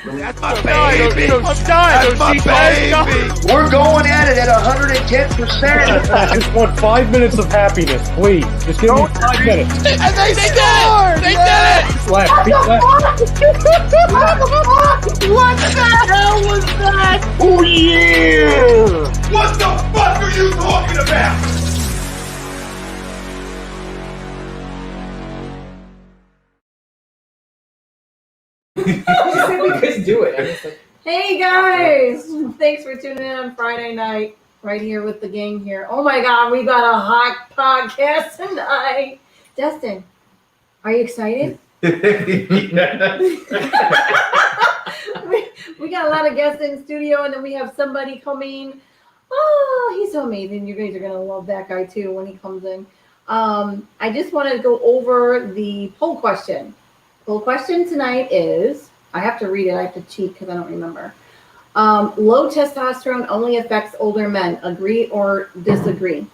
That's my baby. I'm dying. That's my baby. We're going at it at 110%. I just want 5 minutes of happiness, please. Just give me 5 minutes. And they scored! They did it! Left, feet left. What the hell was that? Oh yeah! What the fuck are you talking about? We couldn't do it. Hey guys! Thanks for tuning in on Friday night, right here with the gang here. Oh my God, we got a hot podcast tonight. Destin, are you excited? We got a lot of guests in studio, and then we have somebody coming. Oh, he's so amazing. You guys are going to love that guy too when he comes in. I just wanted to go over the poll question. Poll question tonight is, I have to read it. I have to cheat because I don't remember. Low testosterone only affects older men. Agree or disagree?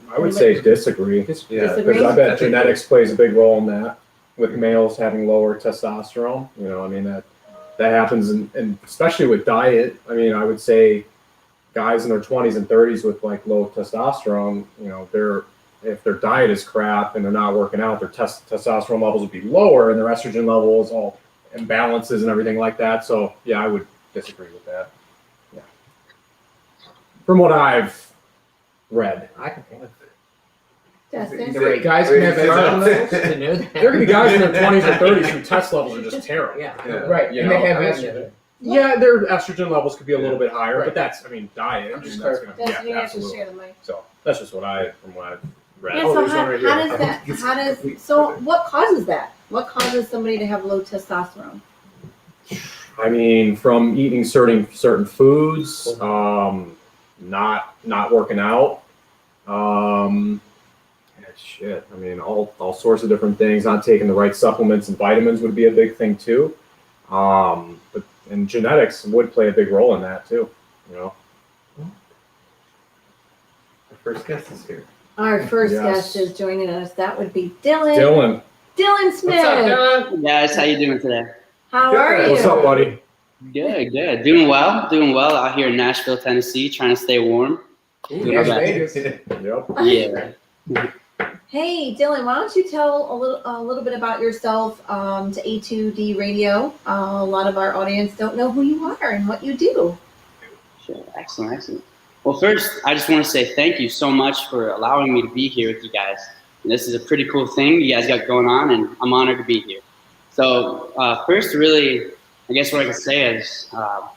I would say disagree. Disagree? Because I bet genetics plays a big role in that, with males having lower testosterone. You know, I mean, that happens, and especially with diet. I mean, I would say guys in their 20s and 30s with like low testosterone, you know, if their diet is crap and they're not working out, their testosterone levels would be lower, and their estrogen levels, all imbalances and everything like that. So yeah, I would disagree with that. Yeah. From what I've read. I can Destin? guys can have levels to know that. There could be guys in their 20s or 30s whose test levels are just terrible. Yeah. Right. And they have estrogen. Yeah, their estrogen levels could be a little bit higher, but that's, I mean, diet. I'm just that's gonna, Destin, you have to absolutely. share the mic. So that's just what I've read. Yeah, so what causes that? What causes somebody to have low testosterone? I mean, from eating certain foods, not working out, shit. I mean, all sorts of different things. Not taking the right supplements and vitamins would be a big thing too. And genetics would play a big role in that too. You know. Our first guest is here. Our first Yes. guest is joining us. That would be Dillion. Dylan. Smith. Guys, how you doing today? How are you? What's up, buddy? Good. Doing well out here in Nashville, Tennessee, trying to stay warm. Las Vegas. Yep. Yeah. Hey, Dylan, why don't you tell a little bit about yourself to A2D Radio? A lot of our audience don't know who you are and what you do. Sure. Excellent. Well, first, I just want to say thank you so much for allowing me to be here with you guys. And this is a pretty cool thing you guys got going on, and I'm honored to be here. So first, really, I guess what I can say is, I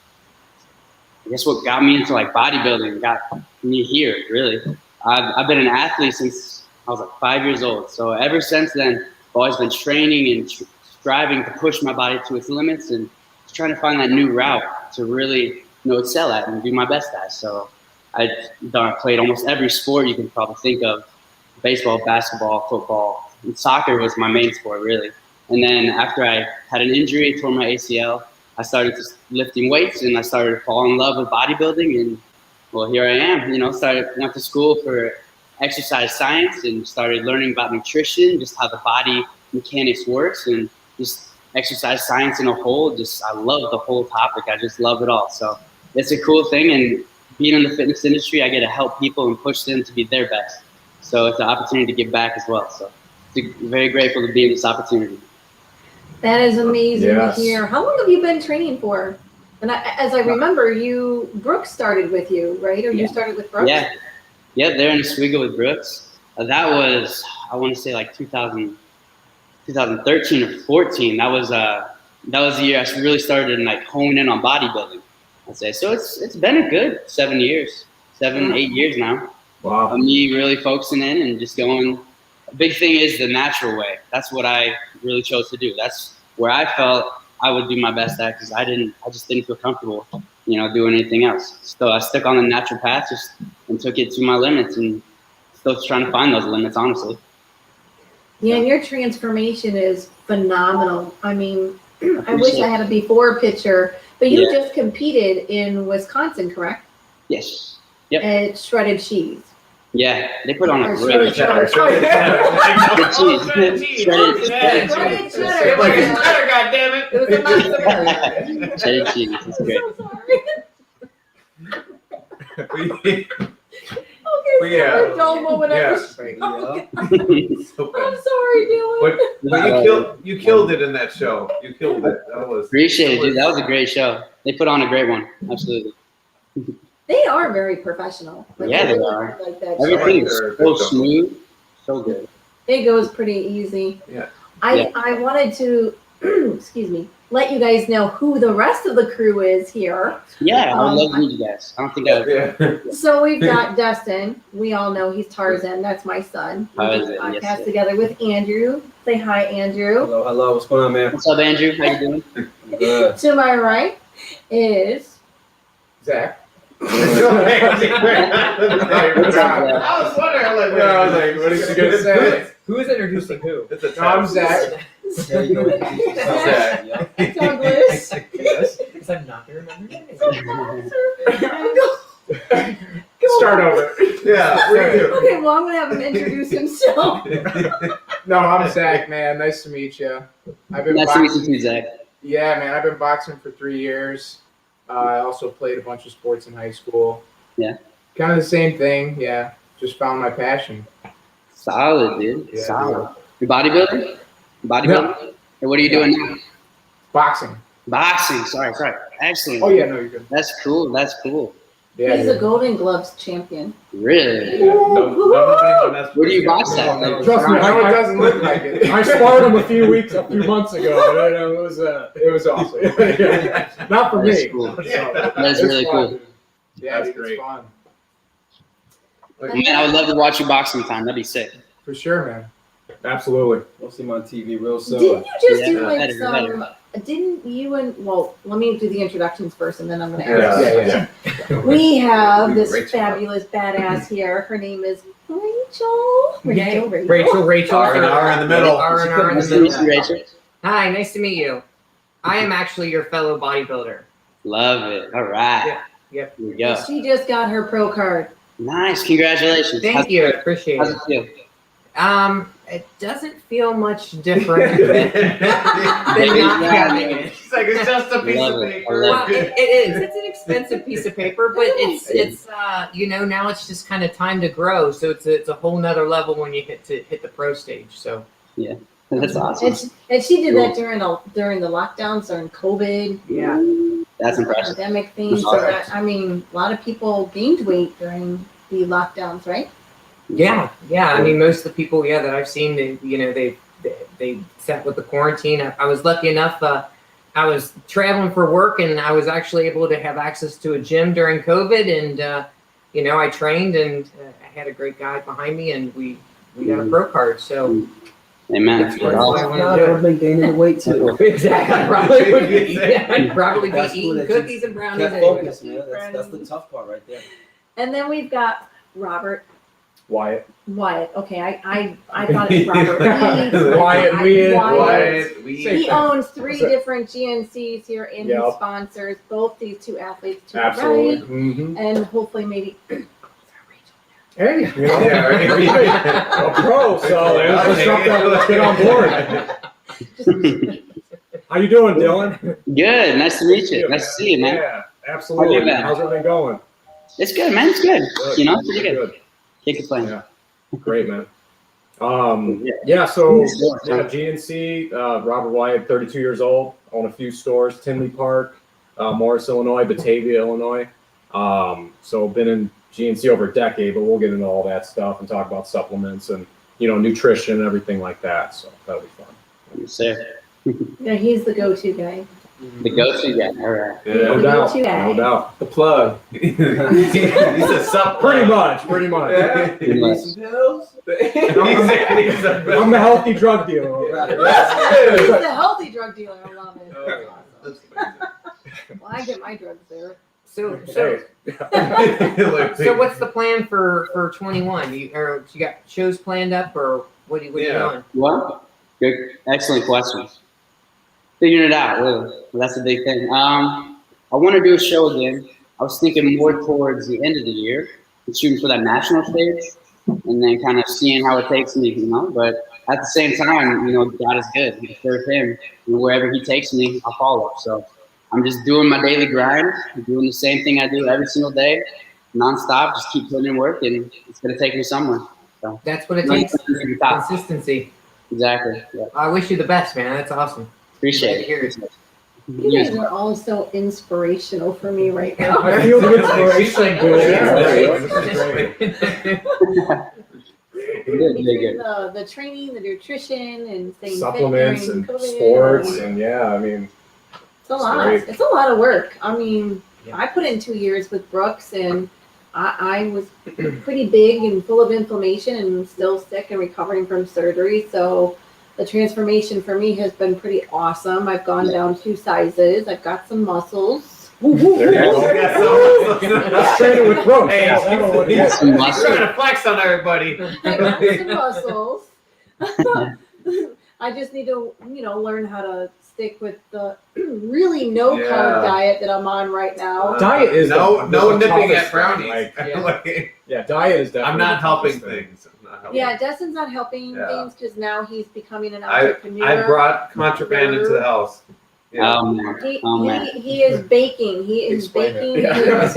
guess what got me into like bodybuilding, got me here, really. I've been an athlete since I was like 5 years old. So ever since then, I've always been training and striving to push my body to its limits and just trying to find that new route to really excel at and do my best at. So I played almost every sport you can probably think of: baseball, basketball, football, and soccer was my main sport, really. And then after I had an injury, tore my ACL, I started lifting weights, and I started to fall in love with bodybuilding. And well, here I am. Went to school for exercise science and started learning about nutrition, just how the body mechanics works, and just exercise science in a whole. I love the whole topic. I just love it all. So it's a cool thing, and being in the fitness industry, I get to help people and push them to be their best. So it's an opportunity to give back as well. So I'm very grateful to be in this opportunity. That is amazing Yes. to hear. How long have you been training for? And as I remember, Brooks started with you, right? Or you started with Brooks? Yeah, there in Oswego with Brooks. That was, I want to say like 2013 or 14. That was the year I really started like hone in on bodybuilding, I'd say. So it's been a good 7 years, 8 years now. Wow. Me really focusing in and just going. A big thing is the natural way. That's what I really chose to do. That's where I felt I would do my best at, because I just didn't feel comfortable, doing anything else. So I stuck on the natural path and took it to my limits, and still trying to find those limits, honestly. Yeah, and your transformation is phenomenal. I mean, I wish I had a before picture, but you just competed in Wisconsin, correct? Yes. Yep. At Shredded Cheese. Yeah, they put on a Or really shredded cheddar. good cheese. Shredded cheddar. Like it's better, goddammit. It was a monster. Cheddar cheese. That's great. I'm so sorry. Okay, Yeah. so dull moment. Yeah. I'm sorry, Dylan. But you killed it in that show. You killed it. That was Appreciate it, dude. That was a great show. They put on a great one. Absolutely. They are very professional. Yeah, they are. Like that. Everything They're is a so good show. smooth. So good. It goes pretty easy. Yeah. I wanted to, excuse me, let you guys know who the rest of the crew is here. Yeah, I would love to meet you guys. I don't think I've. Yeah. So we've got Dustin. We all know he's Tarzan. That's my son. We do Tarzan, a podcast yes, sir. together with Andrew. Say hi, Andrew. Hello, hello. What's going on, man? What's up, Andrew? How you doing? Good. To my right is Zach. I was wondering, I was like, what is she gonna say? Who is introducing who? It's a I'm Zach. There you go. Zach. Yeah. Douglas. Because I'm not going to remember your name. Start over. Yeah. Okay, well, I'm going to have him introduce himself. No, I'm Zach, man. Nice to meet you. I've been Nice to meet you boxing. too, Zach. Yeah, man. I've been boxing for 3 years. I also played a bunch of sports in high school. Yeah. Kind of the same thing. Yeah. Just found my passion. Solid, dude. Yeah. Solid. You bodybuilding? Bodybuilding? Or what are you doing now? Boxing. Boxing. Sorry. Excellent. Oh, yeah. No, you're good. That's cool. Yeah. He's a Golden Gloves champion. Really? Where Where do you box at? No, Trust me, I it doesn't look like it. I sparred him a few months ago. And it was awesome. not for That's me. cool. So, That's it's really fun. cool. Yeah, That's dude, great. it's fun. Man, I would love to watch you box sometime. That'd be sick. For sure, man. Absolutely. We'll see him on TV real soon. Didn't you just do Yeah, like better, some? Didn't you and well? Let me do the introductions first, and then I'm going to ask. Yeah. We have this Rachel. fabulous badass here. Her name is Racheal. Rachel. R&R in the middle. R&R in Nice the to meet you, middle. Rachel. Hi, nice to meet you. I am actually your fellow bodybuilder. Love it. All right. Yeah. Yep. Here we go. She just got her pro card. Nice. Congratulations. Thank you. I appreciate How's it. it feel? It doesn't feel much different than not having it. It's like it's just a piece Love of it. I paper. love Well, it is. It's an expensive piece of paper, but it's now it's just kind of time to grow. So it's a whole nother level when you hit the pro stage. So That's awesome. And she did that during the lockdowns, during COVID. yeah, That's impressive. Pandemic thing. So that, I mean, a lot of people gained weight during the lockdowns, right? yeah. I mean, most of the people, that I've seen, they sat with the quarantine. I was lucky enough. I was traveling for work, and I was actually able to have access to a gym during COVID, and I trained, and I had a great guy behind me, and we got a pro card. So Amen. That's what I want Now to do. I've been gaining the weight too. Exactly. I probably would be. I'd probably be That's cool eating that you cookies and brownies. Kept anyway. focused, man. That's the tough part right there. And then we've got Robert Wyatt. Okay, I thought it was Robert Wiet. Wyatt Wiet. Wyatt, He owns 3 different GNCs here, and he Yep. sponsors both these 2 athletes to Absolutely. right, Mm-hmm. and hopefully maybe. Hey, you know, Yeah, right. a pro, so let's get on board. How you doing, Dylan? Good. Nice to meet you. Nice to see you, man. Yeah, absolutely. How you been? How's everything going? It's good, man. It's good. Pretty good. Good. Can't complain. Yeah. Great, man. So GNC, Robert Wiet, 32 years old, own a few stores, Tinley Park, Morris, Illinois, Batavia, Illinois. So been in GNC over a decade, but we'll get into all that stuff and talk about supplements and, nutrition and everything like that. So that'll be fun. Yes, sir. Yeah, he's the go-to guy. The go-to guy. All right. No The doubt. go-to guy. No doubt. The plug. He's a sub. Pretty much. Pretty much. Pretty much. I'm the healthy drug dealer. He's the healthy drug dealer. I love it. Oh, That's awesome. Well, I get my drugs there. So Hey. what's the plan for 21? You got shows planned up, or what are you doing? Well, good. Excellent questions. Figuring it out, really. That's the big thing. I want to do a show again. I was thinking more towards the end of the year, shooting for that national stage, and then kind of seeing how it takes me, But at the same time, you know, God is good. I serve Him, and wherever He takes me, I'll follow. So I'm just doing my daily grind, doing the same thing I do every single day, nonstop. Just keep putting in work, and it's gonna take me somewhere. So That's what it takes. Consistency. Exactly. Yeah. I wish you the best, man. That's awesome. Appreciate Hear it. it. You guys are all so inspirational for me right now. I feel the inspiration. Good. The training, the nutrition, and staying Supplements fit and during COVID. sports, and yeah, I mean, It's a lot. great. It's a lot of work. I mean, Yeah. I put in 2 years with Brooks, and I was pretty big and full of inflammation, and still sick and recovering from surgery. So the transformation for me has been pretty awesome. I've gone down 2 sizes. I've got some muscles. There you go. Let's train it with Brooks. Hey, That'll work. he's Some trying muscle. to flex on everybody. I got some muscles. I just need to, learn how to stick with the really no Yeah. carb diet that I'm on right now. Diet is no the nipping toughest at brownies. thing, Yeah. Like, Yeah, diet is definitely. I'm not the toughest helping thing. things. I'm not helping. Yeah, Destin's not helping Yeah. things because now he's becoming an I entrepreneur. brought contraband into the house. Yeah. He is baking. He is Explain it. baking. Yeah. He is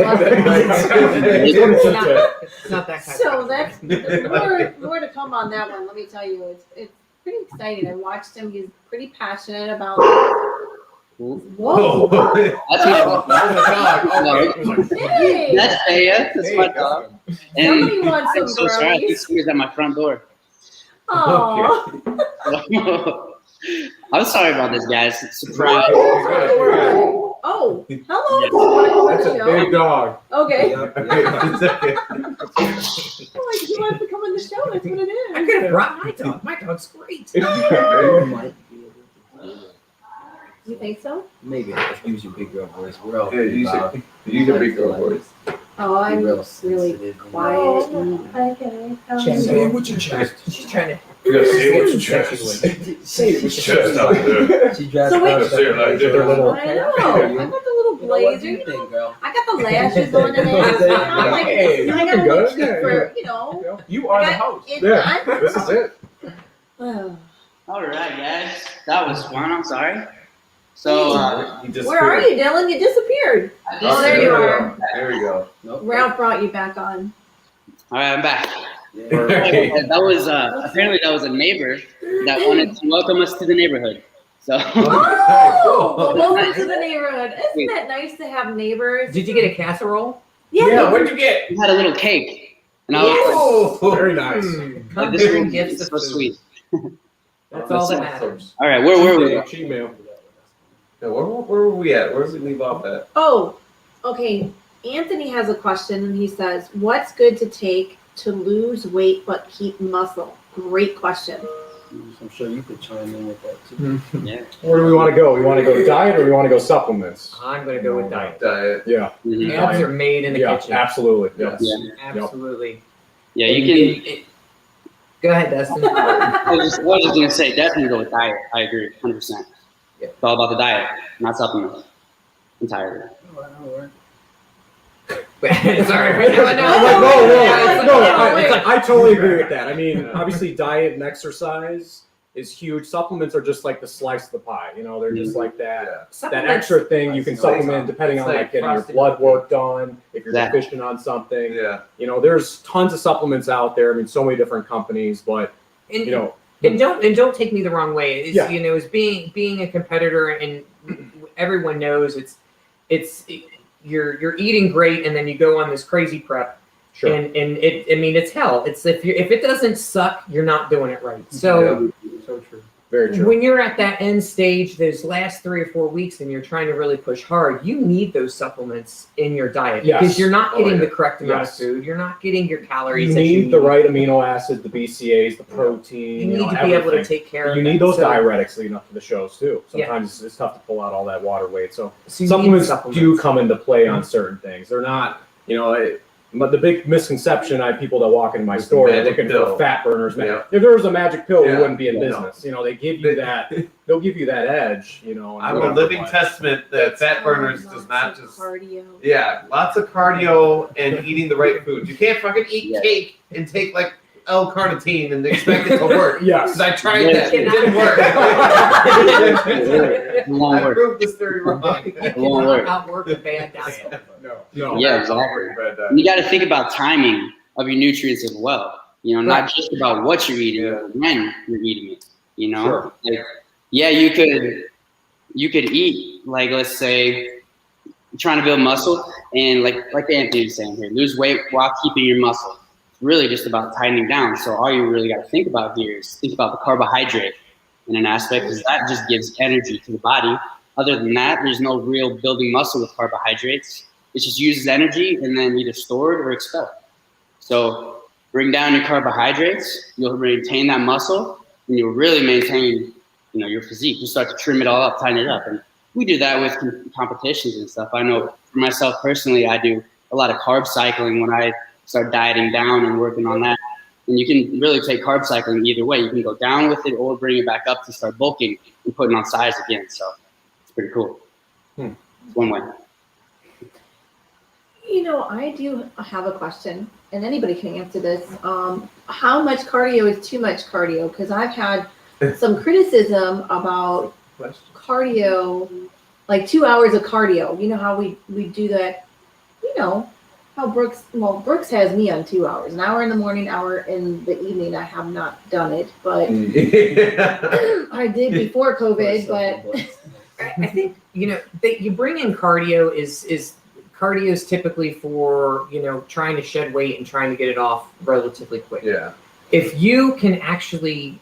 It's not that kind So of that's more to come on that one. Let me tell you, it's pretty exciting. I watched him. He's pretty passionate about. Whoa! That's my Hey! That's Aya. That's my dog. And Somebody wants I'm some so sorry. I think brownies. somebody's at my front door. Oh. I'm sorry about this, guys. Surprise. Oh, hello. You want to come on That's the a show? big dog. Okay. It's okay. Oh, like, he wants to come on the show. That's what it I is. could have brought my dog. My dog's great. You think so? Maybe I have to use your big girl voice. We're all Yeah, use your big girl voice. Oh, I'm real really sensitive. quiet. And Say it with your chest. She's trying to. You gotta say it with your chest. Say it with your chest out there. She drives So wait- past Say it like that. that. little- I know. I got the little You know what blazer. you think, girl? I got the lashes on today. I'm like, Hey, I you're got good. to look cute for, You are the I got- house. Yeah, this is it. All right, guys. That was fun. I'm sorry. So, Where are you, Dylan? You disappeared. Oh, there you are. There we go. Nope. Ralph brought you back on. all right, I'm back. Yeah. That was apparently that was a neighbor that wanted to welcome us to the neighborhood. So Oh, welcome to the neighborhood. Isn't that nice to have neighbors? Did you get a casserole? Yeah, what'd you get? we had a little cake, and I was Oh, Very nice. like, this room Gifts is of so food. sweet. That's all that matters. All right, where were we? Cheat meal. Yeah, where were we at? Where did we leave off at? Oh, okay. Anthony has a question, and he says, "What's good to take to lose weight but keep muscle?" Great question. I'm sure you could chime in with that too. Yeah. Where do we want to go? We want to go diet or we want to go supplements? I'm going to go with diet. Diet. Yeah. Mhm. Abs are made in the Yeah, kitchen. absolutely. Yes. Yeah. Absolutely. Yeah, you can. Go ahead, Dustin. I was just gonna say, definitely go with diet. I agree, 100%. It's all about the diet, not supplements. Entirely. Sorry. I totally agree with that. I mean, obviously, diet and exercise is huge. Supplements are just like the slice of the pie. You know, they're just like that extra thing you can supplement depending on like getting your blood work done, if you're Exactly. deficient on something. Yeah. You know, there's tons of supplements out there. I mean, so many different companies, but And, you know, and don't take me the wrong way. It's, Yeah. you know, as being a competitor, and everyone knows it's you're eating great, and then you go on this crazy prep, sure. and it's hell. It's if it doesn't suck, you're not doing it right. So So true. Very true. when you're at that end stage, those last 3 or 4 weeks, and you're trying to really push hard, you need those supplements in your diet Yes. because you're not Oh, getting yeah. the correct amount Yes. of food. You're not getting your calories. You that need the right amino acids, the BCAAs, the protein. You need know, to be able to everything. take care of. You that. need those So- diuretics leading up to the shows too. Yeah. Sometimes it's tough to pull out all that water weight. So So you need supplements do come into play on certain things. They're not, you know, but the big misconception, I have people that walk into my It's the store magic looking pill. for fat burners. Man, Yeah. if there was a magic pill, we Yeah. wouldn't be in No. business. You know, they give you that. They'll give you that edge. You know. and I'm a whatever, living but- testament that It's fat burners lots does not of just. cardio. Yeah, lots of cardio and eating the right foods. You can't fucking eat Yeah. cake and take like L-carnitine and expect it to work. Yes. Because I tried that. It didn't work. Long I work. proved this theory wrong. You It won't work. cannot outwork a bad diet. No. Yeah, exactly. And you got to think about timing of your nutrients as well. You know, not just about what you're eating, but when you're eating it. You know, Sure. like, yeah, you could eat, like, let's say you're trying to build muscle, and like Anthony was saying here, lose weight while keeping your muscle. It's really just about tightening down. So all you really got to think about here is think about the carbohydrate in an aspect, because that just gives energy to the body. Other than that, there's no real building muscle with carbohydrates. It just uses energy and then either stored or expelled. So bring down your carbohydrates, you'll maintain that muscle, and you'll really maintain, you know, your physique. You start to trim it all up, tighten it up. And we do that with competitions and stuff. I know for myself personally, I do a lot of carb cycling when I start dieting down and working on that. And you can really take carb cycling either way. You can go down with it or bring it back up to start bulking and putting on size again. So it's pretty cool. It's one way. You know, I do have a question, and anybody can answer this. How much cardio is too much cardio? Because I've had some criticism about cardio, like 2 hours of cardio. You know how we do that, you know, how Brooks has me on 2 hours, an hour in the morning, hour in the evening. I have not done it, but I did before COVID, but I think, you know, you bring in cardio is typically for, you know, trying to shed weight and trying to get it off relatively quick. Yeah. If you can actually,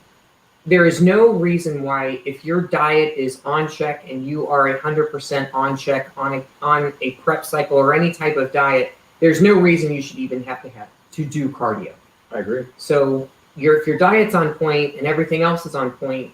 there is no reason why, if your diet is on check and you are 100% on check on a prep cycle or any type of diet, there's no reason you should even have to do cardio. I agree. So if your diet's on point and everything else is on point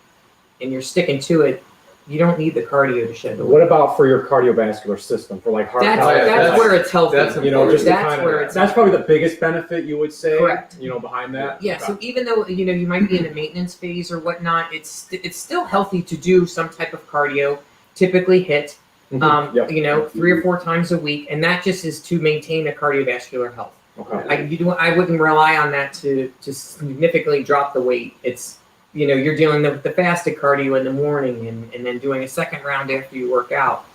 and you're sticking to it, you don't need the cardio to shed the weight. What about for your cardiovascular system, for like heart health? That's where it's healthy. You know, just that's where it's that's probably the biggest benefit you would say. Correct. You know, behind that. Yeah. So even though, you know, you might be in a maintenance phase or whatnot, it's still healthy to do some type of cardio. Typically HIIT, you know, 3 or 4 times a week, and that just is to maintain a cardiovascular health. Okay. I wouldn't rely on that to significantly drop the weight. It's, you know, you're dealing with the fasted cardio in the morning and then doing a second round after you work out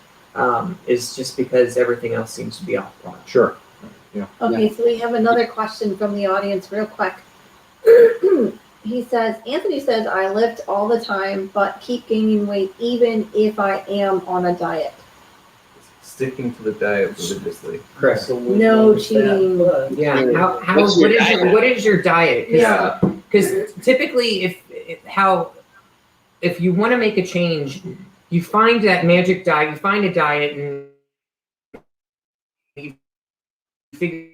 is just because everything else seems to be off point. Sure. Yeah. Okay, so we have another question from the audience real quick. Anthony says, I lift all the time, but keep gaining weight even if I am on a diet. Sticking to the diet religiously. Correct. No cheating. Yeah. What is your diet? Yeah. Because typically, if you want to make a change, you find that magic diet. You find a diet and you figure,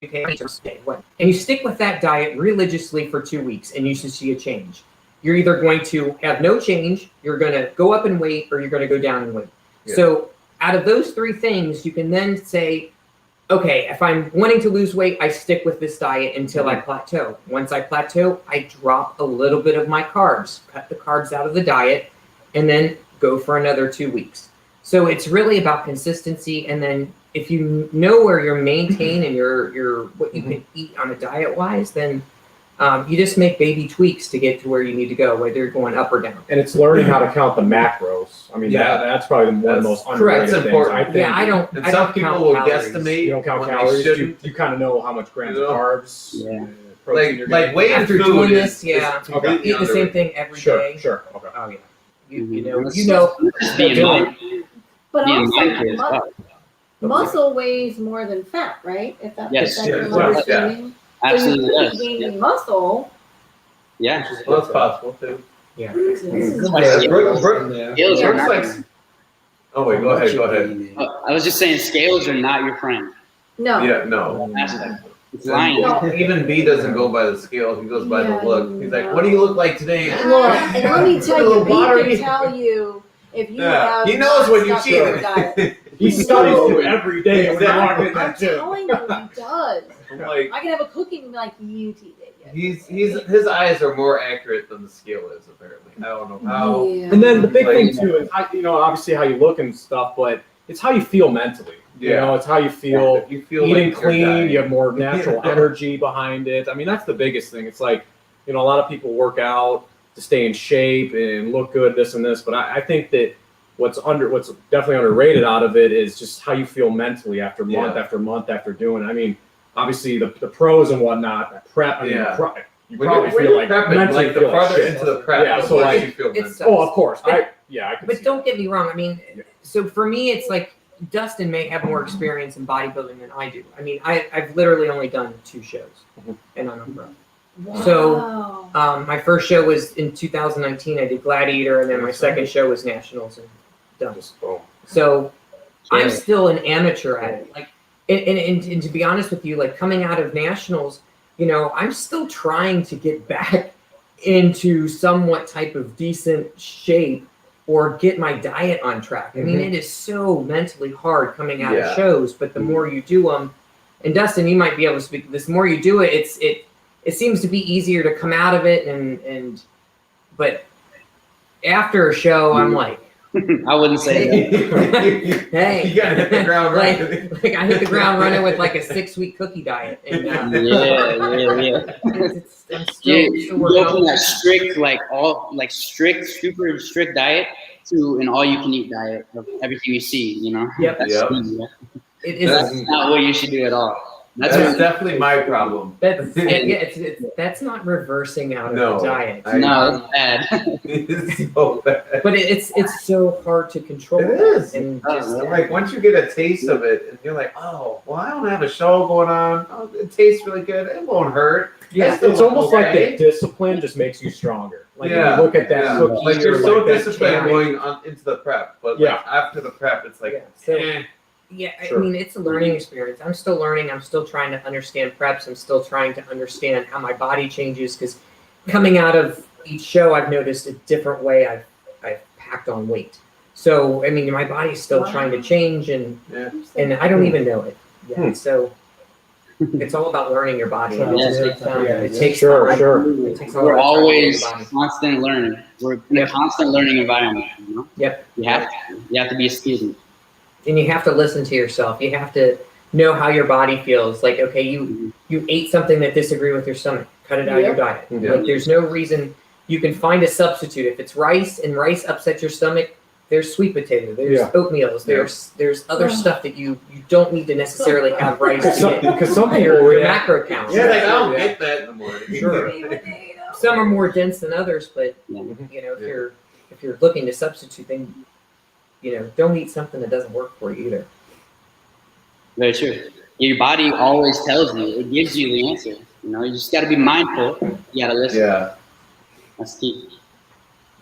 okay, and you stick with that diet religiously for 2 weeks, and you should see a change. You're either going to have no change, you're going to go up in weight, or you're going to go down in weight. Yeah. So out of those 3 things, you can then say, okay, if I'm wanting to lose weight, I stick with this diet until I plateau. Once I plateau, I drop a little bit of my carbs, cut the carbs out of the diet, and then go for another 2 weeks. So it's really about consistency. And then if you know where you're maintained and your what you can eat on a diet wise, then you just make baby tweaks to get to where you need to go, whether you're going up or down. And it's learning how to count the macros. I mean, that's probably one of the most underrated things, I think. Yeah, I don't. And I some don't people count will calories. guesstimate. You don't count when calories. they You kind of know how much grams of carbs, like protein you're getting. weight After and doing food this, is completely eat the same thing every day. Sure. Okay. Oh yeah. You know. But Yeah, also, muscle weighs more than fat, right? If that's Yes. what you're Yeah. saying. Absolutely So you does. keep gaining muscle. Yeah. Well, it's possible too. Yeah. This is Why very- Brooke- Scales are not. Brooke's like- Oh wait, go ahead. I was just saying, scales are not your friend. No. Yeah, no. Aspect. It's lying. No. Even B doesn't go by the scale. He goes by the Yeah, look. He's like, no. "What do you look like today?" Look, and let me tell you, Little he watery. can tell you if you Yeah, have. he knows when you stuck to your cheated. diet. He studies you every day when you're walking in I'm that gym. telling you, he does. Like I can have a cooking like you did. his eyes are more accurate than the scale is apparently. I don't know how. Yeah. And then the big thing too is, obviously how you look and stuff, but it's how you feel mentally. You know, it's how you feel. If you feel eating like you're clean, dying. you have more natural energy behind it. I mean, that's the biggest thing. It's like, you know, a lot of people work out to stay in shape and look good, this and this. But I think that what's definitely underrated out of it is just how you feel mentally after month after month after doing it. I mean, obviously the pros and whatnot, prep. I mean, you probably feel like mentally like the feel farther shit. into the prep, Yeah, the so worse like, you feel it's mentally. oh, of course. I can But see don't that. get me wrong. I mean, so for me, it's like Dustin may have more experience in bodybuilding than I do. I mean, I've literally only done 2 shows, and I'm a pro. Wow. So my first show was in 2019. I did Gladiator, and then my second show was Nationals and done. So I'm still an amateur at it. Like, and to be honest with you, like coming out of Nationals, you know, I'm still trying to get back into somewhat type of decent shape or get my diet on track. I mean, it is so mentally hard coming out of shows, but the more you do them, and Dustin, you might be able to speak to this, the more you do it, it seems to be easier to come out of it but after a show, I'm like, I wouldn't say that. hey, You gotta hit the ground running. like I hit the ground running with like a 6-week cookie diet, and Yeah. I'm still You working go from on that strict, super strict diet to an all-you-can-eat diet of everything you see. You know. Yep. That's, Yep. It is. That's not what you should do at all. That's definitely my problem. That's not reversing out of No, the diet. No, it's bad. It's so bad. But it's so hard to control. It is. And And just, like once you get a taste of it, and you're like, oh, well, I don't have a show going on. Oh, it tastes really good. It won't hurt. Yeah, I still it's look almost like okay. the discipline just makes you stronger. Like if Yeah, you look at that cookie, like you're or so like that disciplined cherry. going on into the prep, but like after the prep, it's like, So, eh. I mean, it's a learning experience. I'm still learning. I'm still trying to understand preps. I'm still trying to understand how my body changes, because coming out of each show, I've noticed a different way I've packed on weight. So, I mean, my body's still trying to change, and I don't even know it yet. So it's all about learning your body. It just takes time. It takes time. Sure. It takes a lot We're of time to learn always your body. constant learning. We're in a constant learning environment. You know. Yep. You have to be a student. And you have to listen to yourself. You have to know how your body feels. Like, okay, you ate something that disagreed with your stomach. Cut it out of your diet. Like, there's no reason. You can find a substitute. If it's rice and rice upsets your stomach, there's sweet potato. There's oatmeals. There's other stuff that you don't need to necessarily have rice to get. Because some people your macro counts. Yeah, like I don't get that in the morning. Sure. Some are more dense than others, but you know, if you're looking to substitute, then you know, don't eat something that doesn't work for you either. Very true. Your body always tells you. It gives you the answer. You know, you just got to be mindful. You got to listen. Yeah. That's key.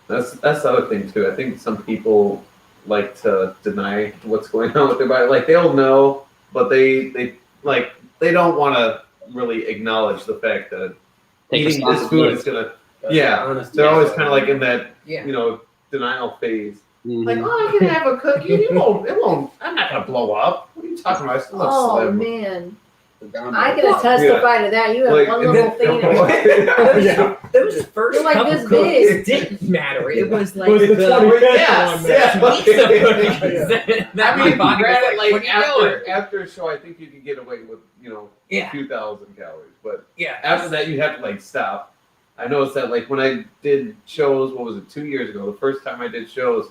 That's the other thing too. I think some people like to deny what's going on with their body. Like they'll know, but they don't want to really acknowledge the fact that eating this food is gonna. They're always kind of like in that denial phase. Mm-hmm. Like, oh, I can have a cookie. It won't. I'm not gonna blow up. What are you talking about? I still look slim. Man, I can testify to that. You have Like, one little thing. Those first You're like couple this cookies big. didn't matter. It was like It was the 25th one that I my mean, body was granted, like, like what are you doing? after a show, I think you can get away with a few thousand calories, but Yeah. after that, you have to like stop. I noticed that like when I did shows, what was it, 2 years ago? The first time I did shows,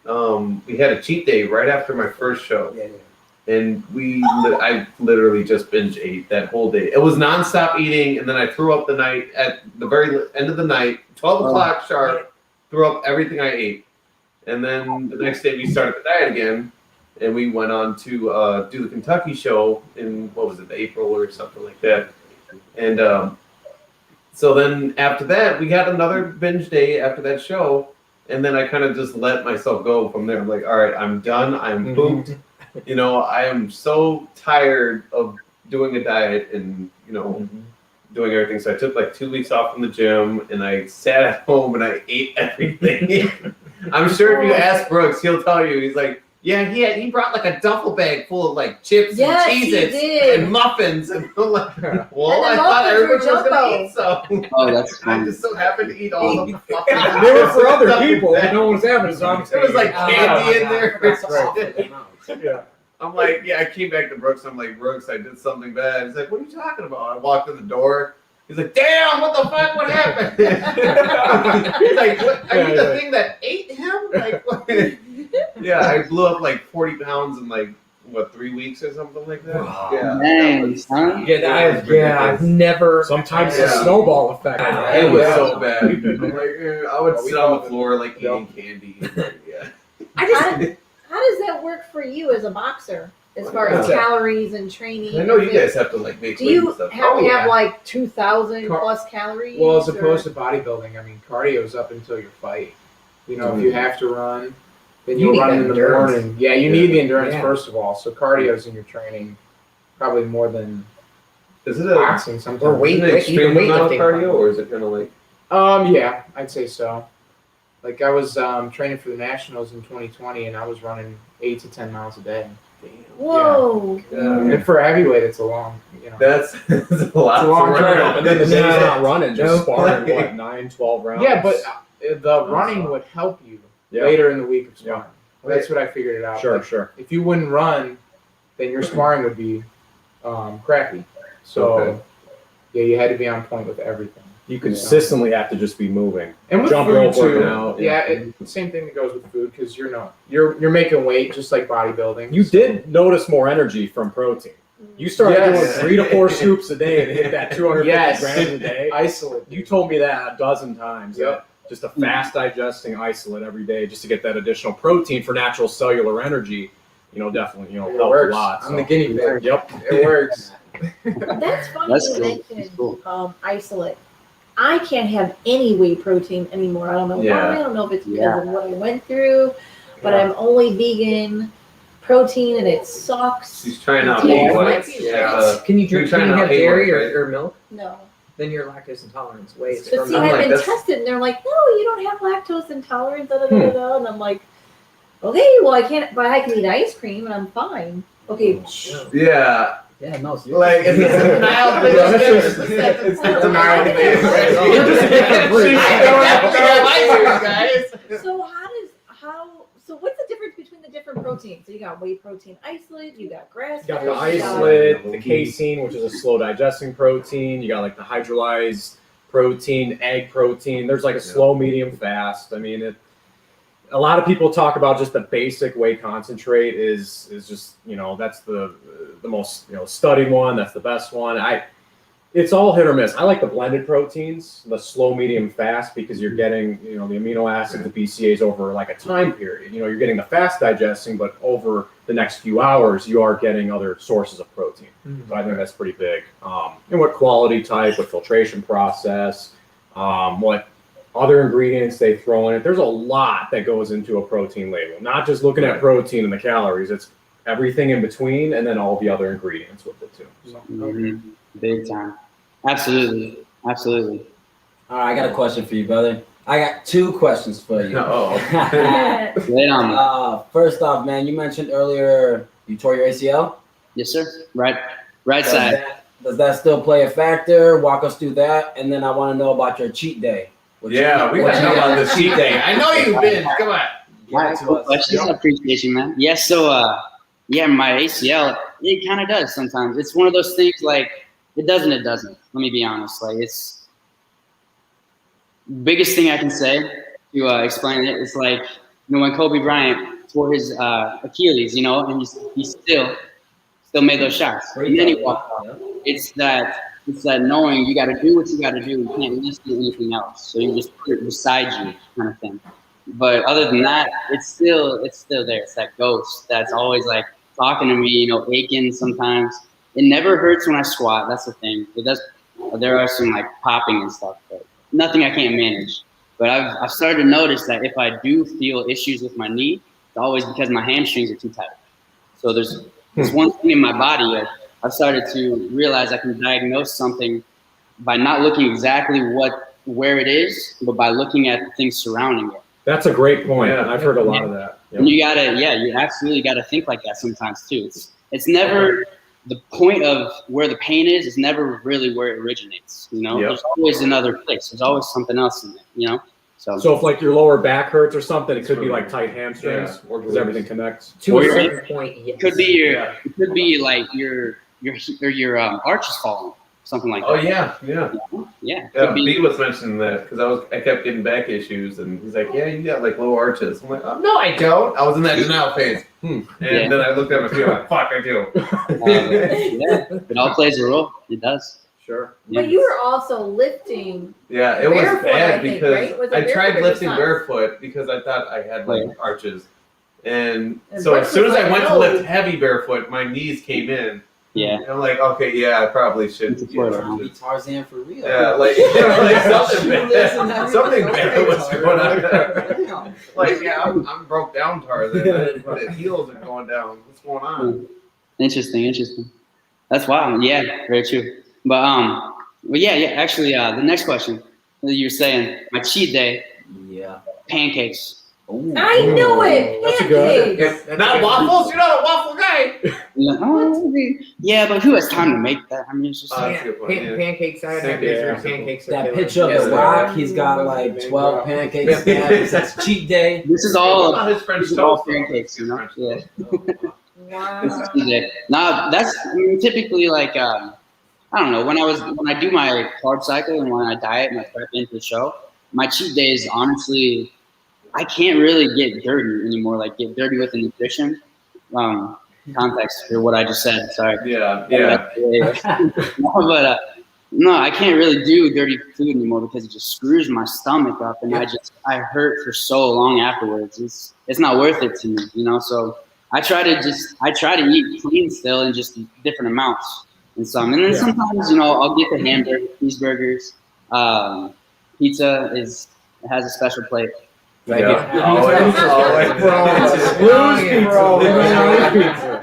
we had a cheat day right after my first show. And I literally just binge ate that whole day. It was nonstop eating, and then I threw up the night at the very end of the night, 12 o'clock sharp, threw up everything I ate. And then the next day we started the diet again, and we went on to do the Kentucky show in, what was it, April or something like that. And so then after that, we had another binge day after that show, and then I kind of just let myself go from there. I'm like, all right, I'm done. I'm pooped. I am so tired of doing a diet and, doing everything. So I took like 2 weeks off from the gym, and I sat at home and I ate everything. I'm sure if you ask Brooks, he'll tell you, he's like, yeah, he brought like a duffel bag full of like chips and Cheez-Its and muffins. And I'm like, well, I thought everybody was going to eat some. Oh, that's I fun. just so happened to eat all the fucking. They were for other people, but no one was having it. So There was like candy in there. Yeah. I'm like, yeah, I came back to Brooks. I'm like, Brooks, I did something bad. He's like, what are you talking about? I walked in the door. He's like, damn, what the fuck? What happened? He's like, what? Are you the thing that ate him? Like, what? Yeah, I blew up like 40 pounds in like, what, 3 weeks or something like that? Yeah. Dang, son. I've never. Sometimes Yeah. the snowball effect. It was so bad. I'm like, I would sit on the floor like eating candy. Yeah. How does that work for you as a boxer? As far as Yeah. calories and training? I know you guys have to like make Do weight you and stuff. have to yeah. have like 2,000 plus calories? Well, as or- opposed to bodybuilding, I mean, cardio is up until your fight. You know, if you have to run, then You you'll need run that in the endurance. morning. Yeah, you need the endurance Yeah. first of all. So cardio's in your training, probably more than Is it a boxing sometimes. Or weight- is it an extreme even amount of weightlifting. cardio, or is it kind of like? Yeah, I'd say so. Like I was training for the nationals in 2020, and I was running 8 to 10 miles a day. Whoa. And for a heavyweight, it's a long, you know. That's a lot. It's a long to trail. run. And then the day's No. not running, just No. sparring, what, 9, 12 rounds? Yeah, but the running would help you Yeah. later in the week of Yeah. sparring. That's what I figured it out. Sure, Like, sure. if you wouldn't run, then your sparring would be crappy. So, Okay. yeah, you had to be on point with everything. You consistently have to just be moving. And with Jump food rope, too, working out, yeah, same thing that goes with food because you're making weight just like bodybuilding. You did notice more energy from protein. You started Yes. doing 3 to 4 scoops a day to hit that 250 Yes. grams a day. Isolate. You told me that a dozen times. Yep. Just a fast digesting isolate every day just to get that additional protein for natural cellular energy. Definitely, It helped a works. lot. I'm the guinea pig. Yep. It works. That's funny That's you cool. mentioned That's cool. isolate. I can't have any whey protein anymore. I don't know Yeah. why. I don't know if it's because Yeah. of what I went through, but Yeah. I'm only vegan protein and it sucks. She's trying out Yeah, more it like might be Can you You're drink? trying Can you to have pay dairy more, right? or milk? No. Then you're lactose intolerant. Wait, it's But from see, I'm I've like, been that's- tested and they're like, no, you don't have lactose intolerance, da, da, da, da, da. And I'm like, okay, well, I can't, but I can eat ice cream and I'm fine. Okay. yeah. Yeah, no. Like it's a denial thing. It's the denial thing. You're just guys. So what's the difference between the different proteins? So you got whey protein isolate, you got grass. You got the fed, isolate, the casein, which is a slow digesting protein. You got like the hydrolyzed protein, egg protein. There's like a slow, medium, fast. I mean, a lot of people talk about just the basic whey concentrate is just, that's the most, studied one. That's the best one. It's all hit or miss. I like the blended proteins, the slow, medium, fast, because you're getting, the amino acids, the BCAAs over like a time period. You're getting the fast digesting, but over the next few hours, you are getting other sources of protein. So I think that's pretty big. And what quality type, what filtration process, what other ingredients they throw in it. There's a lot that goes into a protein label. Not just looking at protein and the calories. It's everything in between, and then all the other ingredients with it too. So. Mhm. Big time. Absolutely. Absolutely. All right, I got a question for you, brother. I got 2 questions for you. Oh. Yeah. Lay it on me. First off, man, you mentioned earlier you tore your ACL. Yes, sir. Right Does side. does that still play a factor? Walk us through that, and then I want to know about your cheat day. What Yeah, you- we what gotta you know got? about the cheat day. I know you've been. Come on. Give it to Cool us. questions. I appreciate you, man. Yeah, so my ACL, it kind of does sometimes. It's one of those things like it doesn't. Let me be honest. Like it's biggest thing I can say to explain it. It's like when Kobe Bryant tore his Achilles, and he still made those shots, and then he walked off. It's that knowing you got to do what you got to do. You can't listen to anything else. So you just put it beside you, kind of thing. But other than that, it's still there. It's that ghost that's always like talking to me, aching sometimes. It never hurts when I squat. That's the thing. It does. There are some like popping and stuff, but nothing I can't manage. But I've started to notice that if I do feel issues with my knee, it's always because my hamstrings are too tight. So there's one thing in my body. I've started to realize I can diagnose something by not looking exactly where it is, but by looking at the things surrounding it. That's a great point. Yeah. I've heard a lot of that. Yep. And you absolutely gotta think like that sometimes too. It's never the point of where the pain is never really where it originates. Yep. There's always another place. There's always something else in it. So if like your lower back hurts or something, it could be like tight hamstrings, or because everything connects. To a Or certain point, yes. it could be it could be like your arch is falling, something like Oh that. yeah. Yeah. Yeah, Could be. B was mentioning that because I kept getting back issues, and he's like, "Yeah, you got like low arches." I'm like, "Oh, no, I don't." I was in that denial phase, and then I looked at my feet, like, "Fuck, I do." Yeah, it all plays a role. It does. Sure. But you were also lifting. Yeah, it was Barefoot, I bad think, because right? Was it I barefoot tried or lifting just barefoot because I thought I had like arches, and And so as soon as I barefoot's went like, to no. lift heavy barefoot, my knees came in. Yeah. And I'm like, okay, yeah, I probably should. It's get important. arches. Tarzan for real. Yeah, like something Shoeless and bad. everything. Something Okay, bad was Tarzan. going on there. Damn. Like, yeah, I'm broke down, Tarzan. The heels are going down. What's going on? Interesting. That's wild. Yeah, very true. But actually, the next question that you were saying, my cheat day, Yeah. pancakes. Ooh. I knew it. That's a good- Pancakes. Not waffles. You're not a waffle guy. Yeah, but who has time to make that? I mean, it's just That's a good point, yeah. Pancakes. I would have Yeah. pancakes. That picture of the rock, he's got like 12 pancakes. Yeah. It says cheat day. this is all His French this is all toast. pancakes, you know. Yeah. Wow. This is cheat day. Now that's typically like I don't know when I do my carb cycle and when I diet and I prep into the show. My cheat days, honestly, I can't really get dirty anymore. Like get dirty with the nutrition. Context for what I just said. Sorry. Yeah. No, I can't really do dirty food anymore because it just screws my stomach up, and I hurt for so long afterwards. It's not worth it to me, you know. So I try to eat clean still in just different amounts and then sometimes I'll get the hamburger, cheeseburgers, pizza has a special plate. Right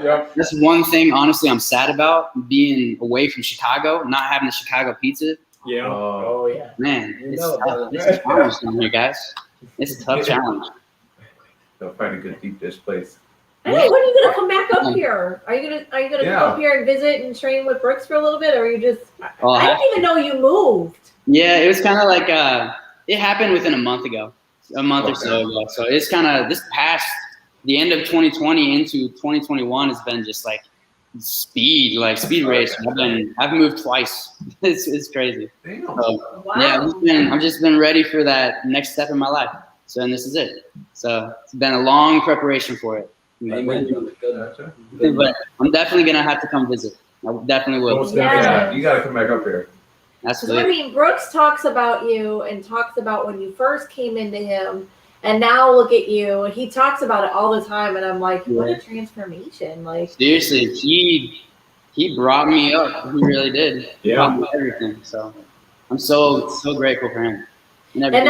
Yep. That's one thing, honestly, I'm sad about being away from Chicago, not having the Chicago pizza. Yeah. Oh yeah. Man, You it's know, tough. brother. It's a challenge down here, guys. It's a tough challenge. They'll find a good deep dish place. Hey, when are you gonna come back up here? Are you gonna come up here and visit and train with Brooks for a little bit, or are you just? Oh, I didn't even know you moved. yeah, it was kind of like it happened within a month or so ago. So it's kind of this past the end of 2020 into 2021 has been just like speed race. I've moved twice. It's crazy. Damn. So, Wow. yeah, I've just been ready for that next step in my life. So and this is it. So it's been a long preparation for it. Gotcha. But I'm definitely gonna have to come visit. I definitely will. Most Yeah. Yeah, you got to come back up here. That's Because I mean, Brooks talks about you and talks about when you first came into him, and now look at you. He talks about it all the time, and I'm like, what a transformation! Like, seriously, he brought me up. He really did. He Yeah. taught me everything. So I'm so grateful for him. and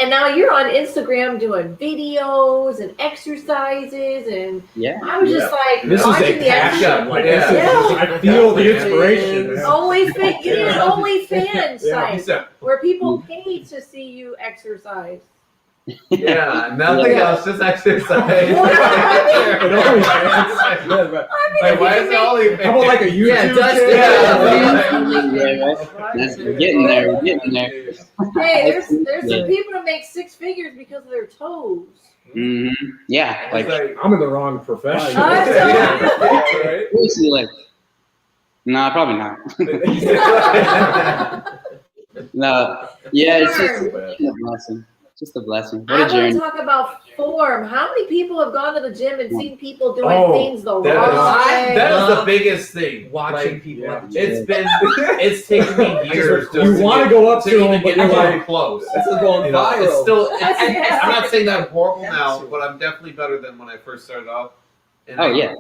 now you're on Instagram doing videos and exercises, and yeah. I was just like This is watching a the passion. action. Like, Yeah. I feel the inspiration. OnlyFans, you need an OnlyFans Yeah. site where people pay to see you exercise. Yeah, nothing Yeah. else, just exercise. I Why is it only? How about like a YouTube Yeah, Dustin. channel? Yeah, right? We're getting there. We're getting there. Hey, there's Yeah. some people that make six figures because of their toes. hmm Yeah, like I'm in the wrong profession. I'm sorry. seriously, like, nah, probably not. No, yeah, it's just a blessing. Just a blessing. What I a want to journey. talk about form. How many people have gone to the gym and seen people doing Oh, things the That wrong is way? the biggest thing. Watching Like, people. yeah. it's taken me years. You want to go up to even him, but get you're really like, close. This is going You know, it's viral. still. Yeah. I'm not saying that I'm horrible now, but I'm definitely better than when I first started off. And Oh, I yeah.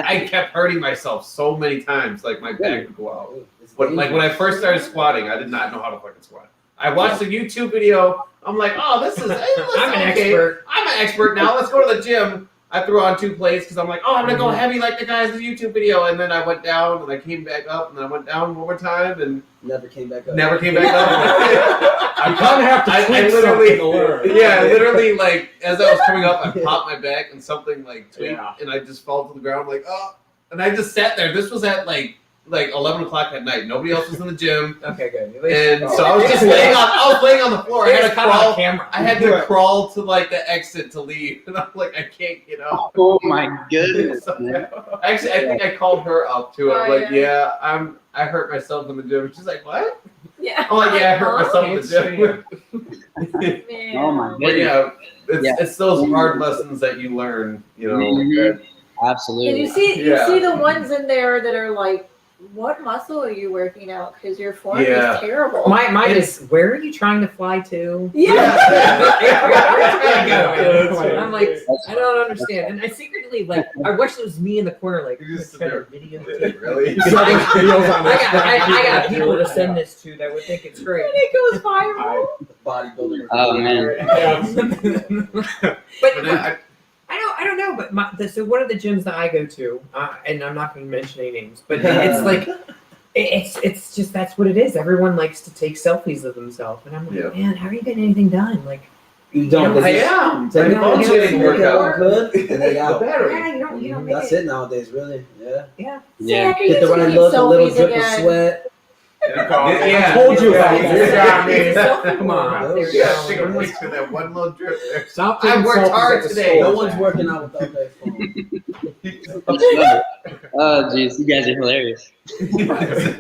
I kept hurting myself so many times, like my back would go out. But like when I first started squatting, I did not know how to fucking squat. I watched a YouTube video. I'm like, oh, this is. I'm an okay. expert. I'm an expert now. Let's go to the gym. I threw on 2 plates because I'm like, oh, I'm gonna go heavy like the guys in the YouTube video, and then I went down and I came back up and I went down one more time and Never came back up. never came back up. you kind of have to I tweak literally, something to learn. yeah, literally, like as I was coming up, I popped my back and something like tweaked, Yeah. and I just fell to the ground, like, oh, and I just sat there. This was at like like 11 o'clock at night. Nobody else was in the gym. Okay, good. And so I was just laying on the floor. I had to crawl. I had to crawl to like the exit to leave, and I'm like, I can't get up. Oh my goodness. Man. Actually, I think I called her up too. I'm like, I hurt myself in the gym. She's like, what? Yeah. I'm like, yeah, I hurt myself in the gym. Man. Oh my But goodness. yeah, it's those hard lessons that you learn, you know. Mhm. Absolutely. And you see the ones in there that are like, what muscle are you working out? Because your form is terrible. Mine is, where are you trying to fly to? I'm like, I don't understand. And I secretly, like, I wish it was me in the corner, like, video. Really? I got people to send this to that would think it's great. And it goes viral. Bodybuilder. Oh man. But I don't know, but so one of the gyms that I go to, and I'm not going to mention any names, but it's like, it's just, that's what it is. Everyone likes to take selfies of themselves. And I'm like, man, how are you getting anything done? Like, You don't. I am. Take I'm a getting workout. good. And they out. Yeah, you don't make That's it nowadays, really. Yeah. Yeah. Yeah. Get the right look, a little drip of sweat. I told you about You got me. Come on. Yeah, take a picture of that one little drip there. Stop I worked hard today. No one's working out without their phone. Oh jeez, you guys are hilarious.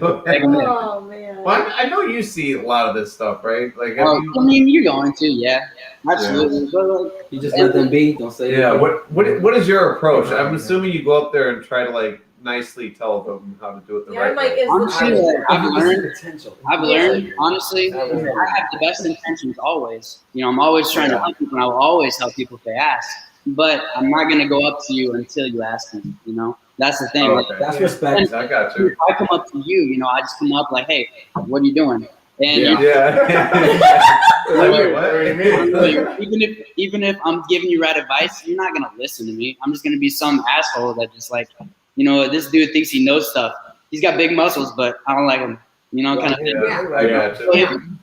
Oh man. Well, I know you see a lot of this stuff, right? Like, I mean, you're going to, yeah, absolutely. But, like, You just let them be. Don't say yeah. anything. What is your approach? I'm assuming you go up there and try to like nicely tell them how to do it the right I'm like, way. honestly, like, I've learned, honestly, I Yeah. have the best intentions always. You know, I'm always trying to help people, and I will always help people if they ask. But I'm not gonna go up to you until you ask me. You know, that's the thing. Okay. That's respect. I got you. If I come up to you, you know, I just come up like, hey, what are you doing? And Yeah. Wait, what? even if I'm giving you right advice, you're not gonna listen to me. I'm just gonna be some asshole that just like, you know, this dude thinks he knows stuff. He's got big muscles, but I don't like him. You know, kind of thing. I got you.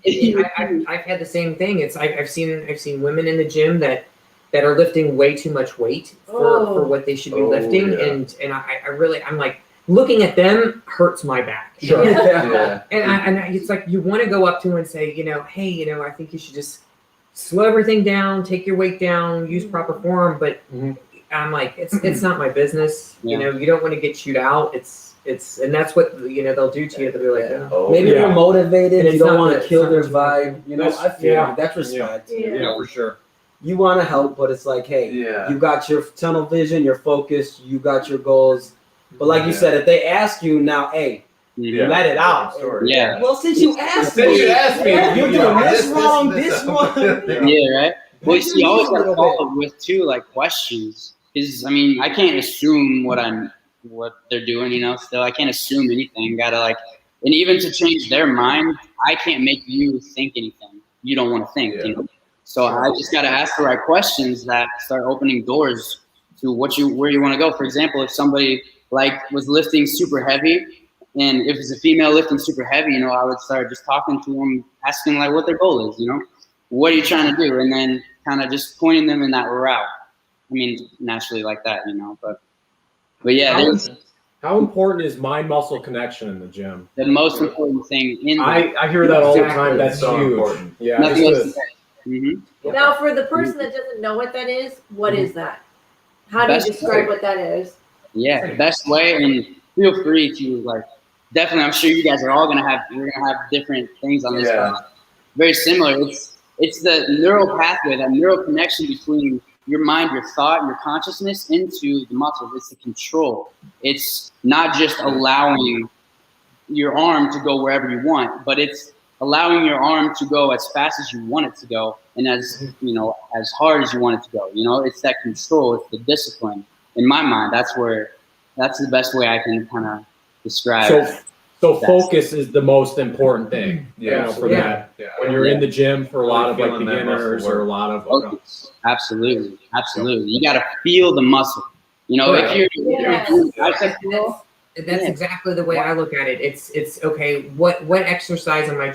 Yeah. I've had the same thing. I've seen women in the gym that are lifting way too much weight for what they should be lifting, yeah. and I'm like, looking at them hurts my back. Sure. Yeah. And it's like you want to go up to them and say, you know, hey, you know, I think you should just slow everything down, take your weight down, use proper form. But I'm like, it's not my business. Yeah. You know, you don't want to get chewed out. And that's what, you know, they'll do to you. They'll be like, oh. Maybe Yeah. they're motivated. And You it's don't not want that- to kill it's their not- vibe. You know, I feel Yeah. like that's respect. Yeah. for sure. You want to help, but it's like, hey, Yeah. you got your tunnel vision, you're focused, you got your goals. But like you Yeah. said, if they ask you now, hey, Yeah. let it out. Story. Yeah. Well, since you asked Since you me, asked me, you're you doing know, this wrong, this one. Yeah, right. Well, you see, you always got to Little follow with too, like questions. Because I mean, I can't assume what they're doing. You know, still I can't assume anything. Gotta like, and even to change their mind, I can't make you think anything you don't want to think. Yeah. You know, so I just gotta ask the right questions that start opening doors to where you want to go. For example, if somebody like was lifting super heavy, and if it's a female lifting super heavy, you know, I would start just talking to them, asking like what their goal is. You know, what are you trying to do, and then kind of just pointing them in that route. I mean, naturally like that, you know, but yeah, there's How important is mind-muscle connection in the gym? the most important thing in I hear that all the time. That's So huge. important. Yeah. nothing else. just Now, for the person that doesn't know what that is, what is that? How do you Best describe way. what that is? Yeah, the best way, and feel free to like. Definitely, I'm sure you guys are all we're gonna have different things on this. Yeah. But very similar. It's the neural pathway, that neural connection between your mind, your thought, your consciousness into the muscles. It's the control. It's not just allowing your arm to go wherever you want, but it's allowing your arm to go as fast as you want it to go, and as as hard as you want it to go. You know, it's that control. It's the discipline. In my mind, that's the best way I can kind of describe. So focus is the most important thing. Yeah. For Yeah. that. Yeah. When you're in the gym, for a lot of like Feeling that beginners muscle or a work. lot of Focus. Absolutely. You got to feel the muscle. You know, if you're, Yes. That's exactly the way I look at it. It's okay. What exercise am I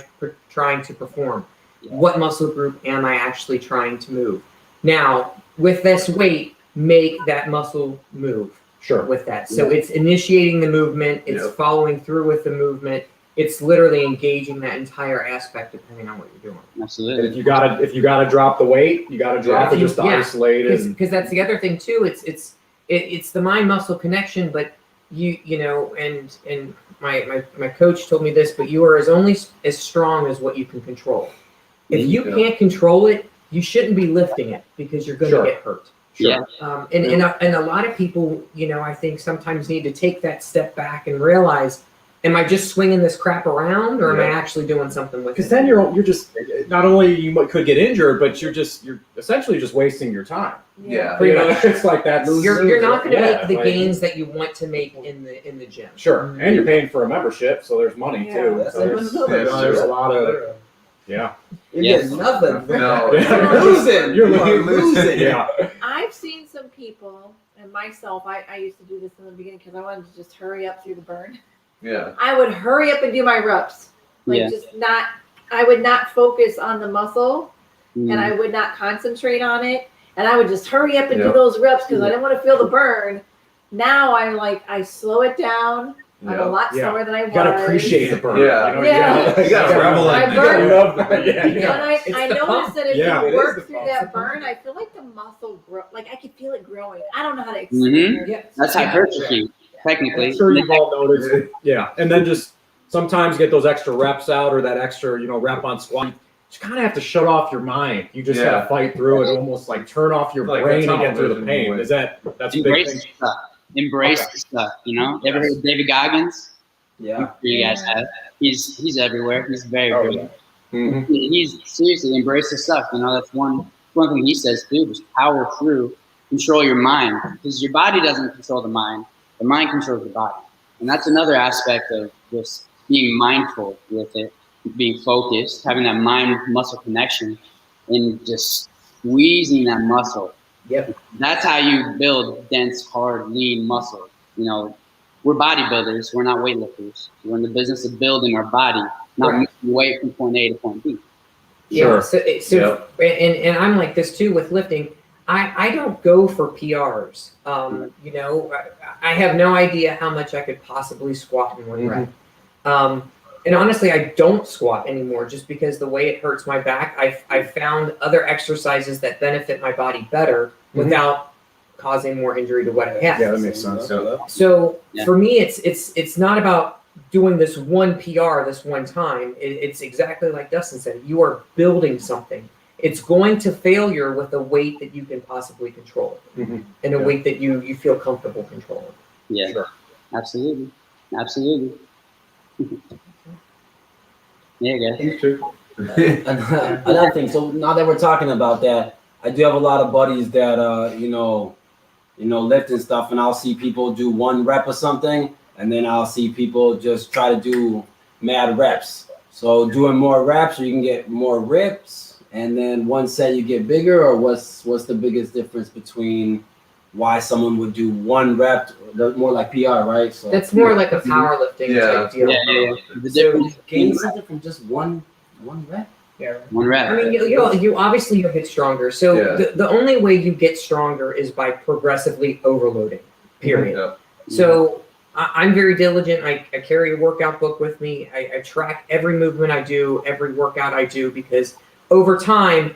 trying to perform? Yeah. What muscle group am I actually trying to move? Now, with this weight, make that muscle move. Sure. with that. So it's initiating the movement, it's following through with the movement, it's literally engaging that entire aspect depending on what you're doing. Absolutely. And if you gotta drop the weight, you gotta drop it just to isolate it. Because that's the other thing too. It's the mind muscle connection, but you know, and my coach told me this, but you are only as strong as what you can control. If you can't control it, you shouldn't be lifting it because you're going to get hurt. Sure. And a lot of people, you know, I think sometimes need to take that step back and realize, am I just swinging this crap around, or am I actually doing something with it? Because then you're just, not only you could get injured, but you're essentially just wasting your time. Yeah. You know, it's like that. You're not going to make the gains that you want to make in the gym. Sure, and you're paying for a membership, so there's money too. That's So there's a lot of You get nothing. No. You're losing. You're losing. Yeah. I've seen some people, and myself, I used to do this in the beginning because I wanted to just hurry up through the burn. Yeah. I would hurry up and do my reps. I would not focus on the muscle, and I would not concentrate on it. And I would just hurry up and do those reps because I didn't want to feel the burn. Now I slow it down. I'm a lot slower than I was. You gotta appreciate the burn. Yeah. You know, You gotta revel in it. You gotta love that. Yeah. And I noticed that if you work through pump. that burn, I feel like the muscle grow. Like I can feel it growing. I don't know how to explain it. That's hypertrophy, technically. I'm sure you've all noticed it. Yeah. And then just sometimes get those extra reps out, or that extra, rep on squat. You kind of have to shut off your mind. You just gotta fight through it, almost like turn off your brain and get through the pain. That's a big thing. Stuff. Embrace the stuff, You ever heard of David Goggins? Yeah. I'm sure you guys have. He's everywhere. He's very good. Mm-hmm. He's seriously embrace the stuff. That's one thing he says too. Just power through, control your mind, because your body doesn't control the mind controls the body, and that's another aspect of just being mindful with it, being focused, having that mind muscle connection, and just squeezing that muscle. Yep. That's how you build dense, hard, lean muscle. We're bodybuilders. We're not weightlifters. We're in the business of building our body, not moving weight from point A to point B. Yeah. So and I'm like this too with lifting. I don't go for PRs. I have no idea how much I could possibly squat in one rep. And honestly, I don't squat anymore just because the way it hurts my back. I've found other exercises that benefit my body better without causing more injury to what I have. Yeah, that makes sense. So for me, it's not about doing this one PR this one time. It's exactly like Dustin said. You are building something. It's going to failure with a weight that you can possibly control, and a weight that you feel comfortable controlling. Yeah, sure. Absolutely. Yeah, guys. Another thing. So now that we're talking about that, I do have a lot of buddies that lift and stuff, and I'll see people do one rep or something, and then I'll see people just try to do mad reps. So doing more reps, so you can get more rips, and then one set you get bigger, or what's the biggest difference between why someone would do one rep, more like PR, right? So that's more like a powerlifting type deal. Yeah. The so difference gain something from just one rep. Yeah. One rep. I mean, you obviously you'll get stronger. So the only way you get stronger is by progressively overloading. Period. So I'm very diligent. I carry a workout book with me. I track every movement I do, every workout I do, because over time,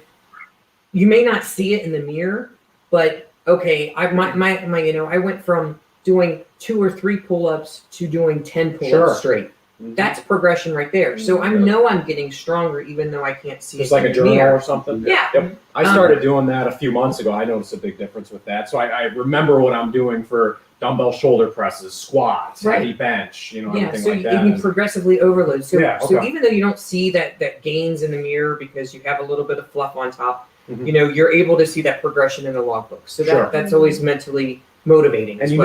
you may not see it in the mirror, but okay, I went from doing 2 or 3 pull-ups to doing 10 pull-ups straight. That's progression right there. So I know I'm getting stronger, even though I can't see Just it like in a the journal mirror. or something. Yeah. Yep. I started doing that a few months ago. I noticed a big difference with that. So I remember what I'm doing for dumbbell shoulder presses, squats, heavy bench, everything like that. You progressively overload. So, so okay. even though you don't see that gains in the mirror because you have a little bit of fluff on top, you're able to see that progression in the logbook. So that's always mentally motivating. And as and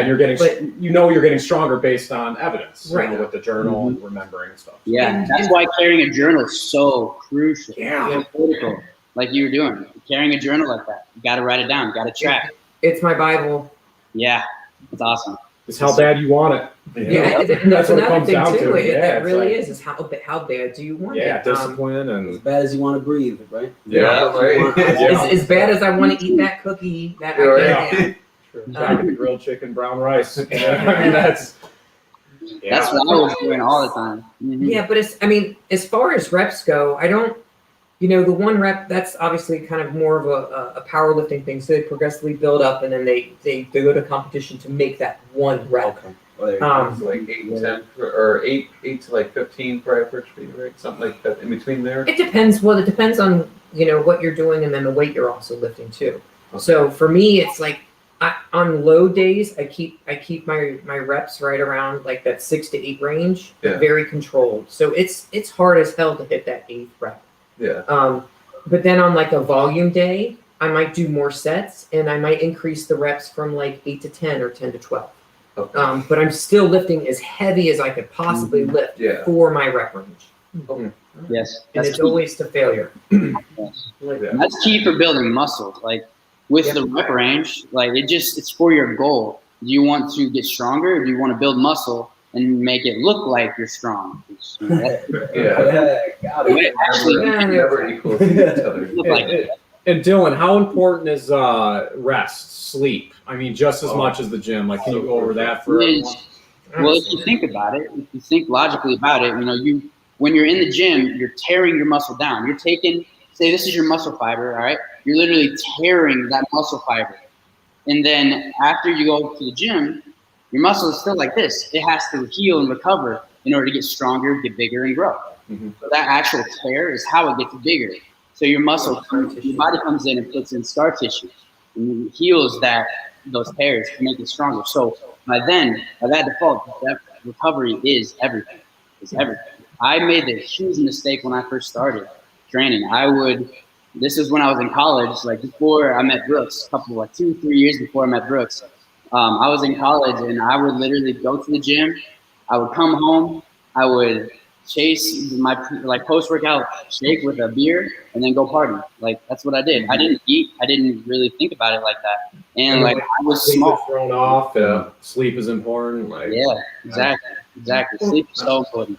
you're getting, you're getting stronger based on evidence, with the journal and remembering and stuff. Yeah, that's why carrying a journal is so crucial. Yeah. So critical. Like you were doing, carrying a journal like that. You got to write it down. You got to track. It's my Bible. Yeah, it's awesome. It's how bad you want it. That's what it another comes thing down too. to. It really is how bad do you want it? Discipline and as bad as you want to breathe, right? Yeah, right. As bad as I want to eat that cookie that I can't have. Back of the grilled chicken, brown rice. I mean, that's That's what I was doing all the time. Yeah, but as far as reps go, I don't, the one rep, that's obviously kind of more of a powerlifting thing. So they progressively build up, and then they go to competition to make that one rep. Okay. It's like 8 and 10 or 8 to like 15 for hypertrophy, right? Something like that in between there. It depends. Well, it depends on what you're doing, and then the weight you're also lifting too. Okay. So for me, it's like on low days, I keep my reps right around like that 6 to 8 range, very controlled. So it's hard as hell to hit that 8th rep. Yeah. But then on like a volume day, I might do more sets, and I might increase the reps from like 8 to 10 or 10 to 12. Okay. But I'm still lifting as heavy as I could possibly lift for my rep range. Yes. And it's always to failure. Yes. That's key for building muscle. Like with the rep range, like it's for your goal. Do you want to get stronger, or do you want to build muscle and make it look like you're strong? Actually, never equals each other. And Dylan, how important is rest, sleep? I mean, just as much as the gym. Like, can you go over that for everyone? Well, if you think about it, if you think logically about it, when you're in the gym, you're tearing your muscle down. You're taking, say this is your muscle fiber, all right? You're literally tearing that muscle fiber. And then after you go to the gym, your muscle is still like this. It has to heal and recover in order to get stronger, get bigger, and grow. Mm-hmm. So that actual tear is how it gets bigger. So your muscle, your body comes in and puts in scar tissue and heals those tears to make it stronger. So by that default, that recovery is everything. It's everything. I made the huge mistake when I first started training. This is when I was in college, like before I met Brooks, 2-3 years before I met Brooks. I was in college, and I would literally go to the gym. I would come home. I would chase my post-workout shake with a beer and then go party. Like that's what I did. I didn't eat. I didn't really think about it like that. And like I was sleep small. Is thrown off. Sleep is important. Like Exactly. Sleep is so important.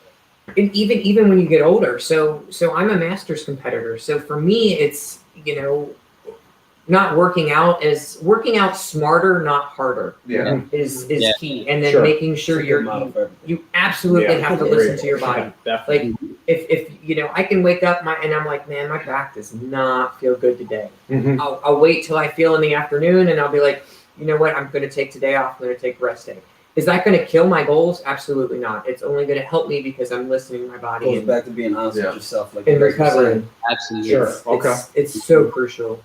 And even when you get older, so I'm a masters competitor. So for me, it's not working out smarter, not harder. Yeah, is key. And then making sure you absolutely have to listen to your body. Yeah, like if I can wake up and I'm like, man, my back does not feel good today. Mm-hmm. I'll wait till I feel in the afternoon, and I'll be like, you know what, I'm going to take today off. I'm going to take a rest day. Is that going to kill my goals? Absolutely not. It's only going to help me because I'm listening to my body. Goes back to being honest with yourself, like and recovering. Absolutely. Sure. It's so crucial.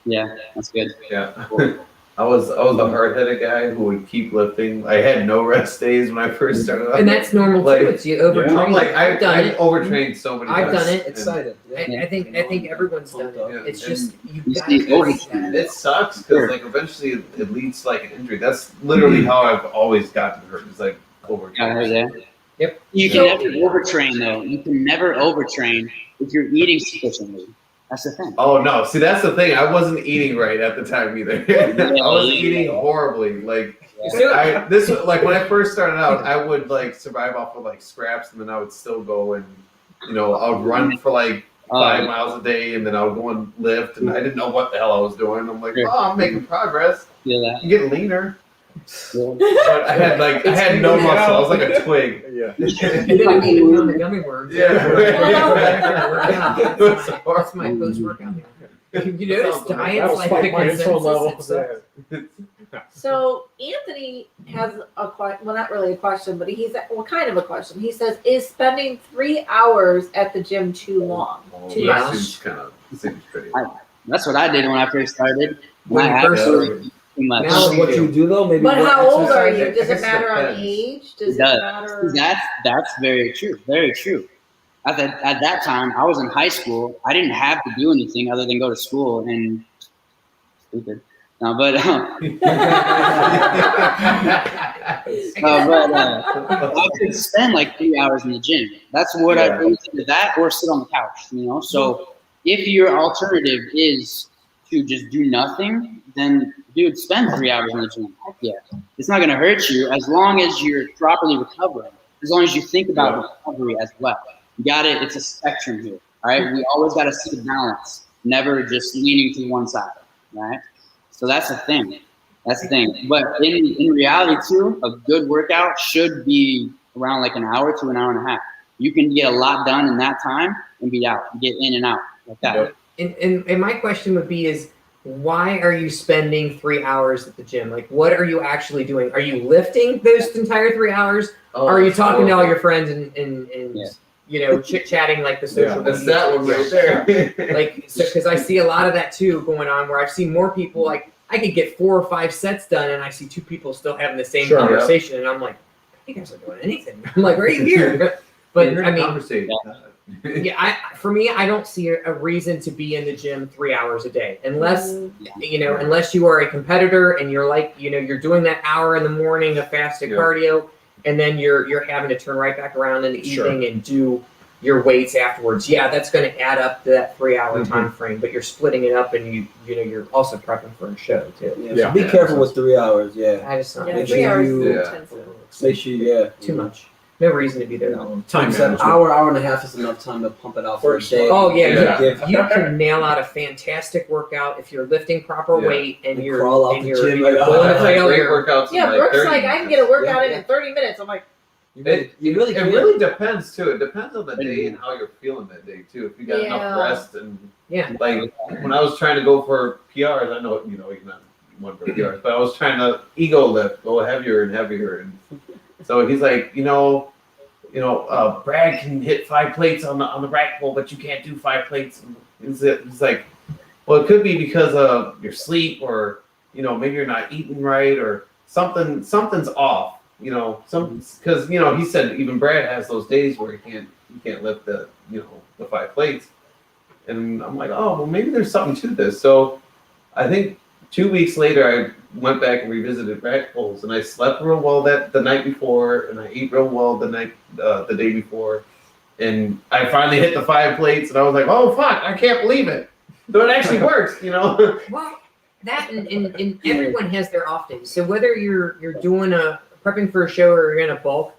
Yeah, that's good. Yeah. I was a hard-headed guy who would keep lifting. I had no rest days when I first started out. And that's normal too. It's you overtrain. I'm like, I've overtrained so many times. I've done it. Excited. I think everyone's done it. Yeah. It's just you it sucks because like eventually it leads to like an injury. That's literally how I've always gotten hurt. It's like overtraining. Yep. You can never overtrain though. You can never overtrain if you're eating sufficiently. That's the thing. Oh no! See, that's the thing. I wasn't eating right at the time either. I was eating horribly. Like when I first started out, I would like survive off of like scraps, and then I would still go and I would run for like 5 miles a day, and then I would go and lift, and I didn't know what the hell I was doing. I'm like, I'm making progress. I'm getting leaner. But I had no muscle. I was like a twig. Yeah. You didn't eat on the gummy worms. That's my post-workout. You notice diets like the consensus. So Anthony has not really a question, but kind of a question. He says, "Is spending 3 hours at the gym too long? Too much?" Seems pretty. That's what I did when I first started. Now what you do though, maybe. But how old are you? Does it matter on age? Does it matter? That's very true. Very true. At that time, I was in high school. I didn't have to do anything other than go to school and stupid. No, but I could spend like 3 hours in the gym. That's what I do. Either that or sit on the couch. So if your alternative is to just do nothing, then dude, spend 3 hours in the gym. Heck yeah. It's not going to hurt you as long as you're properly recovering, as long as you think about recovery as well. You got it. It's a spectrum here. All right. We always got to see the balance, never just leaning to one side. Right. So that's the thing. That's the thing. But in reality too, a good workout should be around like an hour to an hour and a half. You can get a lot done in that time and be out, get in and out like that. And my question would be is, why are you spending 3 hours at the gym? Like, what are you actually doing? Are you lifting those entire 3 hours? Oh, or are you talking to all your friends and you know, chit-chatting like the social media? That's that one right there. Like, so, because I see a lot of that too going on, where I've seen more people, like, I could get 4 or 5 sets done, and I see 2 people still having the same conversation, and I'm like, you guys aren't doing anything. I'm like, right here. But I mean, for me, I don't see a reason to be in the gym 3 hours a day, unless you know, unless you are a competitor and you're like, you know, you're doing that hour in the morning of fasted cardio, and then you're having to turn right back around in the evening and do your weights afterwards. Yeah, that's going to add up to that 3 hour time frame, but you're splitting it up, and you know, you're also prepping for a show too. So be careful with 3 hours. I just Yeah, 3 hours is intensive. Make sure too much. No reason to be there. Time an hour and a half is enough time to pump it out for a day. Oh yeah. You can nail out a fantastic workout if you're lifting proper weight and you're crawl out the gym. pulling a failure. Yeah, Brooke's like, I can get a workout in 30 minutes. I'm like, It really depends too. It depends on the day and how you're feeling that day too. If you got enough rest and like when I was trying to go for PRs, I know you know you're not one for PRs, but I was trying to ego lift, go heavier and heavier, and so he's like, Brad can hit 5 plates on the rack pull, but you can't do 5 plates. And it's like, well, it could be because of your sleep, or maybe you're not eating right, or something's off. Because he said even Brad has those days where he can't lift the 5 plates, and I'm like, oh well, maybe there's something to this. So I think 2 weeks later I went back and revisited rack pulls, and I slept real well the night before, and I ate real well the day before, and I finally hit the 5 plates, and I was like, oh fuck, I can't believe it. So it actually works, Well, that and everyone has their off days. So whether you're doing prepping for a show or you're in a bulk,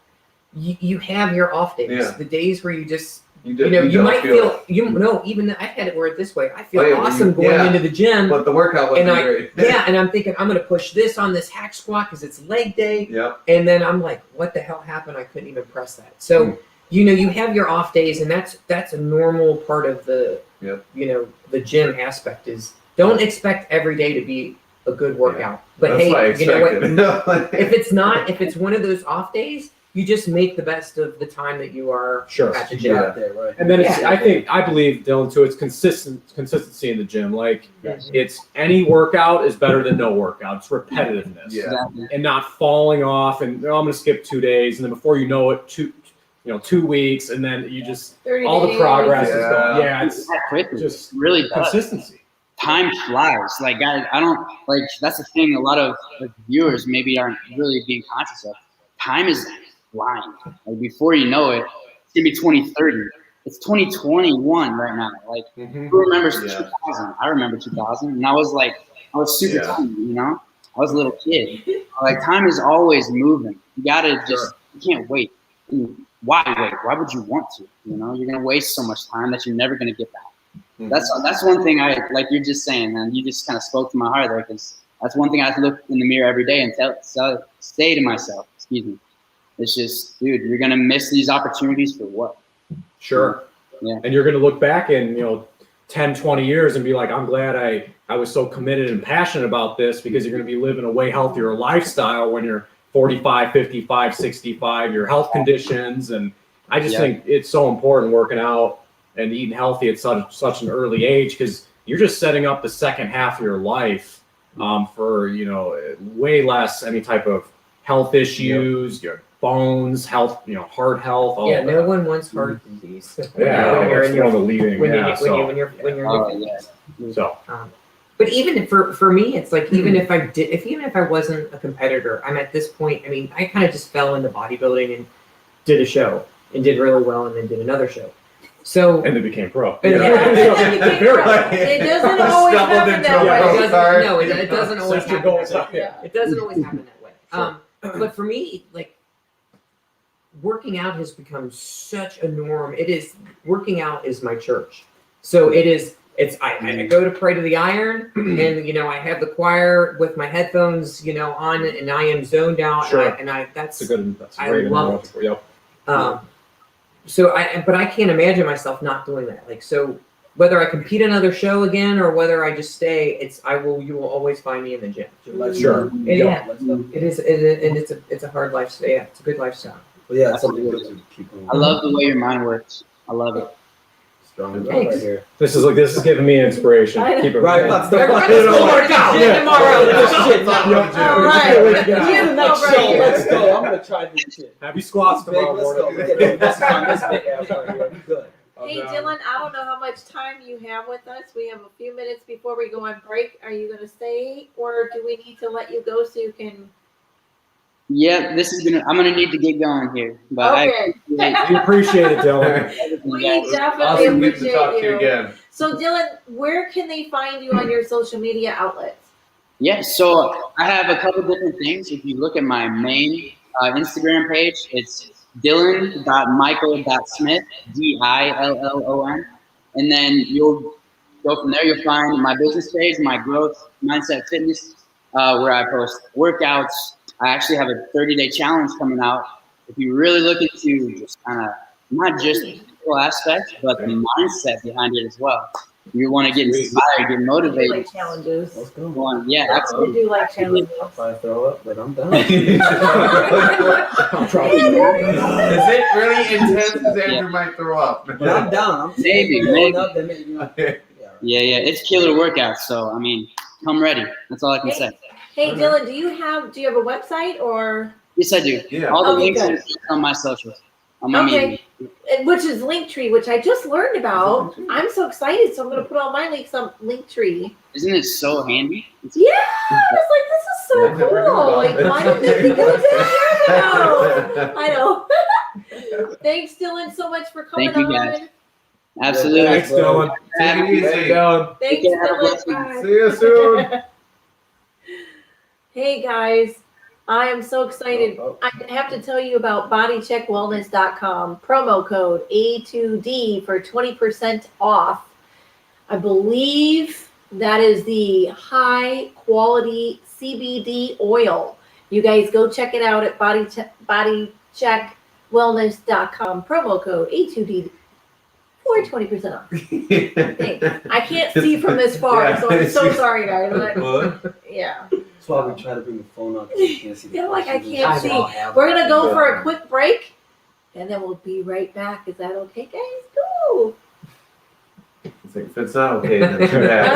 you have your off days. Yeah. The days where you just you might feel even I've had it word this way. I feel awesome going into the gym, but the workout wasn't great. and I'm thinking I'm going to push this on this hack squat because it's leg day. Yeah. And then I'm like, what the hell happened? I couldn't even press that. So you have your off days, and that's a normal part of the the gym aspect. Is don't expect every day to be a good workout. But that's hey, you know what? if it's one of those off days, you just make the best of the time that you are at the gym. Right. And then I believe, Dylan, too, it's consistency in the gym. Like it's any workout is better than no workout. It's repetitiveness and not falling off. And I'm going to skip 2 days, and then before you know it, 2 weeks, and then you just all the progress is gone. Yeah, it's just really consistency. Time flies. Like I don't like that's the thing. A lot of viewers maybe aren't really being conscious of. Time is flying. Like before you know it, it's gonna be 2030. It's 2021 right now. Like who remembers 2000? I remember 2000, and I was super tiny. I was a little kid. Like time is always moving. You gotta you can't wait. Why wait? Why would you want to? You're gonna waste so much time that you're never gonna get back. That's one thing I like. You're just saying, man. You just kind of spoke to my heart there, because that's one thing I look in the mirror every day and say to myself, excuse me. It's just, dude, you're gonna miss these opportunities for what? Sure. Yeah. And you're gonna look back in 10, 20 years and be like, I'm glad I was so committed and passionate about this, because you're gonna be living a way healthier lifestyle when you're 45, 55, 65. Your health conditions, and I just think it's so important working out and eating healthy at such an early age, because you're just setting up the second half of your life for way less any type of health issues, your bones, health, heart health. All of no one wants heart disease. When you're in the leading. When you're so. But even for me, it's like even if I wasn't a competitor, I'm at this point. I mean, I kind of just fell into bodybuilding and did a show and did really well, and then did another show. So and then became pro. It doesn't always happen that way. It doesn't always happen that way. It doesn't always happen that way. But for me, like, working out has become such a norm. Working out is my church. So it is I go to pray to the iron, and you know I have the choir with my headphones, you know, on, and I am zoned out. Sure. That's a great I love analogy. Yep. But I can't imagine myself not doing that. Like, so whether I compete another show again or whether I just stay, you will always find me in the gym. Sure. Yeah, it is, and it's a hard lifestyle. Yeah, it's a good lifestyle. But yeah, it's something good to keep going. I love the way your mind works. I love it. Strong Thanks. right here. This is giving me inspiration. I know. Keep it Right, let's let's All right. Jim, no, Let's right go. here. Let's go. I'm gonna try this shit. Happy squats Big, tomorrow let's go. morning. We get this on this big ass right here. Good. Hey, Dylan, I don't know how much time you have with us. We have a few minutes before we go on break. Are you going to stay, or do we need to let you go so you can? Yeah, I'm gonna need to get going here. But Okay. We appreciate it, Dylan. We I definitely Awesome, good to appreciate talk to you you. again. So, Dylan, where can they find you on your social media outlets? Yeah, so I have a couple different things. If you look at my main Instagram page, it's Dillion.Micheal.Smith, DILLON. And then you'll go from there. You'll find my business page, my growth mindset fitness, where I post workouts. I actually have a 30-day challenge coming out. If you're really looking to just kind of, not just the physical aspect, but the mindset behind it as well. You want to get inspired, get I do motivated. like challenges. Let's go. Yeah, I absolutely. do like challenges. I'll probably throw up, but I'm done. Is it really intense? Because Andrew might throw up. But I'm down. I'm Maybe. Up, then maybe. Yeah, it's killer workout. So I mean, come ready. That's all I can say. Hey, Dylan, do you have a website or? Yes, I do. Yeah. All the Okay, links good. are on my socials. On my Okay. media. Which is Linktree, which I just learned about. I'm so excited, so I'm going to put all my links on Linktree. Isn't it so handy? Yeah, I was like, this is so Yeah, never knew cool. about Like, it. why didn't they think of that? I know. Thanks, Dylan, so much for coming Thank you, guys. on. Absolutely. Thanks, Dylan. Take it easy. Dylan. Thanks, Take care, have a Dylan. blessing. Bye. See you soon. Hey, guys. I am so excited. I have to tell you about bodycheckwellness.com. Promo code A2D for 20% off. I believe that is the high quality CBD oil. You guys go check it out at bodycheckwellness.com. Promo code A2D for 20% off. Thanks. I can't see from this far, so I'm so sorry, guys. But, yeah. That's why we try to bring the phone up. You can't see the Yeah, like I questions. can't see. We're gonna go for a quick break, and then we'll be right back. Is that okay, guys? Go. If it's not okay, then too No, bad.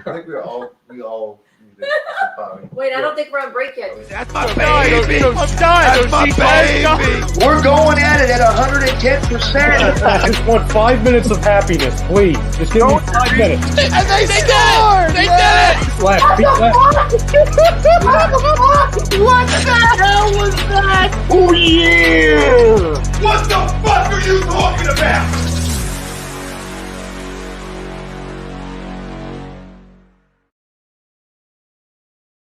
I think we all need to Wait, I don't think we're on break yet. That's my baby. That's my baby. We're going at it at 110%. I just want 5 minutes of happiness, please. Just give me 5 minutes. And they scored! They did it! Left, feet left. What the hell was that? Oh yeah! What the fuck are you talking about?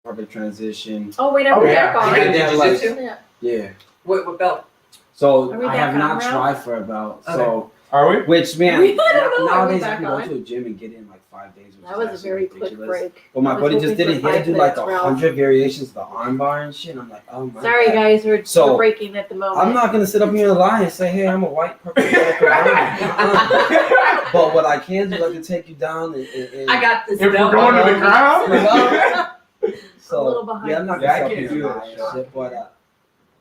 Perfect transition. Oh wait, are we back on? Yeah, Yeah. like- Yeah. Yeah. What belt? So Are we I have back not on, Ralph? tried for a belt. Okay. So Are we? which man, I don't know. Are we nowadays back I can go on? to a gym and get in like 5 days. Which That is was a absolutely very quick ridiculous. break. Well, my I was buddy just hoping did it. for He had to 5 do like minutes, Ralph. 100 variations of the arm bar and shit. I'm like, oh my Sorry, God. guys, we're So, breaking at the moment. I'm not gonna sit up here and lie and say, hey, I'm a white purple. But what I can do, I can take you down and I got this. If we're going to the ground? So A little behind. yeah, I'm not Yeah, I gonna sit up can't here do and that lie shit. and shit. But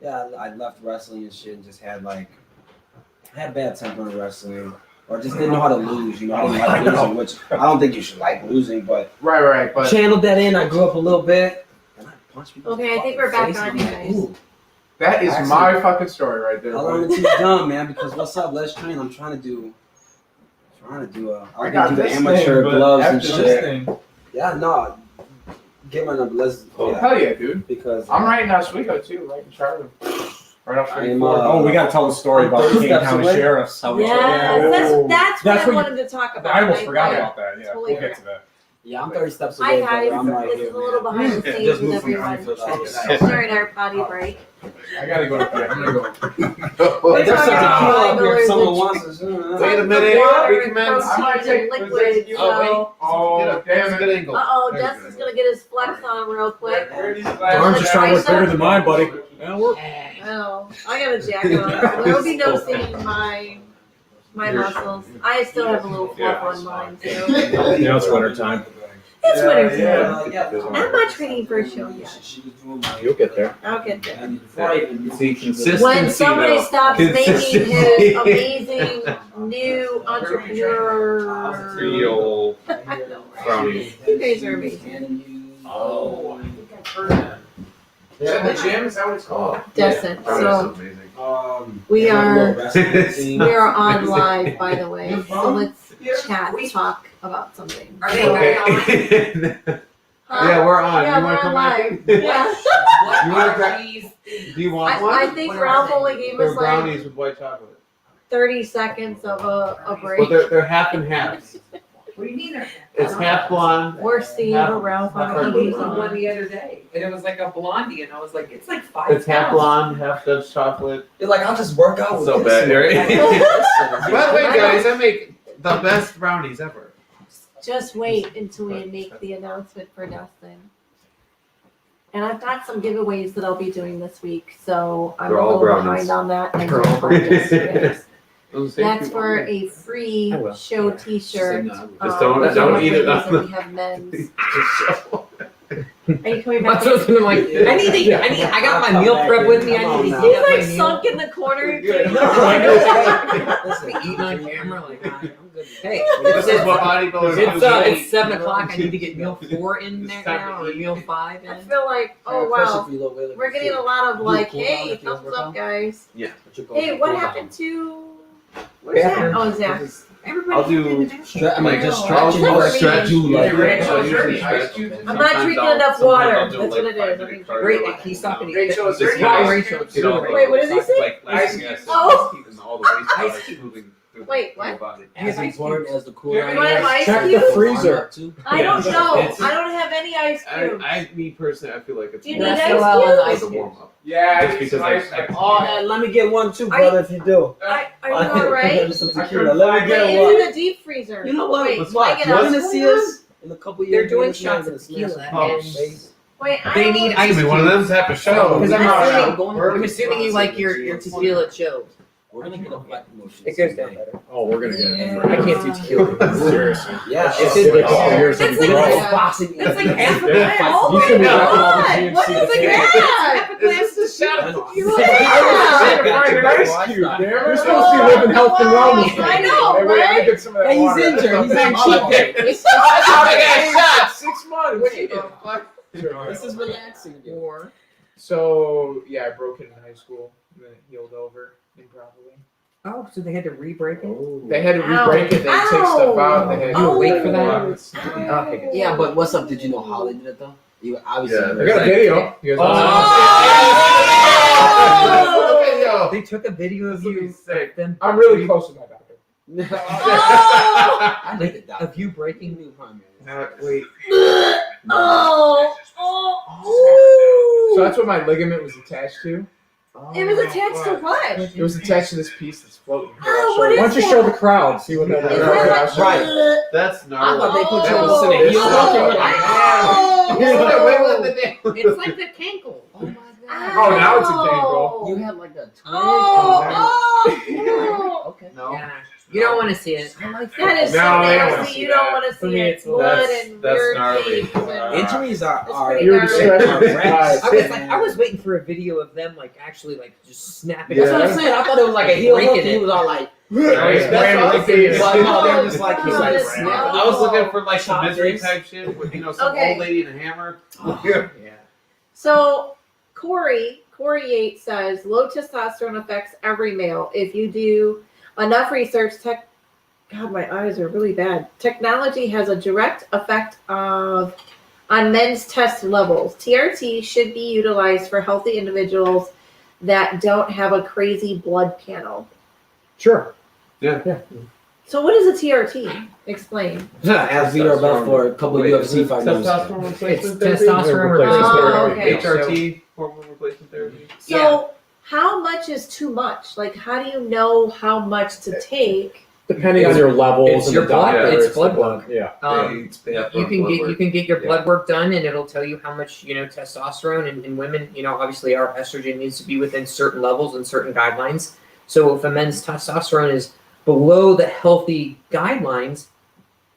yeah, I left wrestling and shit and just had bad temper in wrestling. Or just didn't know how to lose, you know. I didn't like losing, which I don't think you should like losing, but Right, but channeled that in. I grew up a little bit, and I punched people. Okay, I think in the we're back fucking on, face, you and I'm guys. like, ooh. that is Actually, my fucking story right there. I buddy. learned to teach dumb, man. Because what's up? Let's train. I'm trying to do. I I got can do the this amateur thing, but gloves and after this shit. thing. Yeah, no. Get my number. Let's. Oh, Yeah, hell yeah, dude. because I'm right in Oswego too, right in Charlie. Right off I am, 34. Oh, we got to tell the story about I'm 30 King steps County away. Sheriffs. Yes, that's what I what you- wanted to talk about. I almost forgot about that. Yeah, Totally we'll get to that. Yeah, I'm 30 steps Hi away. guys, brother. I'm right this here, is a little man. behind the scenes Just with moved from everyone Frankfurt. during our potty break. I gotta go to bed. I'm gonna go. We're There's such a talking kilo about up here. If someone bodybuilders wants to. Wait a and minute, water we and commence. I might protein and take- liquids. So, Oh, damn Good it. angle. Jess is gonna get his flex on real quick. Arms are starting to work bigger than mine, buddy. That'll work. Oh, I got a jacket on. So there will be no seeing my muscles. I still have a little fluff on mine too. Now it's winter time. It's winter time. I'm not training for a show yet. You'll get there. I'll get there. See, consistency. When somebody though. stops making Consistency. his amazing new entrepreneur. Real I know, right? brownies. You guys are amazing. Oh, I think I've heard that. Is that the gym? Is that what it's called? Decent. Brownies So is amazing. we are team. on live, by the way. So let's talk about something. Are they Okay. Huh? Yeah, we're on. Yeah, You want we're to come live. back? Yeah. What You wanna are crack- these? Do you want one? I think Ralph only gave They're us like brownies with white chocolate. 30 seconds of a Well, break. they're half and half. What do you mean? It's half blonde. We're seeing Ralph on I the ate TV. one the other day, and it was like a blondie, and I was like, it's like 5 It's half pounds. blonde, half Dutch chocolate. You're like, I'll just work out with So this. bad, right? By the way, I guys, I make the best brownies ever. Just wait until we make the announcement for Dustin. And I've got some giveaways that I'll be doing this week, so I'm They're a all little brownies. behind on that. I They're all apologize, brownies. guys. That's for a free I will. show T-shirt. Just don't eat it on and we have men's. Are you coming I back? was gonna like, I got my meal prep with me. I need to He's heat up my like meal. sunk in the corner. Good. Listen, eating on camera, like, I'm good. Hey, This is what bodybuilders do. it's 7 o'clock. I need to get meal 4 in there It's time now, to or eat. meal 5 I in. feel like, oh wow, we're getting a lot of You like, cool down hey, if you thumbs work up, out? guys. Yeah. Hey, what happened to? Where's Zach? Oh, Zach. I'll do. Just I'll stretching or stretch. stretch you like. Hey, Racheal, is there any ice cubes in I'm there? not drinking enough water. That's what it is. I mean, Great, he's talking to Rachel, is there any Hi, ice Rachel. cubes? Wait, what did he say? Ice cubes. Oh. and all the waste Ice products cubes. moving through Wait, your what? body. As important as the cool. You want an ice Check cube? the freezer. I don't Yeah. know. It's- I don't have any ice cubes. Me personally, I feel like it's You more need like ice Well, cubes? a warm up. Yeah, Just I need because some I- ice cubes. Oh, and let me get one too, Are brother, if you do. Are you alright? Some tequila. Let me get Wait, one. into the deep freezer. You know what? Wait, What's can I what? get You're ice gonna cream? see us in a couple years. They're doing we're shots gonna of smash tequila. some Oh, and face. Wait, I They don't- need ice Give me one of them type of show. Because I'm No, I'm assuming you like your tequila chilled. We're gonna get a black promotion. It goes down someday. better. Oh, we're gonna get it. I can't do tequila. Seriously. Yeah, It's it's been a couple years That's since we like- did it. boxing. That's like half a Yeah. glass. Oh You my can be God! back on What the is GNC that? Half a glass. This is a shot of Yeah. tequila. I was trying to find an ice cube, damn it. We're supposed to be living health and wellness. I know, Hey, wait, let me right? get some of that Hey, he's water. injured. He's on Oh, cheat day. I got shot 6 months. What are you doing? This is relaxing. Or So yeah, I broke it in high school and then it healed over improperly. oh, so they had to re-break it. They had to Ow. re-break it. They take stuff out. They had You were to awake for that? Oh. Okay. Yeah, but what's up? Did you know how they did it though? You obviously. Yeah, I got a video. You guys Oh! They took a video of you. Sick. Them. I'm really close to my doctor. Oh! I like the doctor. Of you breaking me. Wait. Oh! Oh! So that's what my ligament was attached to. It was attached to what? It was attached to this piece that's floating. Here, Oh, I'll what show you. Why don't you show the crowd? See what that Is is. that like Right. That's I gnarly. thought they put you Oh. in the heel. Oh! It's like the cankle. Oh my Oh, now it's a gangle. You had like a twin. Oh! Okay. No. Yeah. You don't want to see it. I like That is so No, they don't wanna nasty. see You don't that. want to For see me, it. it's- Blood that's- and that's weird gnarly. things. and- Injuries are pretty You're gnarly. distracted. Right. I was waiting for a video of them like actually like just snapping. That's what I'm saying. I thought it was like a heel hook. Breaking And he it. was all like, That's Brandon awesome. Lee but no, they're just like, he's like, Oh, snap. I was looking for like some Choppers. misery type shit with some Okay. old lady and a hammer. Yeah. So Corey 8 says low testosterone affects every male. If you do enough research, God, my eyes are really bad. Technology has a direct effect on men's test levels. TRT should be utilized for healthy individuals that don't have a crazy blood panel. Sure. Yeah. So what is a TRT? Explain. Athlete or belt for a couple of Wait, UFC is it fighters. testosterone It's replacement therapy? testosterone Replacement replacement therapy. therapy. HRT, hormone replacement therapy. So how much is too much? Like, how do you know how much to take? Depending on your levels It's and your the blood. doctor, It's the blood blood. work. Yeah. They have You can blood get work. you can get your Yeah. blood work done, and it'll tell you how much testosterone in women. Obviously our estrogen needs to be within certain levels and certain guidelines. So if a men's testosterone is below the healthy guidelines,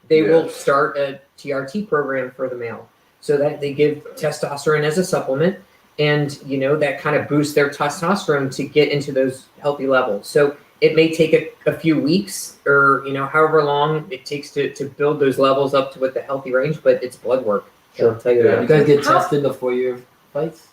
they will start a TRT program for the male, so that they give testosterone as a supplement, and that kind of boosts their testosterone to get into those healthy levels. So it may take a few weeks or however long it takes to build those levels up to what the healthy range, but it's blood work. Sure. I'll tell you Yeah. that. You guys get How- tested before your fights?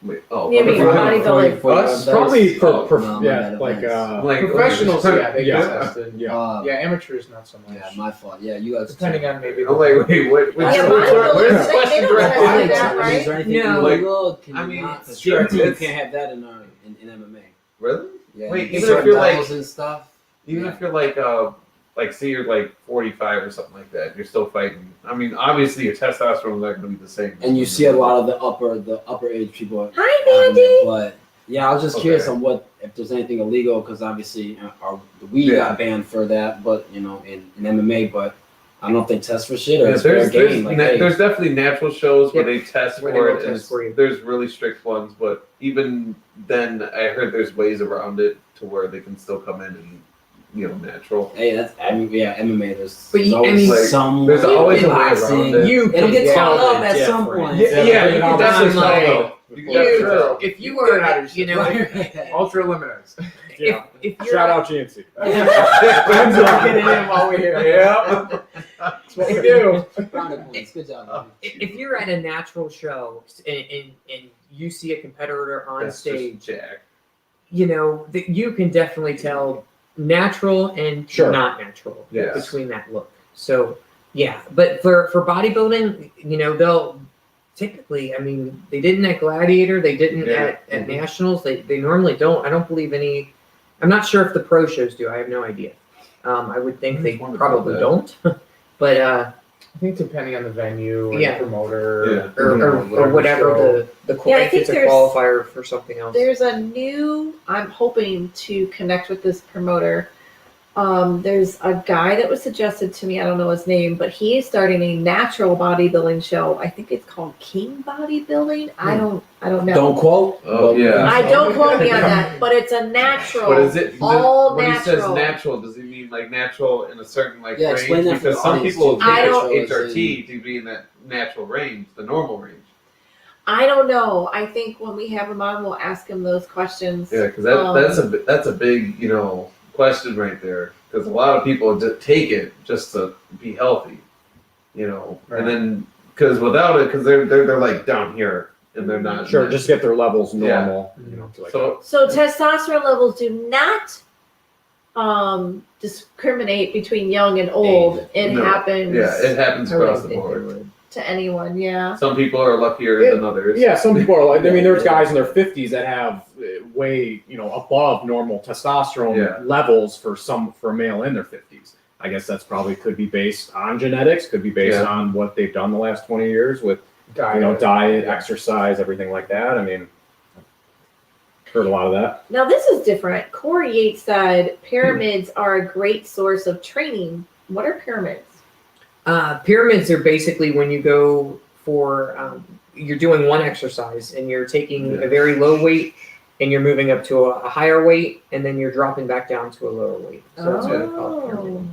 Wait, oh, Yeah, I mean, for- bodybuilding. For your Us? events? Probably for No, yeah, not like events. like Professionals, yeah, they get Yeah. tested. yeah. Yeah, amateurs not so much. Yeah, my fault. Yeah, you guys. Depending on maybe. I'm like, wait, what? Yeah, where's bodybuilders, the they question don't directed? have Like, that, right? is there anything No. illegal? Can I you mean, not? The sure, TRT, you it's- can't have that in MMA. Really? Yeah, Wait, you get even if certain you're like- levels and stuff. Even Yeah. if you're like say you're like 45 or something like that, you're still fighting. I mean, obviously your testosterone is not going to be the same. And you see a lot of the upper age people. Hi, having Mandy. it, but yeah, I was just curious Okay. on if there's anything illegal, because obviously the weed Yeah. got banned for that, but in MMA, but I don't know if they test for shit or Yeah, it's fair there's, game. Like, hey, there's definitely natural shows where Yep. they test Where they for will it, and test for you. there's really strict ones. But even then, I heard there's ways around it to where they can still come in and natural. hey, MMA. There's But you- I always mean, some. there's always a way boxing. around it. It'll get caught up at Yeah, some right. point. Yeah, you can definitely I'm like, tell. You can definitely tell. if you were Ultra limiters. Yeah. if you're Shout out GNC. Get in them while we're here. Yeah. That's what we do. Good job. if you're at a natural show and you see a competitor on That's stage, just Jack. that you can definitely tell natural and Sure. not natural Yes. between that look. So yeah, but for bodybuilding, they'll typically, they didn't at Gladiator, they didn't Yeah. at Nationals, they normally don't. I don't believe any. I'm not sure if the pro shows do. I have no idea. I would think they wondered probably about don't, but I think depending on the venue or Yeah. the promoter. or whatever the Yeah, I if think it's a there's- qualifier for something else. There's a new, I'm hoping to connect with this promoter. There's a guy that was suggested to me, I don't know his name, but he is starting a natural bodybuilding show. I think it's called King Bodybuilding. I don't know. Don't quote. Oh, yeah. I don't quote me on that, but it's a natural. But is it all when he says natural. natural? Does he mean like natural in a certain Yeah, range? explain that for Because the some audience, people too. I take don't- HRT to be in that natural range, the normal range. I don't know. I think when we have him on, we'll ask him those questions. Yeah, because Um, that's a big question right there. Because a lot of people just take it just to be healthy, Right. and then because without it, because they're like down here and they're not Sure, just get their levels Yeah. normal. To like so So testosterone levels do not discriminate between young and old. It No. happens yeah, it happens I wouldn't across the think they board. would. to anyone. Yeah. Some people are luckier Yeah. than others. Yeah, some people are like. I mean, there's guys in their 50s that have way above normal testosterone Yeah. levels for a male in their 50s. I guess that's probably could be based on genetics, could be based Yeah. on what they've done the last 20 years with Diet. diet, exercise, everything like that. I mean, heard a lot of that. Now this is different. Corey Yates said pyramids are a great source of training. What are pyramids? Pyramids are basically when you go for you're doing one exercise and you're taking a very low weight and you're moving up to a higher weight and then you're dropping back down to a lower weight. So that's what I call a pyramid.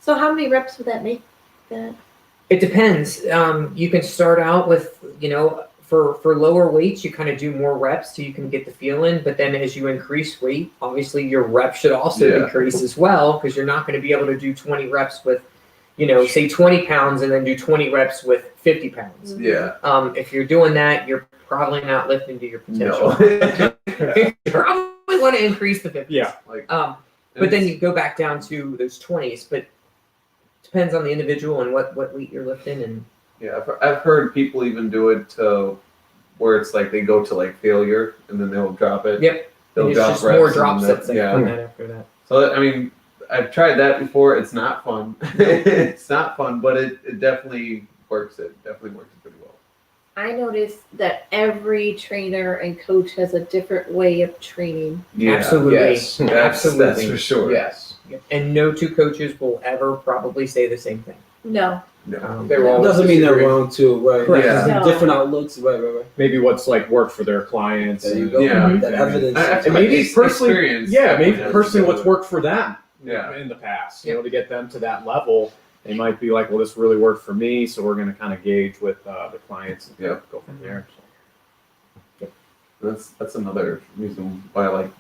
So how many reps would that make? That It depends. You can start out with, for lower weights, you kind of do more reps so you can get the feel in. But then as you increase weight, obviously your reps should also Yeah. decrease as well because you're not going to be able to do 20 reps with, say 20 pounds and then do 20 reps with 50 pounds. Yeah. If you're doing that, you're probably not lifting to your potential. No. You probably want to increase the 50. Yeah. Like, But then you go back down to those 20s. But depends on the individual and what weight you're lifting and. yeah, I've heard people even do it to where it's like they go to like failure and then they'll drop it. Yep. They'll And it's drop just reps more and drop then- sets that yeah. come in after that. So I mean, I've tried that before. It's not fun. It's not fun, but it definitely works. It definitely works pretty well. I noticed that every trainer and coach has a different way of training. Yeah. Absolutely. Yes. That's Absolutely. for sure. Yes. And no two coaches will ever probably say the same thing. No. No. They were all Doesn't mean they're wrong too, right? Correct. Yeah. No. Different outlooks, right. Maybe what's like worked for their clients. There you and- go. Yeah. That evidence. And maybe personally, experience. yeah, maybe Yeah. personally what's worked for them Yeah. in the past, you know, to get them to that level. They might be like, well, this really worked for me, so we're going to kind of gauge with the clients and Yeah. go from there. So. That's another reason why I like,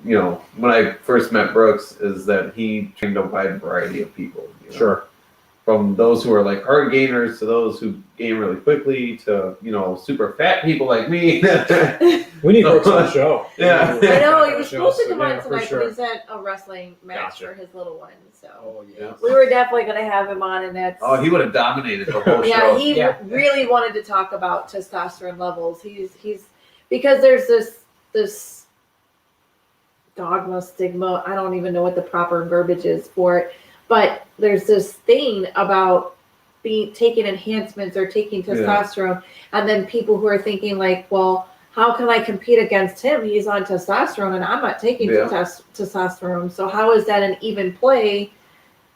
you know, when I first met Brooks is that he trained a wide variety of people. You know? Sure. From those who are like hard gainers to those who gain really quickly to, you know, super fat people like me. We need Brooks on the show. Yeah. I know he was Show supposed to us come again, on for tonight, sure. but he's at a wrestling match Gotcha. for his little one. So Oh yeah. we were definitely going to have him on, and that's Oh, he would have dominated the whole yeah. show. He Yeah. really wanted to talk about testosterone levels. He's because there's this dogma, stigma. I don't even know what the proper verbiage is for it, but there's this thing about taking enhancements or taking testosterone, and then people who are thinking like, well, how can I compete against him? He's on testosterone and I'm not taking Yeah. testosterone. So how is that an even play?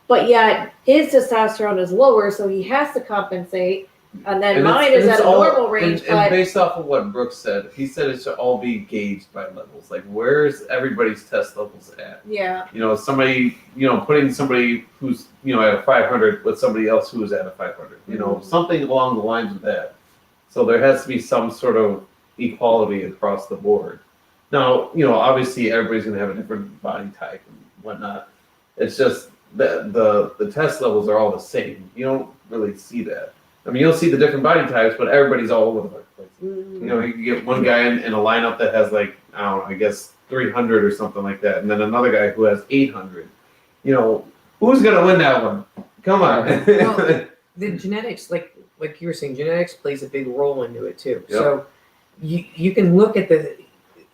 But yet his testosterone is lower, so he has to compensate. And then mine is at a normal range. And But based off of what Brooks said, he said it should all be gauged by levels. Like, where's everybody's test levels at? yeah, You know, somebody, you know, putting somebody who's, you know, at a 500 with somebody else who is at a 500. You know, something along the lines of that. So there has to be some sort of equality across the board. Now, you know, obviously everybody's going to have a different body type and whatnot. It's just that the test levels are all the same. You don't really see that. I mean, you'll see the different body types, but everybody's all over the place. You know, you can get one guy in a lineup that has like, I don't know, I guess 300 or something like that, and then another guy who has 800. You know, who's going to win that one? Come on. Well, the genetics, like you were saying, genetics plays a big role into it too. Yep. So you can look at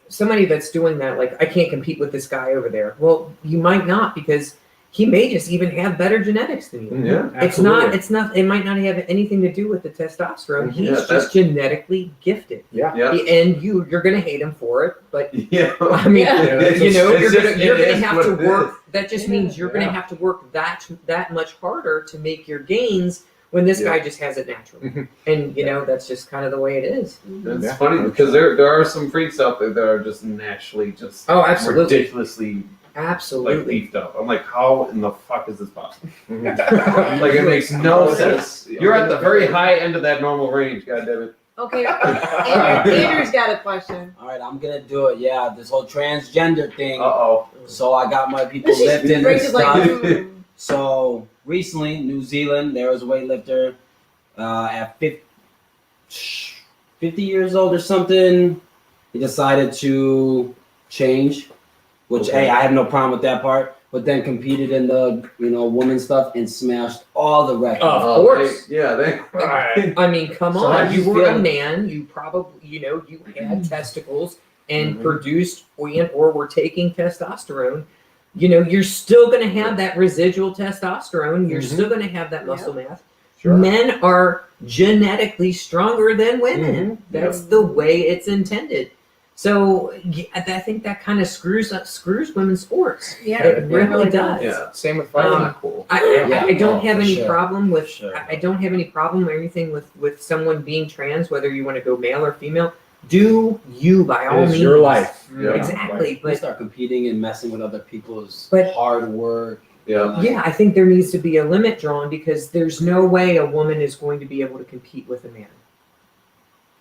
somebody that's doing that, like, I can't compete with this guy over there. Well, you might not, because he may just even have better genetics than you. Yeah, absolutely. It might not have anything to do with the testosterone. He's Yeah, just genetically gifted. Yeah. Yeah. And you're gonna hate him for it, but Yeah. I mean, Yeah, you know, it's you're just- gonna it is have what to it work. is. That just means you're gonna Yeah. have to work that much harder to make your gains when this Yeah. guy just has it naturally. Mhm. And you know, that's just kind of the way it is. It's Yeah. funny because there are some freaks out there that are just naturally just Oh, absolutely, ridiculously like absolutely. beefed up. I'm like, how in the fuck is this possible? Mhm. Like, it makes no sense. You're at the very high end of that normal range, goddammit. okay. Andrew's got a question. All right, I'm gonna do it. Yeah, this whole transgender thing. Uh-oh. So I got my people lifting and Rachel's stuff. like, So recently, New Zealand, there was a weightlifter at 50 years old or something. He decided to change, which Okay. hey, I have no problem with that part. But then competed in the woman stuff and smashed all the records. Of course. They I mean, come So how on. do you You were a feel? man. You probably, you had testicles and produced or were taking testosterone. You know, you're still going to have that residual testosterone. You're still going to have that muscle mass. Sure. Men are genetically stronger than women. That's the way it's intended. So I think that kind of screws women's sports. Yeah, It really does. Yeah. Same with fighting. Not cool. I don't have for any sure. problem with Sure. I don't have any problem or anything with someone being trans, whether you want to go male or female. Do you by all It's means. your life. Yeah. Exactly. You But start competing and messing with other people's But- hard work. Yeah. yeah, I think there needs to be a limit drawn, because there's no way a woman is going to be able to compete with a man.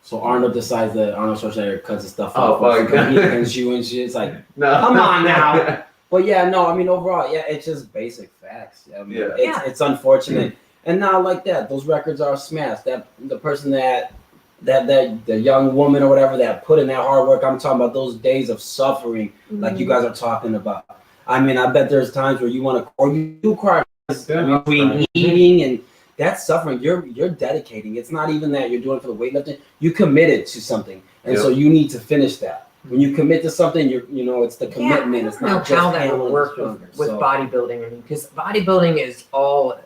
So Arnold decides that Arnold Schwarzenegger cuts his stuff Oh, off to fuck. compete against you and shit. It's like, No. come on now. But yeah, no, I mean overall, yeah, it's just basic facts. I mean, Yeah. it's unfortunate. And now like that, those records are smashed. That the person that the young woman or whatever that put in that hard work, I'm talking about those days of suffering, like you guys are talking about. I mean, I bet there's times where you want to, or you do cry between eating and that's suffering. You're dedicating. It's not even that you're doing it for the weightlifting. You committed to something, and so you need to finish that. when you commit to something, you know it's the commitment. Yeah, It's I don't know not just how that would handling work the with, strength. with So, bodybuilding. I mean, because bodybuilding is all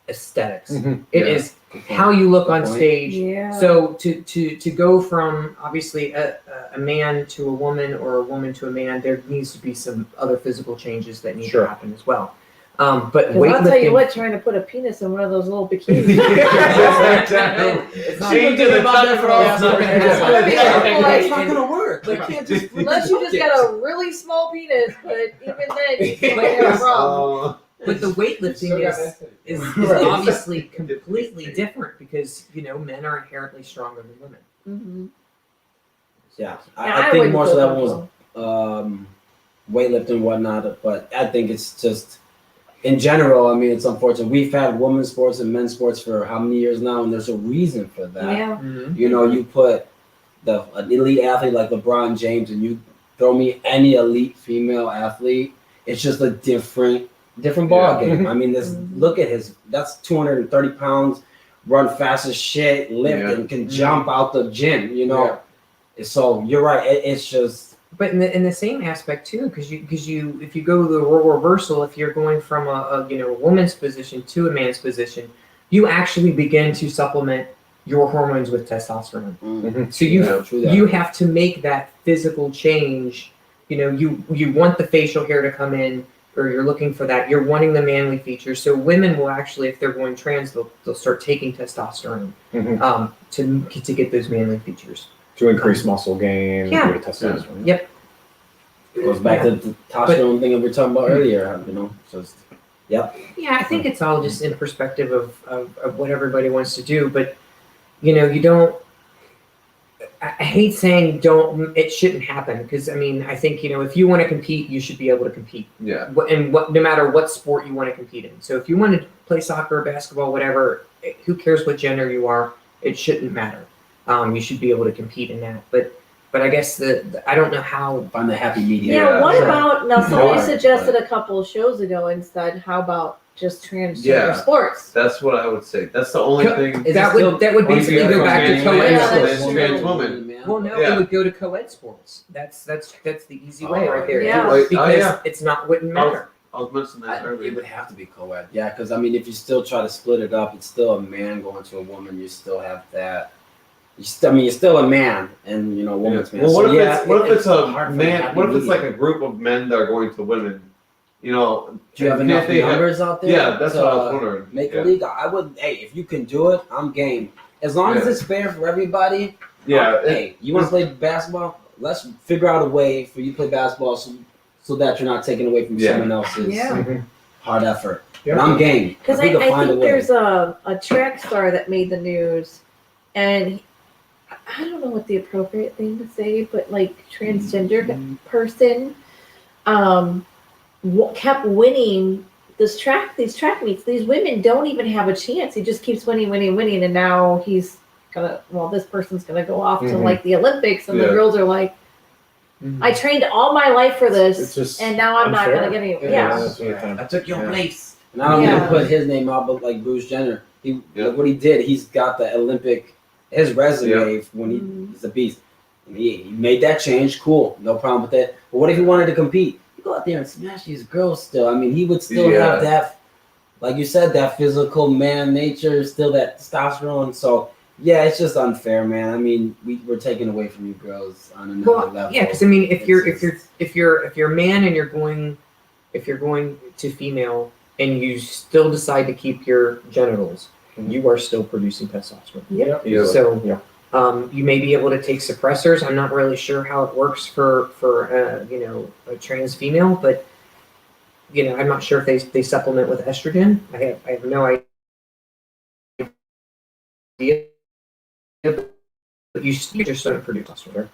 aesthetics. Mhm. It Yeah. is how you look Good on point. stage. Yeah. So to go from obviously a man to a woman or a woman to a man, there needs to be some other physical changes that need Sure. to happen as well. But 'Cause I'll tell you weightlifting- what, trying to put a penis in one of those little bikinis. it's not Change gonna to the be about that for all touch time. roll. It's gonna be like- It's not gonna work. You can't just Unless you just got a really small penis, but even then, you can't have a problem. But the weightlifting is Right. obviously completely different because men are inherently stronger than women. Mhm. Yeah, Yeah, I think wouldn't more feel so that one comfortable. was weightlifting and whatnot, but I think it's just in general. I mean, it's unfortunate. We've had women's sports and men's sports for how many years now, and there's a reason for that. Yeah. You know, you put an elite athlete like LeBron James, and you throw me any elite female athlete, it's just a different ball game. I mean, look at that's 230 pounds, run fast as shit, lift, and can jump out the gym. You know, so you're right. It's just. But in the same aspect too, because if you go the role reversal, if you're going from a woman's position to a man's position, you actually begin to supplement your hormones with testosterone. Mm-hmm. So you have to make that physical change. You want the facial hair to come in, or you're looking for that. You're wanting the manly features. So women will actually, if they're going trans, they'll start taking testosterone to get those manly features. To increase muscle gain, Yeah. due to testosterone. Yep. It goes back to the testosterone thing that we were talking about earlier. Just yep. Yeah, I think it's all just in perspective of what everybody wants to do, but you don't. I hate saying it shouldn't happen, because I mean, I think if you want to compete, you should be able to compete. Yeah. And no matter what sport you want to compete in. So if you want to play soccer, basketball, whatever, who cares what gender you are? It shouldn't matter. You should be able to compete in that. But I guess I don't know how. Find the happy medium. Yeah, what Sure. about, now somebody Right, suggested a couple of shows ago and said, how about just transgender sports? That's what I would say. That's the only thing. That would basically go back to co-ed Yeah, sports. that's trans woman. Well, no, Yeah. it would go to co-ed sports. That's the easy way right there. Yeah. Because it's wouldn't matter. I was mentioning that earlier. It would have to be co-ed. Yeah, because I mean, if you still try to split it up, it's still a man going to a woman. You still have that. You're still a man, and woman's man. Well, what So, if it's a hard for man? happy What if it's like medium. a group of men that are going to women? Do you have can't enough they have- numbers out there? Yeah, that's to, what I was wondering. Make Yeah. a league. I would. Hey, if you can do it, I'm game. As long as Yeah. it's fair for everybody. Yeah. Hey, you want to play basketball? Let's figure out a way for you to play basketball so that you're not taking away from Yeah. someone else's Yeah. hard effort. Yeah. And I'm game. Because We can I find a think way. there's a track star that made the news, and I don't know what the appropriate thing to say, but like transgender person kept winning these track meets. These women don't even have a chance. He just keeps winning, and now he's this person's gonna go off to like the Olympics, and the girls are like, I trained all my life for It's this, just and now I'm not unfair. gonna get any. Yeah, Yeah. that's what I think. I took your Yeah. place. And I don't Yeah. even put his name out, but like Bruce Jenner, look what he did. He's got the Olympic, his resume when he's a beast. And he made that change. Cool, no problem with that. But what if he wanted to compete? You go out there and smash these girls still. I mean, he would still have that, like you said, that physical man nature, still that testosterone. So yeah, it's just unfair, man. I mean, we're taking away from you girls on another level. Yeah, because I mean, if you're a man and you're going to female and you still decide to keep your genitals, you are still producing testosterone. Yep. Yeah. So you may be able to take suppressors. I'm not really sure how it works for a trans female, but I'm not sure if they supplement with estrogen. I have no idea. But you just starting to produce testosterone.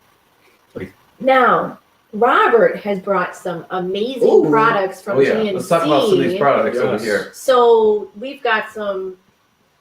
Now, Robert has brought some amazing products from GNC. Let's talk about some of these products over here. So we've got some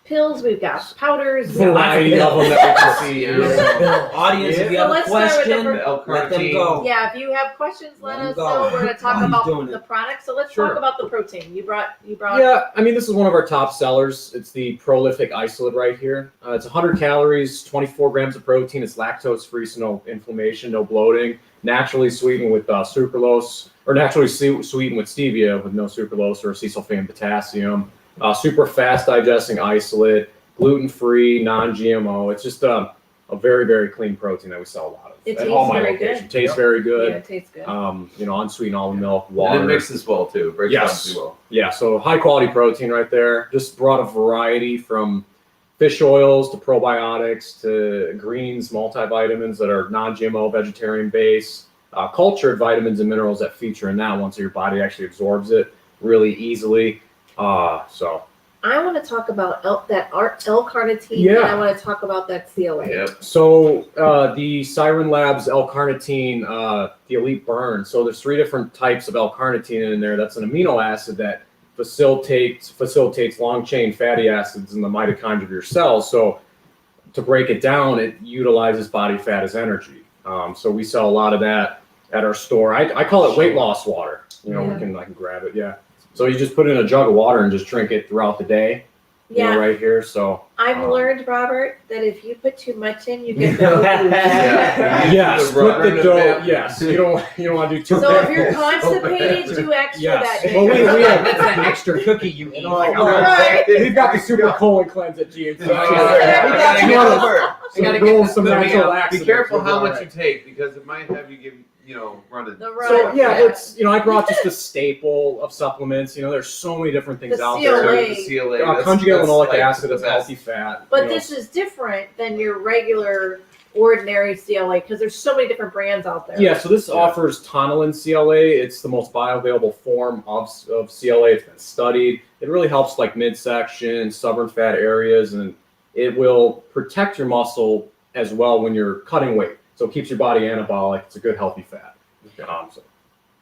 pills, we've got powders. Variety of them that we can see. Audience, if you So have a let's start with the question, first- let them go. Yeah, if you have questions, let Let 'em us go. know. We're going to talk While he's about doing the it. product. So let's Sure. talk about the protein. You brought. Yeah, I mean, this is one of our top sellers. It's the Prolific Isolate right here. It's 100 calories, 24 grams of protein. It's lactose free, so no inflammation, no bloating. Naturally sweetened with sucralose, or naturally sweetened with stevia with no sucralose or acesulfame potassium. Super fast digesting isolate, gluten free, non GMO. It's just a very, very clean protein that we sell a lot of. It at tastes all my very locations. good. Tastes very good. Yeah, it tastes good. Unsweetened almond milk, water. And it mixes well too. Breaks Yes. down too well. Yeah, so high quality protein right there. Just brought a variety from fish oils to probiotics to greens, multivitamins that are non-GMO, vegetarian based, cultured vitamins and minerals that feature in that one, so your body actually absorbs it really easily. So I want to talk about L-carnitine, Yeah. and I want to talk about that COA. Yep. So the Siren Labs L-carnitine, the Elite Burn. So there's 3 different types of L-carnitine in there. That's an amino acid that facilitates long chain fatty acids in the mitochondria of your cells. So to break it down, it utilizes body fat as energy. So we sell a lot of that at our store. I call it weight loss water. I can grab it. Yeah. So you just put it in a jug of water and just drink it throughout the day. Yeah. Right here. So I've learned, Robert, that if you put too much in, you get the yes, split the dough. Yes, you don't want to do too. So if you're constipated, do extra yes. that day. Well, we have That's that extra cookie you eat. Right. We've got the super colon cleanse at GNC. You gotta roll get some Be natural laxatives. careful how We'll be much all you take because it might have you give running. The So rub, yeah, it's I brought just a staple of supplements. There's so many different things The out CLA. there. The CLA. Conjugated linoleic like acid the is best. healthy fat. But this is different than your regular, ordinary CLA because there's so many different brands out there. Yeah, so this offers Tonillin CLA. It's the most bioavailable form of CLA. It's been studied. It really helps like midsection, stubborn fat areas, and it will protect your muscle as well when you're cutting weight. So it keeps your body anabolic. It's a good healthy fat.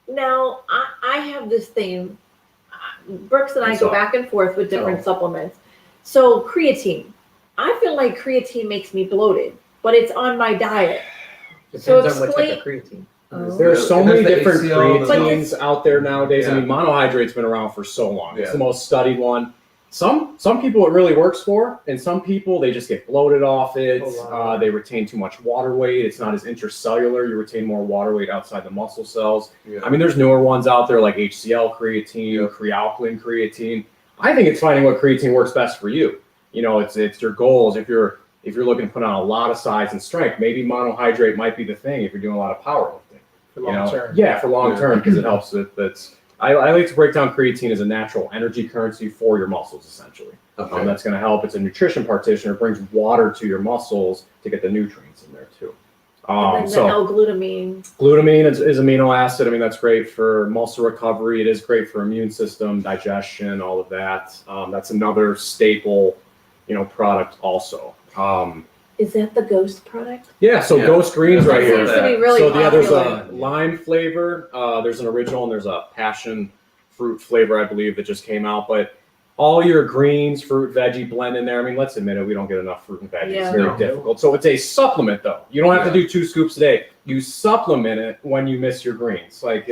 Now, I have this thing. Brooks and I What's go up? back and forth with different supplements. So creatine. I feel like creatine makes me bloated, but it's on my diet. So Depends on what type explain- of creatine. There are so And many there's the different HCl, creatines out there nowadays. Yeah. I mean, monohydrate's been around for so long. It's Yeah. the most studied one. Some people it really works for, and some people they just get bloated off it. They retain too much water weight. It's not as intracellular. You retain more water weight outside the muscle cells. Yeah. I mean, there's newer ones out there like HCl creatine, Crealkaline creatine. I think it's finding what creatine works best for you. It's your goals. If you're looking to put on a lot of size and strength, maybe monohydrate might be the thing if you're doing a lot of powerlifting. For long term. Yeah, for long term because it helps with I like to break down creatine as a natural energy currency for your muscles, essentially. Okay. That's going to help. It's a nutrition partitioner. It brings water to your muscles to get the nutrients in there too. And then the So L-glutamine. glutamine is amino acid. I mean, that's great for muscle recovery. It is great for immune system, digestion, all of that. That's another staple, product also. Is that the Ghost product? Yeah, so Yeah. Ghost Greens That right That here. seems to be really So there's popular. a lime flavor, there's an original, and there's a passion fruit flavor, I believe, that just came out. But all your greens, fruit, veggie blend in there. I mean, let's admit it, we don't get enough fruit and veggies. Yeah. It's very difficult. So it's a supplement, though. You don't have to do 2 scoops a day. You supplement it when you miss your greens. Like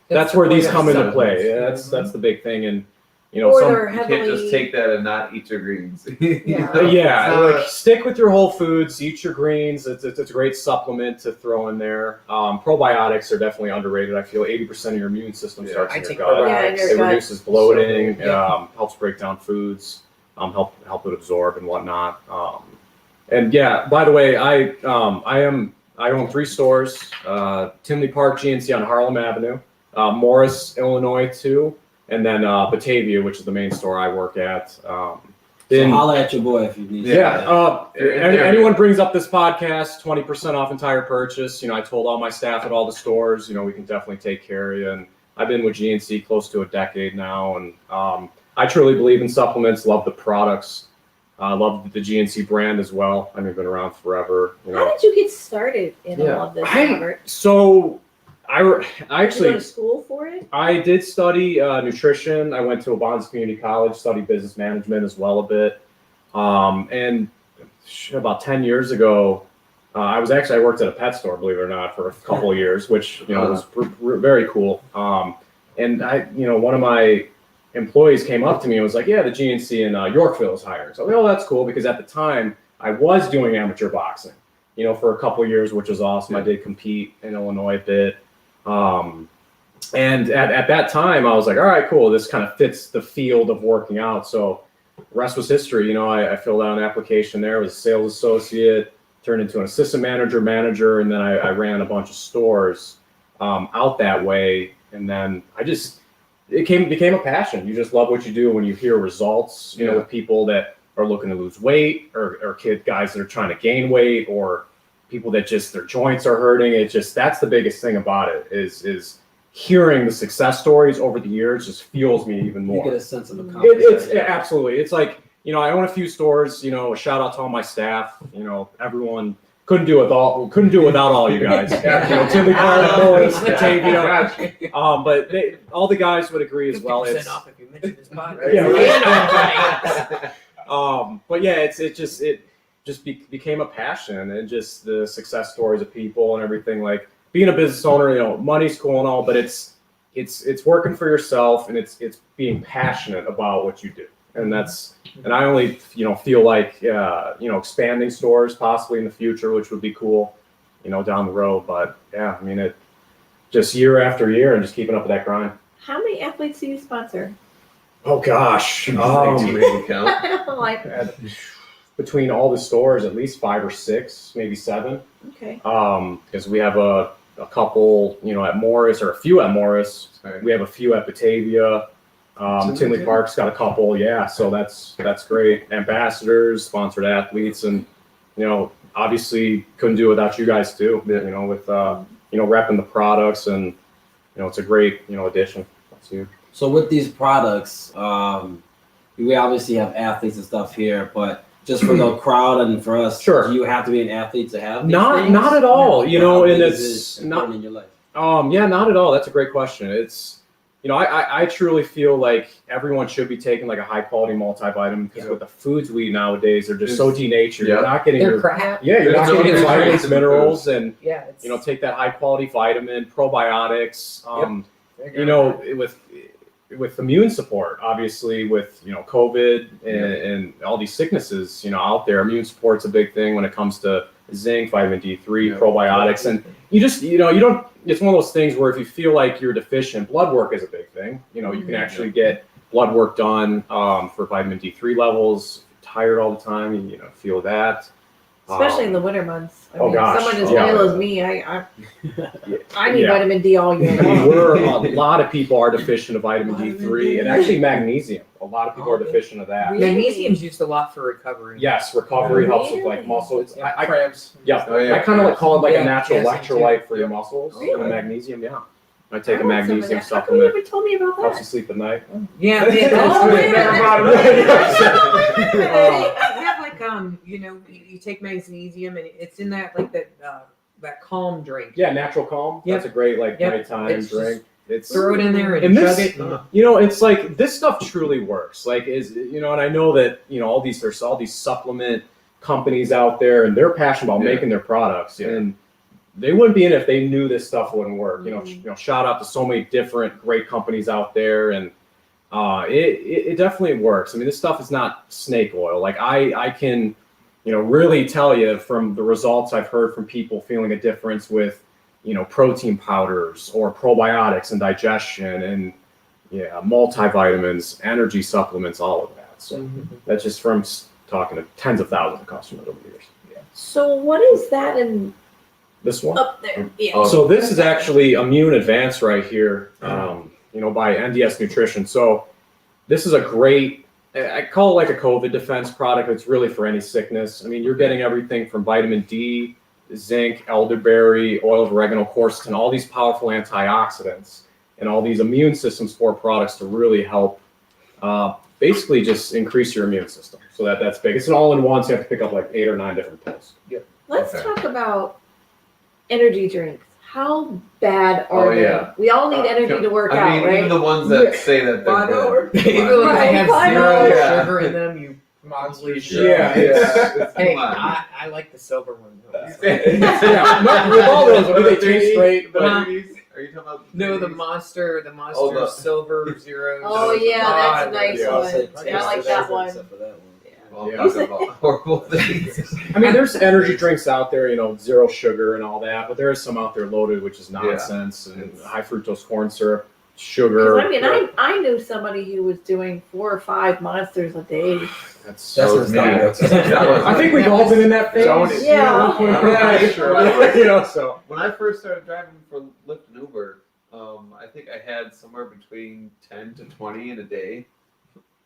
that's where these come into play. Yeah, that's the big thing. And Or they're You can't heavily. just take that and not eat your greens. Yeah. like stick with your whole foods, eat your greens. It's a great supplement to throw in there. Probiotics are definitely underrated. I feel 80% of your immune system starts I in your take gut. Yeah, in your It gut. reduces bloating, Yeah. helps break down foods, help it absorb and whatnot. And yeah, by the way, I own 3 stores: Tinley Park, GNC on Harlem Avenue, Morris, Illinois too, and then Batavia, which is the main store I work at. So holler at your boy if you need. Anyone brings up this podcast, 20% off entire purchase. I told all my staff at all the stores, we can definitely take care of you. And I've been with GNC close to a decade now, and I truly believe in supplements. Love the products. Love the GNC brand as well. I've been around forever. How did you get started in all of this, Robert? So I Did you actually go to school for it? I did study nutrition. I went to Bonds Community College, studied business management as well a bit. And about 10 years ago, I worked at a pet store, believe it or not, for a couple of years, which, was very cool. And one of my employees came up to me and was like, yeah, the GNC in Yorkville is hiring. So, oh, that's cool, because at the time I was doing amateur boxing, for a couple of years, which was awesome. I did compete in Illinois a bit. And at that time I was like, all right, cool. This kind of fits the field of working out. So rest was history. I filled out an application there, was a sales associate, turned into an assistant manager, and then I ran a bunch of stores out that way. And then it became a passion. You just love what you do when you hear results, with people that are looking to lose weight or guys that are trying to gain weight, or people that just their joints are hurting. That's the biggest thing about it is hearing the success stories over the years just fuels me even more. You get a sense of accomplishment. It's absolutely. It's like, I own a few stores, a shout out to all my staff, everyone couldn't do it without all you guys. Tinley Park, boys, Batavia. But all the guys would agree as well. It's off if you mention this pod. But yeah, it just became a passion, and just the success stories of people and everything. Like being a business owner, money's cool and all, but it's working for yourself, and it's being passionate about what you do. And I only, feel like, expanding stores possibly in the future, which would be cool, down the road. But yeah, it just year after year and just keeping up with that grind. How many athletes do you sponsor? Oh gosh. Between all the stores, at least 5 or 6, maybe 7. Okay. Because we have a couple, at Morris, or a few at Morris. Right. We have a few at Batavia. Tinley Park's got a couple, yeah. So that's great. Ambassadors, sponsored athletes, and obviously couldn't do it without you guys too. With repping the products, and it's a great addition. That's huge. So with these products, we obviously have athletes and stuff here, but just for the crowd and for us, sure. Do you have to be an athlete to have these not things? Not at all. No. And it's not in your life. Yeah, not at all. That's a great question. It's I truly feel like everyone should be taking like a high quality multivitamin, because with the foods we eat nowadays, they're just so denatured. You're not getting crap. you're not getting your vitamins, minerals, and it's take that high quality vitamin, probiotics. With immune support, obviously, with COVID and all these sicknesses out there, immune support's a big thing when it comes to zinc, vitamin D3, probiotics, and you just you don't. It's one of those things where if you feel like you're deficient, blood work is a big thing. You can actually get blood work done for vitamin D3 levels. Tired all the time, you feel that. Especially in the winter months. Gosh. Someone as pale as me, I need vitamin D all year long. A lot of people are deficient of vitamin D3 and actually magnesium. A lot of people are deficient of that. Magnesium's used a lot for recovery. Yes, recovery helps with like muscle. Cramps. I kind of like call it like a natural electrolyte for your muscles. Really? Magnesium, yeah. I take a magnesium supplement. How come you never told me about Helps you that? sleep at night. Yeah. Wait a minute. You take magnesium, and it's in that like that calm drink. Yeah, natural calm. That's a great nighttime drink. It's throw it in there and chug it. It's like this stuff truly works. Like and I know that there's all these supplement companies out there, and they're passionate about making their products, and they wouldn't be in it if they knew this stuff wouldn't work. Shout out to so many different great companies out there, and it definitely works. This stuff is not snake oil. Like I can really tell you from the results I've heard from people feeling a difference with protein powders or probiotics and digestion and multivitamins, energy supplements, all of that. So that's just from talking to tens of thousands of customers over the years. So what is that in this one up there? Yeah. So this is actually Immune Advance right here, by NDS Nutrition. So this is a great, I call it like a COVID defense product. It's really for any sickness. You're getting everything from vitamin D, zinc, elderberry, oil of oregano, quercetin, all these powerful antioxidants, and all these immune system support products to really help basically just increase your immune system. So that's big. It's an all-in-one, so you have to pick up like 8 or 9 different pills. Let's talk about energy drinks. How bad are they? We all need energy to work out, right? Even the ones that say that they're good. Even if they have zero sugar in them, Monsters. Yeah, It's- Hey, come on. I like the silver one. Yeah, with all those, I mean, they taste great, but Are you talking about? No, the monster Oh, the- silver zeros. Oh yeah, that's a nice yeah, I'll one. say I like that one. except for that one. Well, Yeah. talking about horrible things. I mean, there's energy drinks out there, you know, zero sugar and all that, but there is some out there loaded, which is nonsense, and high fructose corn syrup, 'Cause sugar. I mean, I knew somebody who was doing 4 or 5 monsters a day. That's That's was me. nostalgic. I think we've all been in that phase. Tony. Yeah. Yeah, sure. You know, so. When I first started driving for Lyft and Uber, I think I had somewhere between 10 to 20 in a day.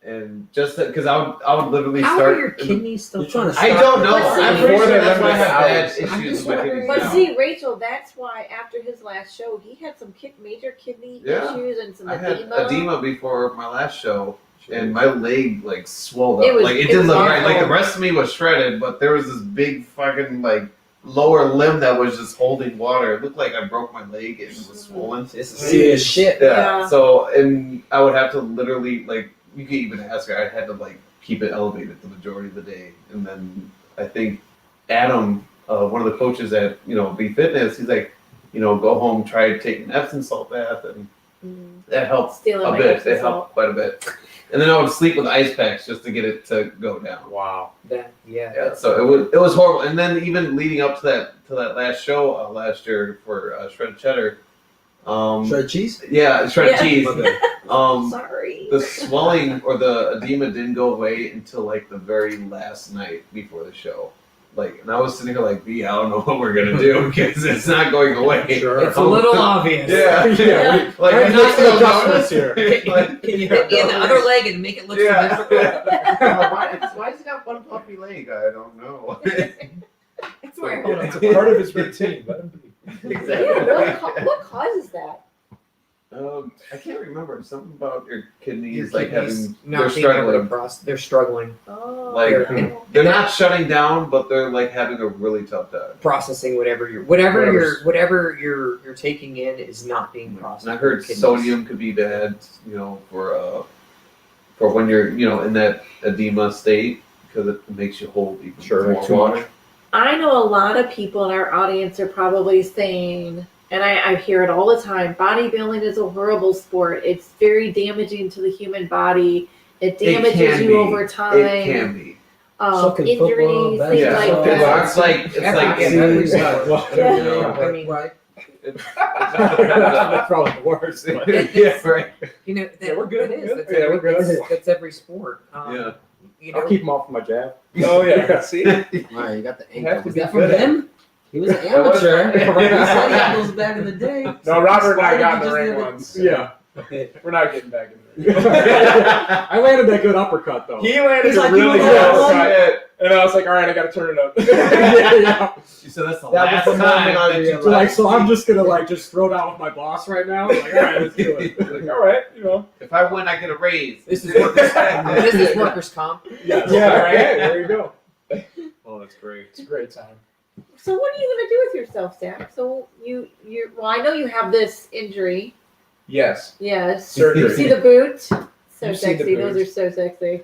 And just because I would literally How start. are your kidneys still? You're trying to I don't know. But see, I'm pretty before sure they that's why I limited have bad hours. I'm issues just with my wondering- kidneys But now. see, Rachel, that's why after his last show, he had some major kidney Yeah. issues and some I had edema. edema before my last show, and my leg like swelled It up. was- Like it it didn't was look right. Like the awful. rest of me was shredded, but there was this big fucking like lower limb that was just holding water. It looked like I broke my leg and it was swollen. This is serious shit. Yeah. So and I would have to literally like you could even ask her. I had to like keep it elevated the majority of the day, and then I think Adam, one of the coaches at B Fitness, he's like, go home, try taking an Epsom salt bath, and that helped Stealing a my bit. Epsom It helped quite a bit. And then I would sleep with ice packs just to get it to go down. Wow. Yeah, so it was horrible. And then even leading up to that last show last year for Shredded Cheddar. Shredded cheese? Yeah, shredded Yeah. cheese. Sorry. The swelling or the edema didn't go away until like the very last night before the show. Like, and I was sitting here like, B, I don't know what we're gonna do because it's not going away. Sure. It's a little obvious. Yeah, Yeah. Like, Right, I'm make not some gonna adjustments notice. here. Like, Can you hit me in the other leg and make it look Yeah. so difficult? why does he got one puppy leg? I don't know. I swear. Hold on. It's a part of his routine. Let him be. Yeah, what causes that? I can't remember. Something about your kidneys, Your like kidneys having not they're being able to struggling. process. They're struggling Oh. Like okay. they're not shutting down, but they're like having a really tough time. processing whatever you're taking in is not being processed. And I heard Kidneys. sodium could be bad, for when you're in that edema state because it makes you hold even Sure, more too water. much. I know a lot of people in our audience are probably saying, and I hear it all the time, bodybuilding is a horrible sport. It's very damaging to the human body. It damages can you be. over time. It can be. So can Injuries, football, things Yeah, basketball, like so that. it's like Every sport. Yeah. I mean, That's probably the worst. but- yeah, right. Yeah, we're good. It is. Good. That's Yeah, every, we're good. That's every sport. Yeah. I'll keep him off my jab. Oh yeah. See. Wow, you got the You have ankle. to Was be that from good at him? He was an That was- amateur. Yeah. He said ankles back in the day. No, Robert and I Why got in did the you ring just once. Yeah. We're not getting back in the ring. I landed that good uppercut though. He landed He's a like, really you good know what? uppercut, and I was like, all right, I got to turn it up. yeah. She said that's the That last was the time moment I that you realized. So like, so I'm just gonna just throw down with my boss right now. Like, all right, let's do it. Like, all right, If I win, I get a raise. This is workers' comp. Yeah. Yeah, right. right. There you go. Oh, that's great. It's a great time. So what are you gonna do with yourself, Zach? So you're well, I know you have this injury. Yes. Yes. Surgery. You see the boot? So You see the sexy. Those boot. are so sexy.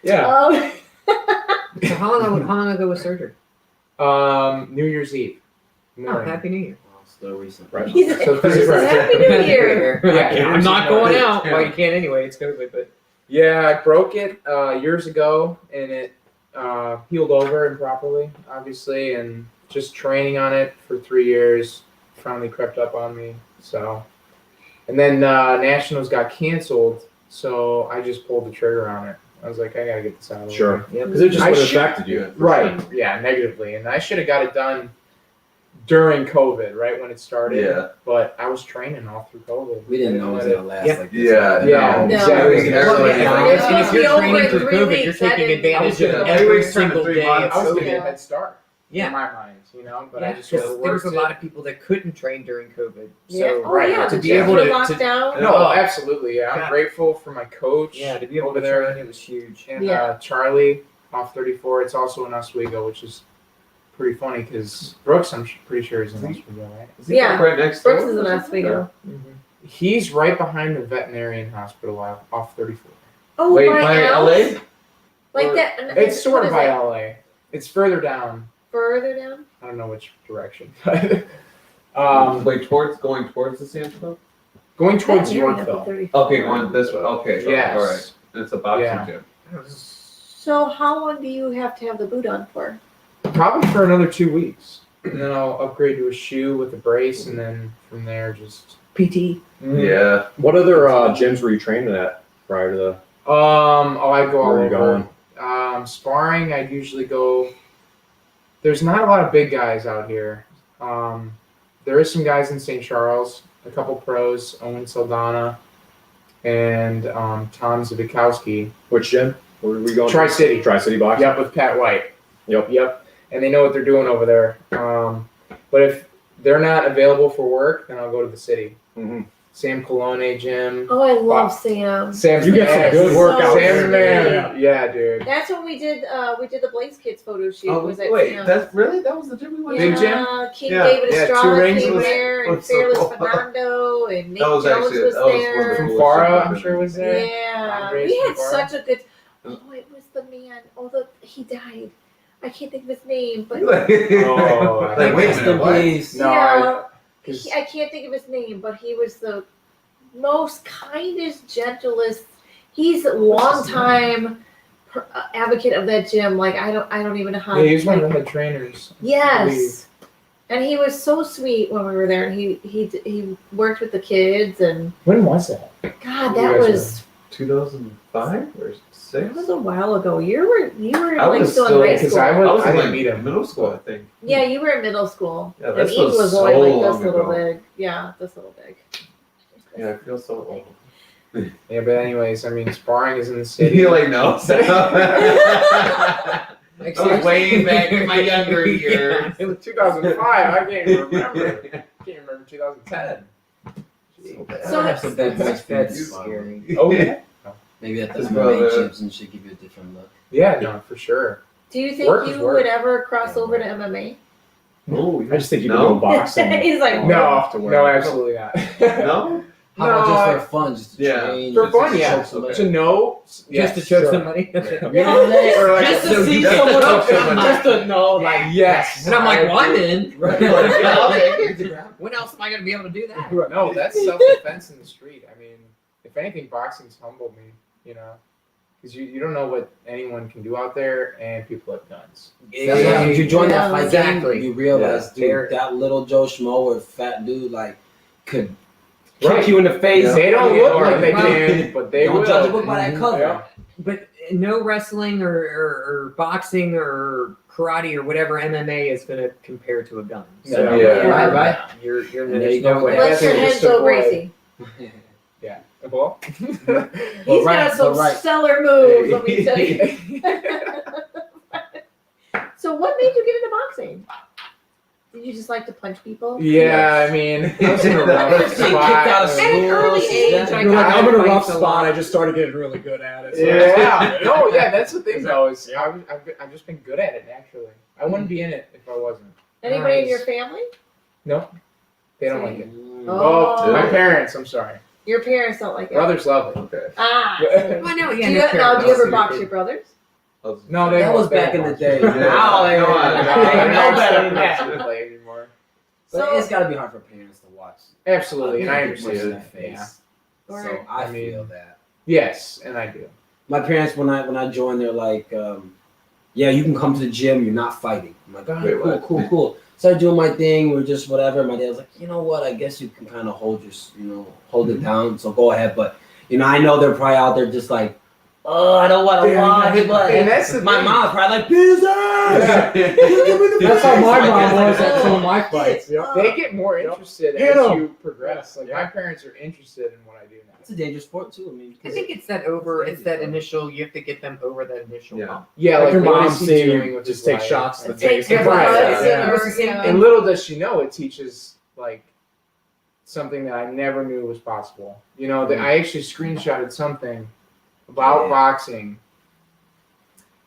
Yeah. So how long ago was surgery? New Year's Eve. Oh, morning. Happy New Year. Still recent. Right. He's So he said, Happy New Year. Yeah, I'm not going out. Yeah. Well, you can't anyway. It's COVID, but Yeah, I broke it years ago, and it healed over improperly, obviously, and just training on it for 3 years finally crept up on me. So, and then Nationals got canceled, so I just pulled the trigger on it. I was like, I gotta get this out of the way. Sure. Yeah, because it just I would have should- affected you. Right. Yeah, negatively, and I should have got it done during COVID, right when it started. Yeah. But I was training all through COVID. We didn't I know it was let gonna last Yeah. like this. Yeah. Yeah, No. exactly. Well, Everybody- yeah. And It if was you're supposed to be over training in for 3 COVID, weeks. you're That taking didn't- advantage Yeah. of 3 every weeks turned to single 3 day. months. I was of getting COVID. a head start. Yeah. In my mind, but I just Because overworked there was a it. lot of people that couldn't train during COVID. Yeah. So Oh right, yeah. to The be gyms able were to- locked down. No, Oh. absolutely. Yeah, I'm God. grateful for my coach. Yeah, to be able over to there, train, it was huge. and Yeah. Charlie off 34. It's also in Oswego, which is pretty funny because Brooks, I'm pretty sure, is in Oswego, right? Is he Yeah. right next Brooks door is or in something? Oswego. He's right behind the veterinarian hospital off 34. Oh, Wait, by by Al's? LA? Like that. It's sort of what is by it? LA. It's further down. Further down. I don't know which direction. But Wait, going towards the Sand Club? going towards That area up Yorkville. to 30. Okay, going this way. Okay. Yes. All right. It's a boxing Yeah. gym. So how long do you have to have the boot on for? Probably for another 2 weeks. And then I'll upgrade to a shoe with a brace, and then from there just. PT. Yeah. What other gyms were you training at prior to the? I go all Where are you over. going? Sparring, I usually go. There's not a lot of big guys out here. There is some guys in St. Charles, a couple pros, Owen Saldana, and Tom Zabikowski. Which gym? Where were we going? Tri-City. Tri-City boxing. Yep, with Pat White. Yep. And they know what they're doing over there. But if they're not available for work, then I'll go to the city. Mm-hmm. Sam Colonna gym. Oh, I love Sam. Sam's You get some the good man. workouts. Sam's the man. Yeah. Yeah, dude. That's when we did the Blaze Kids photo shoot. Oh, was at wait, Sam's. that was the gym we went Big to? gym? Yeah, King Yeah. David Yeah, 2 Estrada rings came was- there, and was so Fearless cool. Fernando, and Nate That was Jones actually- was that was one there. of From the Farah, I'm sure was there. Yeah, Andres we had Farah. such a good. Oh, it was the man. He died. I can't think of his name, but Like, Oh, like, wait a Rest in minute, what? peace. No, yeah, Cause I can't think of his name, but he was the most kindest, gentlest. He's a long time advocate of that gym. Like I don't even know how. yeah, he was one like, of the head trainers. yes, and he was so sweet when we were there. And he worked with the kids, and When was that? God, You that guys was 2005 or 6? that was a while ago. You were I like was still still- in high Because school. I was- in didn't like meet him. middle school, I think. Yeah, you were in middle school. Yeah, and that's Eve was so only like long this little ago. big. Yeah, this little big. Yeah, I feel so old. Yeah, but anyways, I mean, sparring is in the city. You're like, no. That was way back in my younger years. It was 2005. I can't even remember. I can't remember 2010. So That's scary. Oh yeah. Maybe at the His MMA brother. gyms and should give you a different look. Yeah, no, for sure. Do you think Work is you work. would ever cross over to MMA? Oh, I just think you can No. go boxing. He's like, No, off to no, work. absolutely not. no? How about just for fun, just to Yeah. train? For just fun, to yeah. choke somebody? To know, yes, Just to choke sure. somebody. Yeah. Or like, Just to see Just someone to else, choke someone. just to know, like, yes. And I'm like, well, I'm in. Right. Yeah, When else am I going to be able to do that? No, that's self-defense in the street. I mean, if anything, boxing's humbled me, you know, because you don't know what anyone can do out there, and people have guns. That's why if you join that Yeah, fight exactly. game, you realize, Yeah. dude, that little Joe Schmo or fat dude, like, could Right. kick you in the face. They don't look like they Well, can, but they Don't will. judge a book by that Mhm. cover. Yeah. But no wrestling or boxing or karate or whatever MMA is going to compare to a gun. So, Yeah. Right. You're There there's you no go. way. Unless your Just head's so avoid- Gracie. Yeah. Well. He's right, got some but right. stellar moves, let me tell you. So what made you get into boxing? Did you just like to punch people? Yeah, I mean, I was in a rough Getting kicked out of spot. At an early school. age, yeah. I You're like, got I'm in a fights rough a spot. lot. I just started getting really good at it. So Yeah. No, yeah, that's the thing though. Is I've just been good at it naturally. I wouldn't be in it if I wasn't. Anybody in Nice. your family? No, they don't like it. Oh. Oh, my parents. I'm sorry. Your parents don't like it. Brothers love it. Okay. Ah. Well, no, Do yeah, you, no, now, do you ever parents. box your brothers? No, they That was they back don't in the watch day. it. Now they Come on. they I know better than don't that. play anymore. But So- it's got to be hard for parents to watch. Absolutely, and I Punch in understand the that. face. Yeah. So Or- I I mean- feel that. Yes, and I do. My parents, when I joined, they're like, yeah, you can come to the gym. You're not fighting. I'm like, all right, Wait, cool, what? cool. Started doing my thing. We're just whatever. My dad was like, you know what? I guess you can kind of hold it down. So go ahead. But I know they're probably out there just like, oh, I don't want to watch. But And that's the my thing. mom's probably like, Jesus. That's how my mom was at some of my fights. Yep. They get more interested Hit as 'em. you progress. Like my parents are interested in what I do now. It's a dangerous sport too. I mean, I think it's that initial, you have to get them over that initial Yeah. hump. Yeah, Like your what mom is he seeing doing you with just his take life? shots to the Take face. different Right, cuts yeah. or, you know. And little does she know, it teaches like something that I never knew was possible. You know, that I actually screenshotted something about boxing,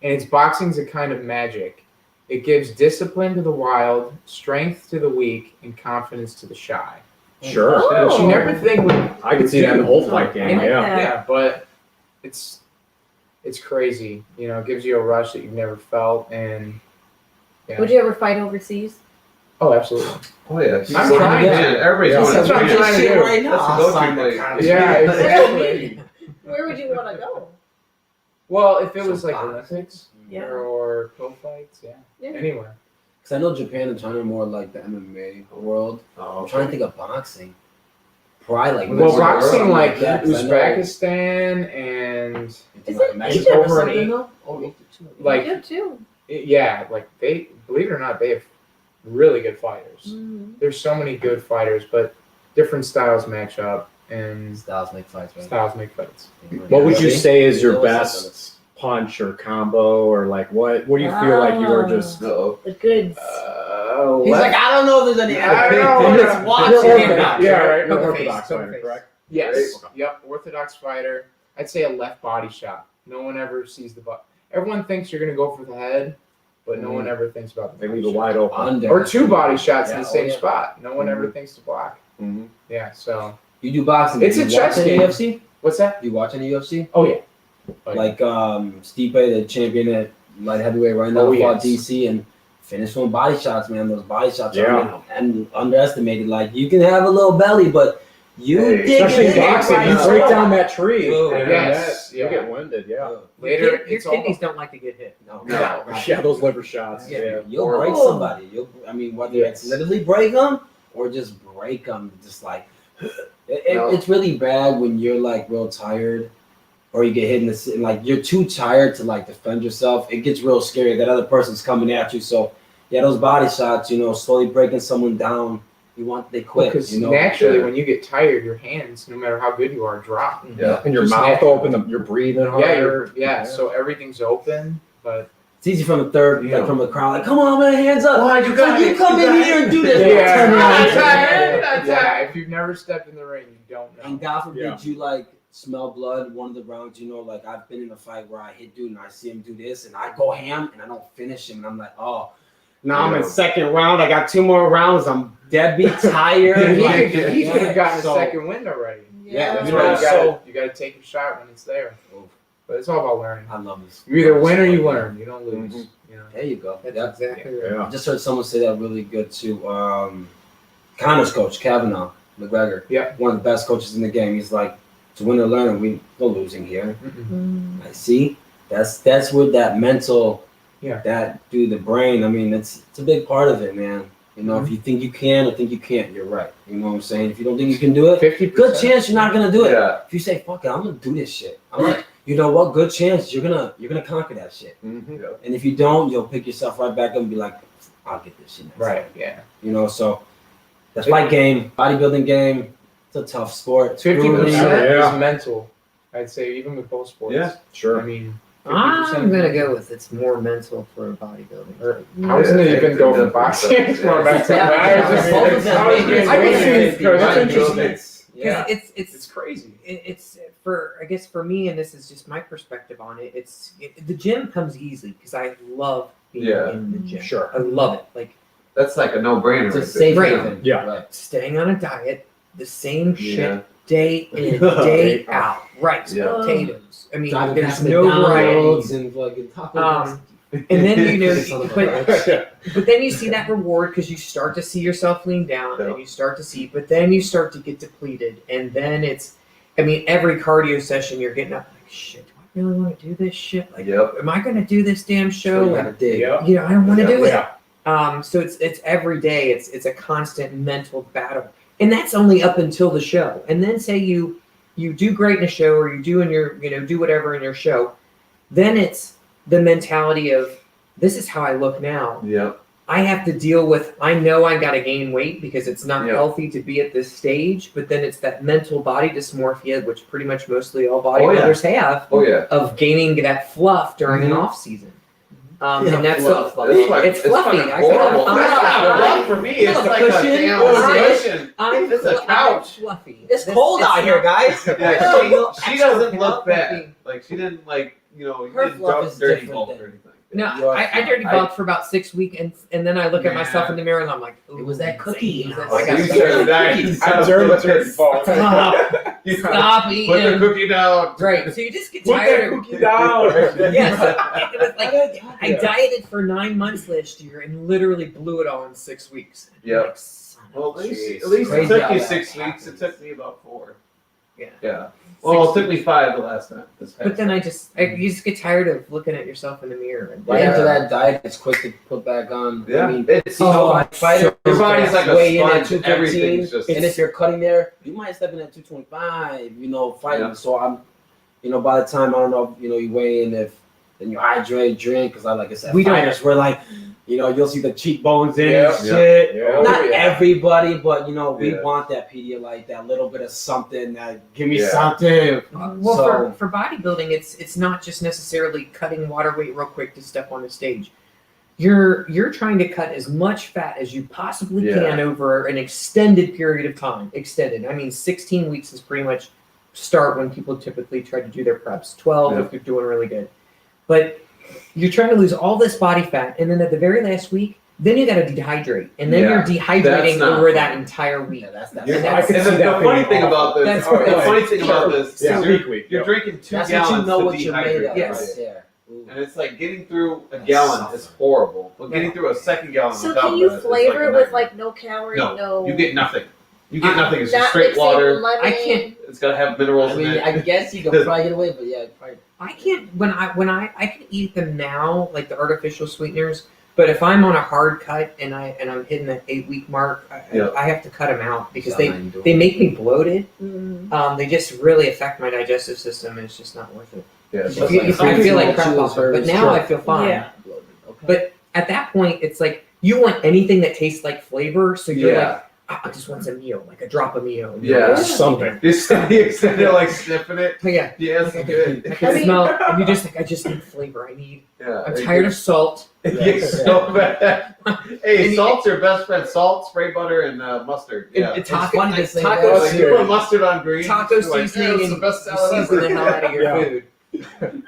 and it's boxing's a kind of magic. It gives discipline to the wild, strength to the weak, and confidence to the shy. Sure. Oh. Which you never think would. I could see that in the whole fight game. I like Yeah. that. Yeah, but it's it's crazy. You know, it gives you a rush that you've never felt, and yeah. Would you ever fight overseas? Oh, absolutely. Oh yeah. I'm trying to. Everybody's That's what I'm trying to do right now. That's the go-to place. Yeah, exactly. Where would you want to go? Well, if it was like Olympics Yeah. or pro fights, Yeah. anywhere. Because I know Japan and China are more like the MMA world. Oh, I'm trying to think of boxing. Probably like Well, Mexico or boxing something like that, 'cause I know- Uzbekistan and Is it Mexico Egypt or over in something Egypt. though? Oh, Egypt too. like Egypt too. yeah, like they believe it or not, they have really good fighters. Mhm. There's so many good fighters, but different styles match up and Styles make fights, right? styles make fights. What would you say is your Always best punch or combo, or like what do you feel like you are just No. The goods. He's like, I don't know if there's any. I know. I'm just You're watching. orthodox, yeah, right. You're Poker orthodox face, poker fighter, face. correct? Yes. Right. Yep. Orthodox fighter. I'd say a left body shot. No one ever sees the butt. Everyone thinks you're gonna go for the head, but no one ever thinks about the They body leave it shot. wide open. Under. Or two body shots in Yeah, the same oh, yeah. spot. No one ever thinks to block. Mhm. Yeah. So You do boxing. It's do a you chess watch any game. UFC? what's that? Do you watch any UFC? Oh yeah. Like Stipe, the champion at light heavyweight right now, Oh, fought yes. DC and finished with body shots, man. Those body shots Yeah. are and underestimated. Like you can have a little belly, but you Hey, dig Especially it in in boxing, right you now. break down that tree. Oh, and yes, you yeah. get winded. Yeah. Later, your it's all kidneys don't like to get hit. No, No. right. Yeah, those liver shots. Yeah. Yeah. You'll break Oh. somebody. I mean, whether Yes. it's literally break them or just break them, just like No. it's really bad when you're like real tired, or you get hit in the and like you're too tired to like defend yourself. It gets real scary. That other person's coming at you. So yeah, those body shots, slowly breaking someone down. They quit. because naturally, Yeah. when you get tired, your hands, no matter how good you are, drop. Yeah. And your Just mouth natural. open, you're breathing harder. So everything's open, but It's easy from the third, Yeah. like from the crowd, like, come on, man, hands up. Why you got you it? come You in got here it. and do this. yeah, Turn around. yeah, if you've never stepped in the ring, you don't know. And God forbid Yeah. you like smell blood one of the rounds, like I've been in a fight where I hit dude and I see him do this and I go ham and I don't finish him and I'm like, oh, now I'm in Yeah. second round. I got 2 more rounds. I'm deadbeat tired. he like, could have gotten so- a second wind already. Yeah, That's you why know, you gotta take your shot when it's there. But it's all about learning. I love this. You either win or you learn. You don't lose. Mhm. There you go. That's Yeah. exactly right. Yeah. I just heard someone say that really good too. Connor's coach, Kavanaugh McGregor. Yeah. One of the best coaches in the game. He's like, to win or learn, we no losing here. Mm-mm. I see. That's where that mental, Yeah. that the brain. I mean, it's a big part of it, man. Mm-hmm. If you think you can or think you can't, you're right. You know what I'm saying? If you don't think you can do it, 50%. good chance you're not gonna do it. Yeah. If you say, fuck it, I'm gonna do this shit. I'm like, you know what? Good chance you're gonna conquer that shit. Mhm. And if you don't, you'll pick yourself right back up and be like, I'll get this shit next Right. time. Yeah. So that's my game, bodybuilding game. It's a tough sport. 50% Yeah. is mental. I'd say even with both sports. Yeah. Sure. I mean, 50% I'm gonna go with it's more mental for bodybuilding. Or, I was gonna even go for boxing. It's more mental. I was just- Both of them I was make being it I can weighted. see because that's interesting. Yeah. It's crazy. It's for, I guess for me, and this is just my perspective on it. The gym comes easy because I love being Yeah. in the gym. Sure. I love it. Like That's like a no-brainer. It's a right safe Right. haven. Yeah. Right. staying on a diet, the same Yeah. shit day in, day out. Rice, Yeah. potatoes. I mean, Driving there's past no McDonald's variety. and fucking Taco Um, And then Son of a but then you see that reward because you start to see yourself lean down, Yeah. and you start to see, but then you start to get depleted, and then every cardio session you're getting up like, shit, do I really want to do this shit? Like, Yep. am I going to do this damn show? You Like, gotta dig. Yep. I don't want to do it. Yeah. So it's every day. It's a constant mental battle, and that's only up until the show. And then say you do great in a show, or you do in your do whatever in your show, then it's the mentality of this is how I look now. Yep. I have to deal with. I know I got to gain weight because it's not Yeah. healthy to be at this stage. But then it's that mental body dysmorphia, which pretty much mostly all Oh, yeah. bodybuilders have, Oh yeah. of gaining that fluff during an Mhm. off season. Yeah, And that's fluff. it's fluffy. fucking I horrible. got- It's not fluff for me. It's like a cushion. damn It's cushion. I'm It's a I'm couch. fluffy. It's This- cold it's out here, not- guys. Yeah, she doesn't look Extra bad. fluffy. Like she didn't like you Her didn't fluff dump is dirty different bulk than- or anything. No, You're I dirty I- bulk for about 6 weeks, and then I look at myself in the mirror and I'm like, It was that cookie. It was that Oh, cookie. you started dying. I'm dirty balls. Stop, stop Put the eating. cookie down. Right, so you just get Put that tired of cookie down. Yes, it was like I dieted for 9 months last year and literally blew it all in 6 weeks. Yep. Like, son of Well, a at least jeez. it Crazy took how you that 6 weeks. happens. It took me about 4. Yeah. Yeah. Well, it took me 5 the last time. But then you just get tired of looking at yourself in the mirror. And Right Yeah. into that diet, it's quick to put back on. Yeah. I mean, It's fighter, your body's like a weigh in at sponge. 213, Everything's just. and if you're cutting there, you might step in at 225. Fighting. Yeah. So I'm, by the time I don't know, you weigh in if then you hydrate, drink, because like I said, We don't- fighters we're like, you'll see the cheekbones in Yeah. and shit. Yeah. Not Oh, yeah. everybody, but we Yeah. want that Pedialyte, that little bit of something that give me Yeah. something. Well, So- for bodybuilding, it's not just necessarily cutting water weight real quick to step on the stage. You're trying to cut as much fat as you possibly Yeah. can over an extended period of time. Extended. I mean, 16 weeks is pretty much start when people typically try to do their preps. 12 Yeah. if you're doing really good. But you're trying to lose all this body fat, and then at the very last week, then you got to dehydrate, and then Yeah. you're dehydrating That's not over fun. that entire week. Yeah, that's You're- And that's- and I can see the that funny being thing awful. about this, That's the right. funny thing about this, Yeah. is you're drinking 2 That's gallons what you know to what you're made dehydrate. of. Yes. Right there. Ooh. And it's like getting through a gallon is horrible, but getting through a second gallon So on top can of you that is flavor like it a with nightmare. like no calorie, no? You get nothing. You get nothing. It's just not straight mixing water. lemon. I can't. It's gotta have minerals I in mean, it. I guess you can probably get away, but yeah, probably. I can't when I can eat them now, like the artificial sweeteners. But if I'm on a hard cut and I'm hitting that 8-week mark, Yeah. I have to cut them out because That's not how you do they it. make me bloated. Mm. They just really affect my digestive system, and it's just not worth it. Yeah, Just If you- like if I feel like crap choose off it, her but now I feel fine. Yeah. Okay. But at that point, it's like you want anything that tastes like flavor, so you're Yeah. like, I just want some meal, like a drop of meal. Yeah. Something. You're sitting there like sniffing it. But yeah. Yeah, it's good. I can I mean- smell, and you just like, I just need flavor. Yeah. I'm tired of salt. It's so bad. Hey, salt's your best friend. Salt, spray butter, and mustard. Yeah. And taco, funny to like, say taco that. Like, you put mustard on greens. taco you're like, seasoning "Yeah, it's and the best you salad season ever." the hell out of your Yeah. food.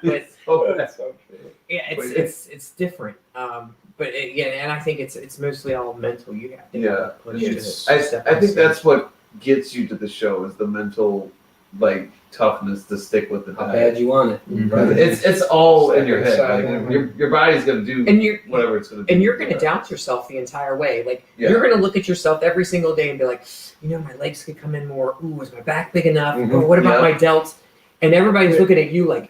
But Oh, that's yeah, it's different. But and I think it's mostly all mental. You have to Yeah. push It's, to I step on think stage. that's what gets you to the show is the mental toughness to stick with the How diet. bad you want it. Mhm. It's all in your head. Second Like, your body's gonna do and you're whatever it's gonna do. and you're gonna doubt yourself the entire way. Like Yeah. you're gonna look at yourself every single day and be like, my legs could come in more. Ooh, is my back big enough? Mhm. Or what about Yeah. my delts? And everybody's looking at you like,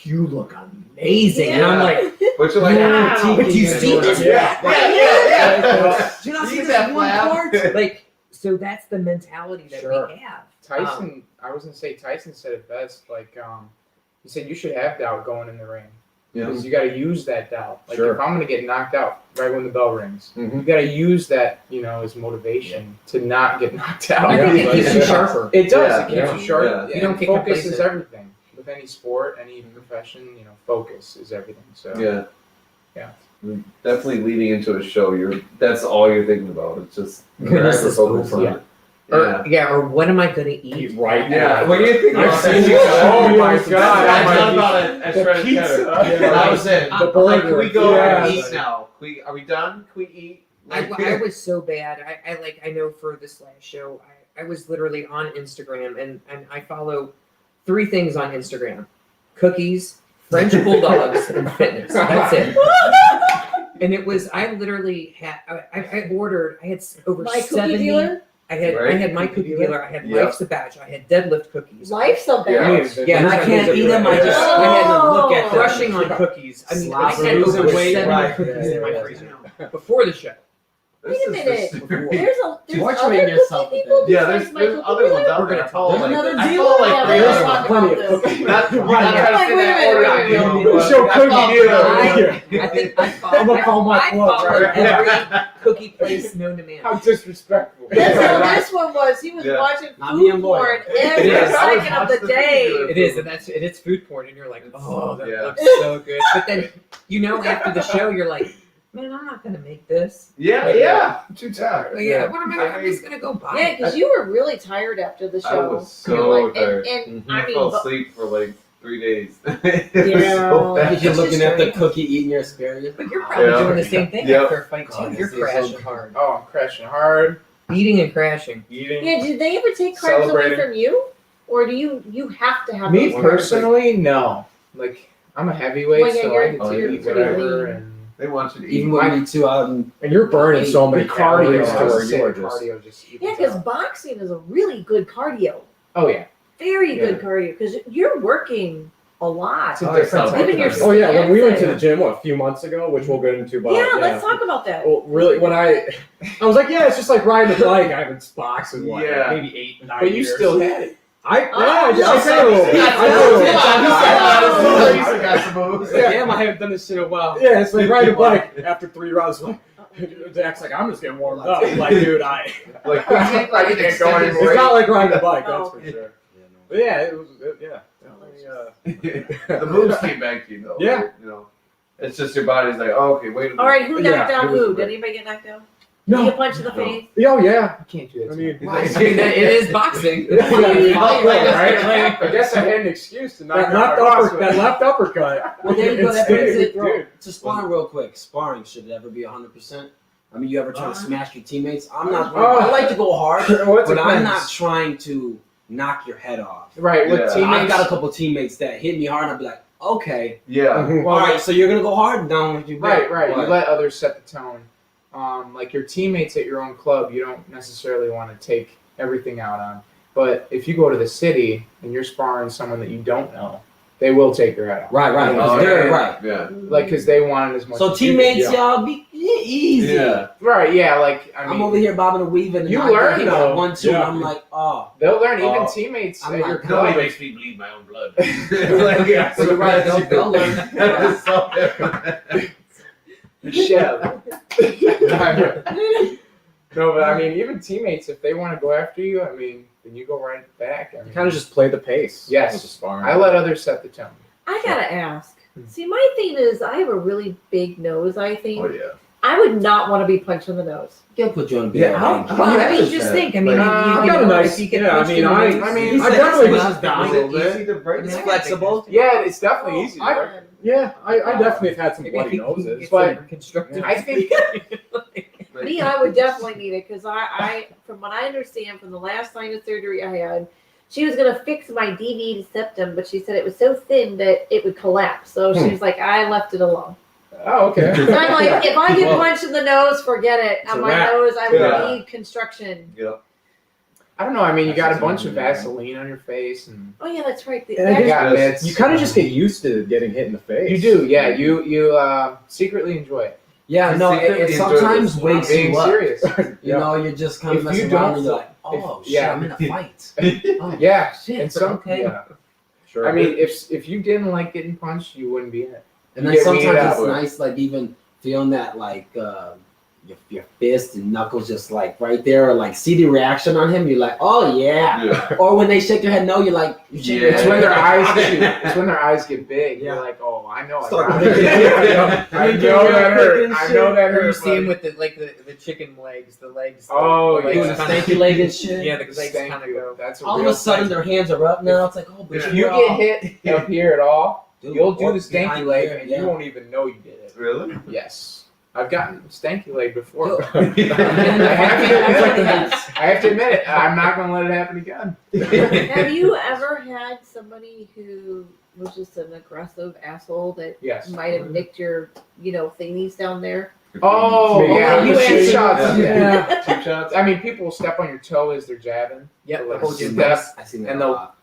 you look amazing. And I'm Yeah. like, But you're like, Yeah, ah, but do you see this? Yeah, yeah. do you not See see that this one flap? part? Like, so that's the mentality that Sure. we have. Tyson, I was gonna say Tyson said it best. Like, he said you should have doubt going in the ring Yeah. because you got to use that doubt. Like, Sure. if I'm gonna get knocked out right when the bell rings, Mhm. you got to use that, as motivation to not get knocked out. I think it Like, keeps you sharper. It does. Yeah. It keeps Yeah. you sharp. Yeah. And You don't get focus complacent. is everything with any sport, any profession. Focus is everything. So Yeah. Yeah. Definitely leading into a show, that's all you're thinking about. It's just When is hyper this focus on over? it. Or what am I gonna eat? Right Yeah. now. When you think I've about seen that, you- oh my that's God, I I thought might about it at the Shredded pizza. Cheddar. Yeah. That was it. The Like, burger. can we go and Yes. eat now? Are we done? Can we eat? I was so bad. I know for this last show, I was literally on Instagram and I follow 3 things on Instagram: cookies, French bulldogs, and fitness. That's it. And it was I literally had I ordered. I had over My 70. cookie dealer. I had Right? my cookie dealer. I had Yeah. Life's a Badge. I had deadlift cookies. Life's a Yeah. bitch. Yeah, And I can't eat them. I just Yeah. I had to look at them. Crushing on cookies. I mean, I had Slobbering, over losing weight, 70 right. cookies in my Yeah. freezer before the show. Wait a minute. There's Watch other me yourself cookie with people that. Yeah, besides my there's cookie other ones dealer? out there. I follow There's like another I dealer? follow like Yeah, 3 let's other talk ones. about this. Not I'm trying like, to wait say a that minute, order. wait a you know, minute. but Show I cookie follow- dealer. I think I follow, I'm gonna call my I plug, follow right? every cookie place known to man. How disrespectful. That's how this one was. He was Yeah. watching Not food being loyal. porn every It is. second of the day. It is, and it's food porn, and you're like, oh, that Yeah. looks so good. But then, after the show, you're like, man, I'm not gonna make this. Yeah. I'm too tired. Like, what am I'm just gonna go buy. Yeah, because you were really tired after the I so was you're so like, tired. And Mhm. I I mean, fell but asleep for like 3 days. Yeah. You're looking at the cookie eating your asparagus. But you're probably Yeah. doing the same thing Yep. after a fight too. God, You're this is so crashing good. hard. Oh, I'm crashing hard, Eating and crashing. eating. Yeah, did they ever take carbs away Celebrating. from you? Or do you have to have Me those carbs? personally, no. Like, I'm a heavyweight, Well, yeah, so you're- I get to you're eat pretty whatever. lean. And They want you to eat. Even with me too, And you're burning so many the cardio, calories to I where would say you are the just. cardio just Yeah, evens because out. boxing is a really good cardio. Oh yeah, Very Yeah. good cardio because you're working a lot. it's a Oh, different it's type Even of your Oh yeah, when we went to Yeah. the gym a few months ago, which we'll get into. But Yeah, let's talk about that. Well, really, when I was like, yeah, it's just like riding a bike. I haven't boxed in what, Yeah. maybe 8, 9 But you years. still had it. I Oh, I did a little. Damn, I haven't done this shit in a while. Yeah, it's like riding a bike after 3 rounds. Like, Zach's like, I'm just getting warmed up. I'm like, dude, Like, I can't go anymore. it's not like riding a bike, that's Oh. for sure. But yeah, it was, definitely, the moves came back to you though. Yeah. Like, you know, it's just your body's like, oh, okay, wait a minute. All right, who knocked Yeah, out it was who? great. Did anybody get knocked out? Did you no, get punched in the No. face? oh yeah. I can't do that. I mean, It is boxing. Yeah, right? I guess I had an excuse to knock that left uppercut. Well, there you go. That brings it Dude. to sparring real quick. Sparring should it ever be 100%? I mean, you ever try to smash your teammates? I'm not. I like to go hard, Well, it but I'm depends. not trying to knock your head off. Right, with Yeah. I've teammates. got a couple teammates that hit me hard, and I'll be like, okay, Yeah. Well, all right, so you're gonna go hard down with you. Right. You But- let others set the tone. Like your teammates at your own club, you don't necessarily want to take everything out on. But if you go to the city and you're sparring someone that you don't know, they will take your head off. Right. Oh, They're yeah. right. Yeah. Like, because they want it as much. So as you do. teammates, Yeah. y'all be easy. Yeah. Right? Yeah. Like I mean, I'm over here bobbing and weaving. And You I get learn, hit by though. 1-2, Yeah. and I'm like, oh. they'll learn. Even Oh. teammates I'm at like, your Nobody club. makes me bleed my own blood. Yeah, So you're right, they'll learn. That's so different. Michelle. No, but I mean, even teammates, if they want to go after you, I mean, then you go right back. I mean, You kind of just play the pace. Yes. with the sparring. I let others set the tone. I gotta ask. See, my thing is, I have a really big nose. I think Oh yeah. I would not want to be punched in the nose. He'll put you on a Yeah, big I'll- range. Well, I mean, just think. I mean, Like, you I've know, got a nice- if you get yeah, I punched mean, in the I- nose- I mean, I definitely was was down a Is little it bit. easy to break? It's I flexible. Yeah, it's definitely easy. To I- break. Yeah, I definitely have had some Maybe if bloody you can noses, get but some constructive. I think Me, I would definitely need it because I, from what I understand from the last sinus surgery I had, she was gonna fix my deviated septum, but she said it was so thin that it would collapse. So she was like, I left it alone. Oh, okay. So I'm like, if I get Well, punched in the nose, forget it. it's On a my wrap. nose, I would Yeah. need construction. Yeah. I don't know. I mean, you got a That's bunch of amazing, right? Vaseline on your face, and Oh yeah, that's right. And I you think got Yes. mitts. you kind of just get used to getting hit in the face. You do, yeah. You secretly enjoy it. Yeah, You no, secretly it enjoy sometimes this. I'm wakes being you up. serious. You know, you're just kind of If you messing around don't and you're feel- like, oh, if- shit, yeah. I'm in a fight. Oh, Yeah, shit. and some. okay. Yeah. Sure. I mean, if you didn't like getting punched, you wouldn't be in it. And You then get weeded sometimes it's out. nice, like, even feeling that, like, your fist and knuckles just, like, right there, or, like, see the reaction on him, you're like, oh, yeah. Yeah. Or when they shake their head no, you're like, you shake Yeah. your It's head. when their eyes get. It's when their eyes get big. Yeah. You're like, oh, I know. I Start got thinking- it. I know that hurt. I know that Or you hurt. see him but- with the chicken legs, the legs. Oh, the legs Doing yeah. a kinda- stanky leg and shit. Yeah, the legs Thank kind of you. go. That's All of real a sudden, thing. their hands are up now. It's like, oh, but If you're you all- get hit up here at all, Dude, you'll do or the stanky behind leg, there, and yeah. you won't even know you did it. Really? Yes. I've gotten stanky leg before. Yo. I have to admit it. That's I have to admit it. I'm not going to let it happen again. Have you ever had somebody who was just an aggressive asshole that Yes. might have nicked your, thingies down there? Oh, Maybe yeah. you The cheap answered- shots. Yeah. Cheap shots. I mean, people will step on your toe as they're jabbing. Yep, Like, hold your step, nuts. I've seen that and a they'll, lot.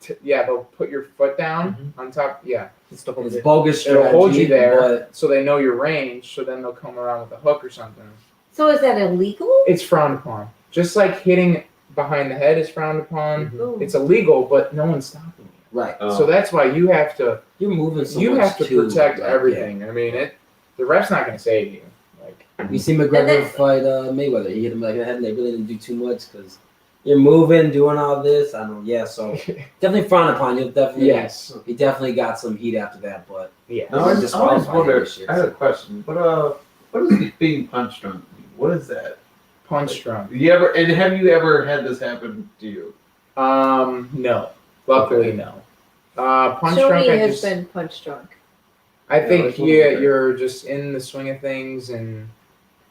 they'll put your foot down on top. Yeah. Just to hold It's it. bogus It'll hold you strategy, there but so they know your range, so then they'll come around with a hook or something. So is that illegal? It's frowned upon. Just like hitting behind the head is frowned upon. Ooh. It's illegal, but no one's stopping you. right. So that's why you have to You're moving so you much have to too, protect like, everything. I mean, the ref's not going to save you. Like, yeah. You see McGregor And then- fight Mayweather. He hit him like the head, and they really didn't do too much because you're moving, doing all this. I don't. Yeah. So definitely frowned upon. You definitely. yes, He definitely got some heat after that, but yeah. No, I Just just always disqualified wonder. this shit. I had a question. What is being punched drunk mean? What is that? Punch drunk. Have you ever had this happen to you? No. Luckily, Okay. no. Punch Show drunk. me I has just, been punch drunk. I think like a little bit. you're just in the swing of things, and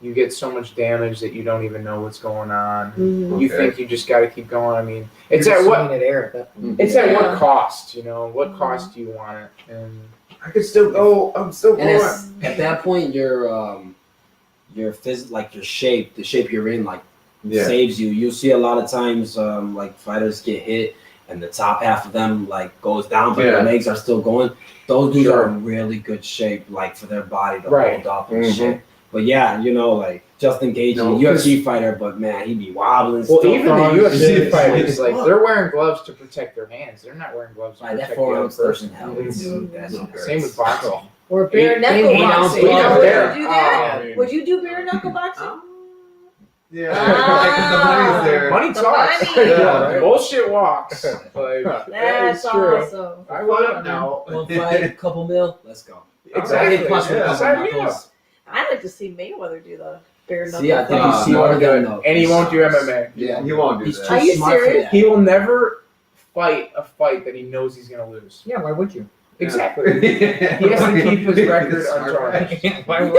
you get so much damage that you don't even know what's going on. Mhm. You Okay. think you just got to keep going. I mean, it's You're at just what swinging at air at that point. it's at Yeah. what cost, you know? What cost do you want it? And I could still go. I'm still And going. it's, at that point, your like your shape, the shape you're in, like Yeah. saves you. You see a lot of times, like fighters get hit, and the top half of them like goes down, but Yeah. their legs are still going. Those dudes Sure. are in really good shape, like for their body to Right. hold up and Mhm. shit. But yeah, you know, like Justin Gage, No, UFC fighter, but man, he'd be wobbling. well, still even the throwing UFC shit. fighters, like Fuck. they're wearing gloves to protect their hands. They're not wearing gloves to Like, that protect the other 4-ounce person. doesn't help, Mhm. dude. That's what hurts. Same with boxing. Or bare Eight- knuckle 8-ounce boxing. gloves. Would Yeah. you do that? Oh, Would you do bare knuckle boxing? Yeah. Ah. Like, the money's there. Money The talks. money. Yeah, Right. bullshit walks. Like, that That's is true. awesome. I What would up now? One fight, couple mil, let's go. Exactly. Get punched with a Yeah. couple Sign me knuckles. I'd like to see Mayweather do the bare knuckle. See, I think fight. he's smarter do it. than though. And he won't do MMA. Yeah, He won't do He's that. too Are you smart for serious? that. He will never fight a fight that he knows he's gonna lose. Yeah, why would you? Exactly. He has to keep his record untarnished. Why would?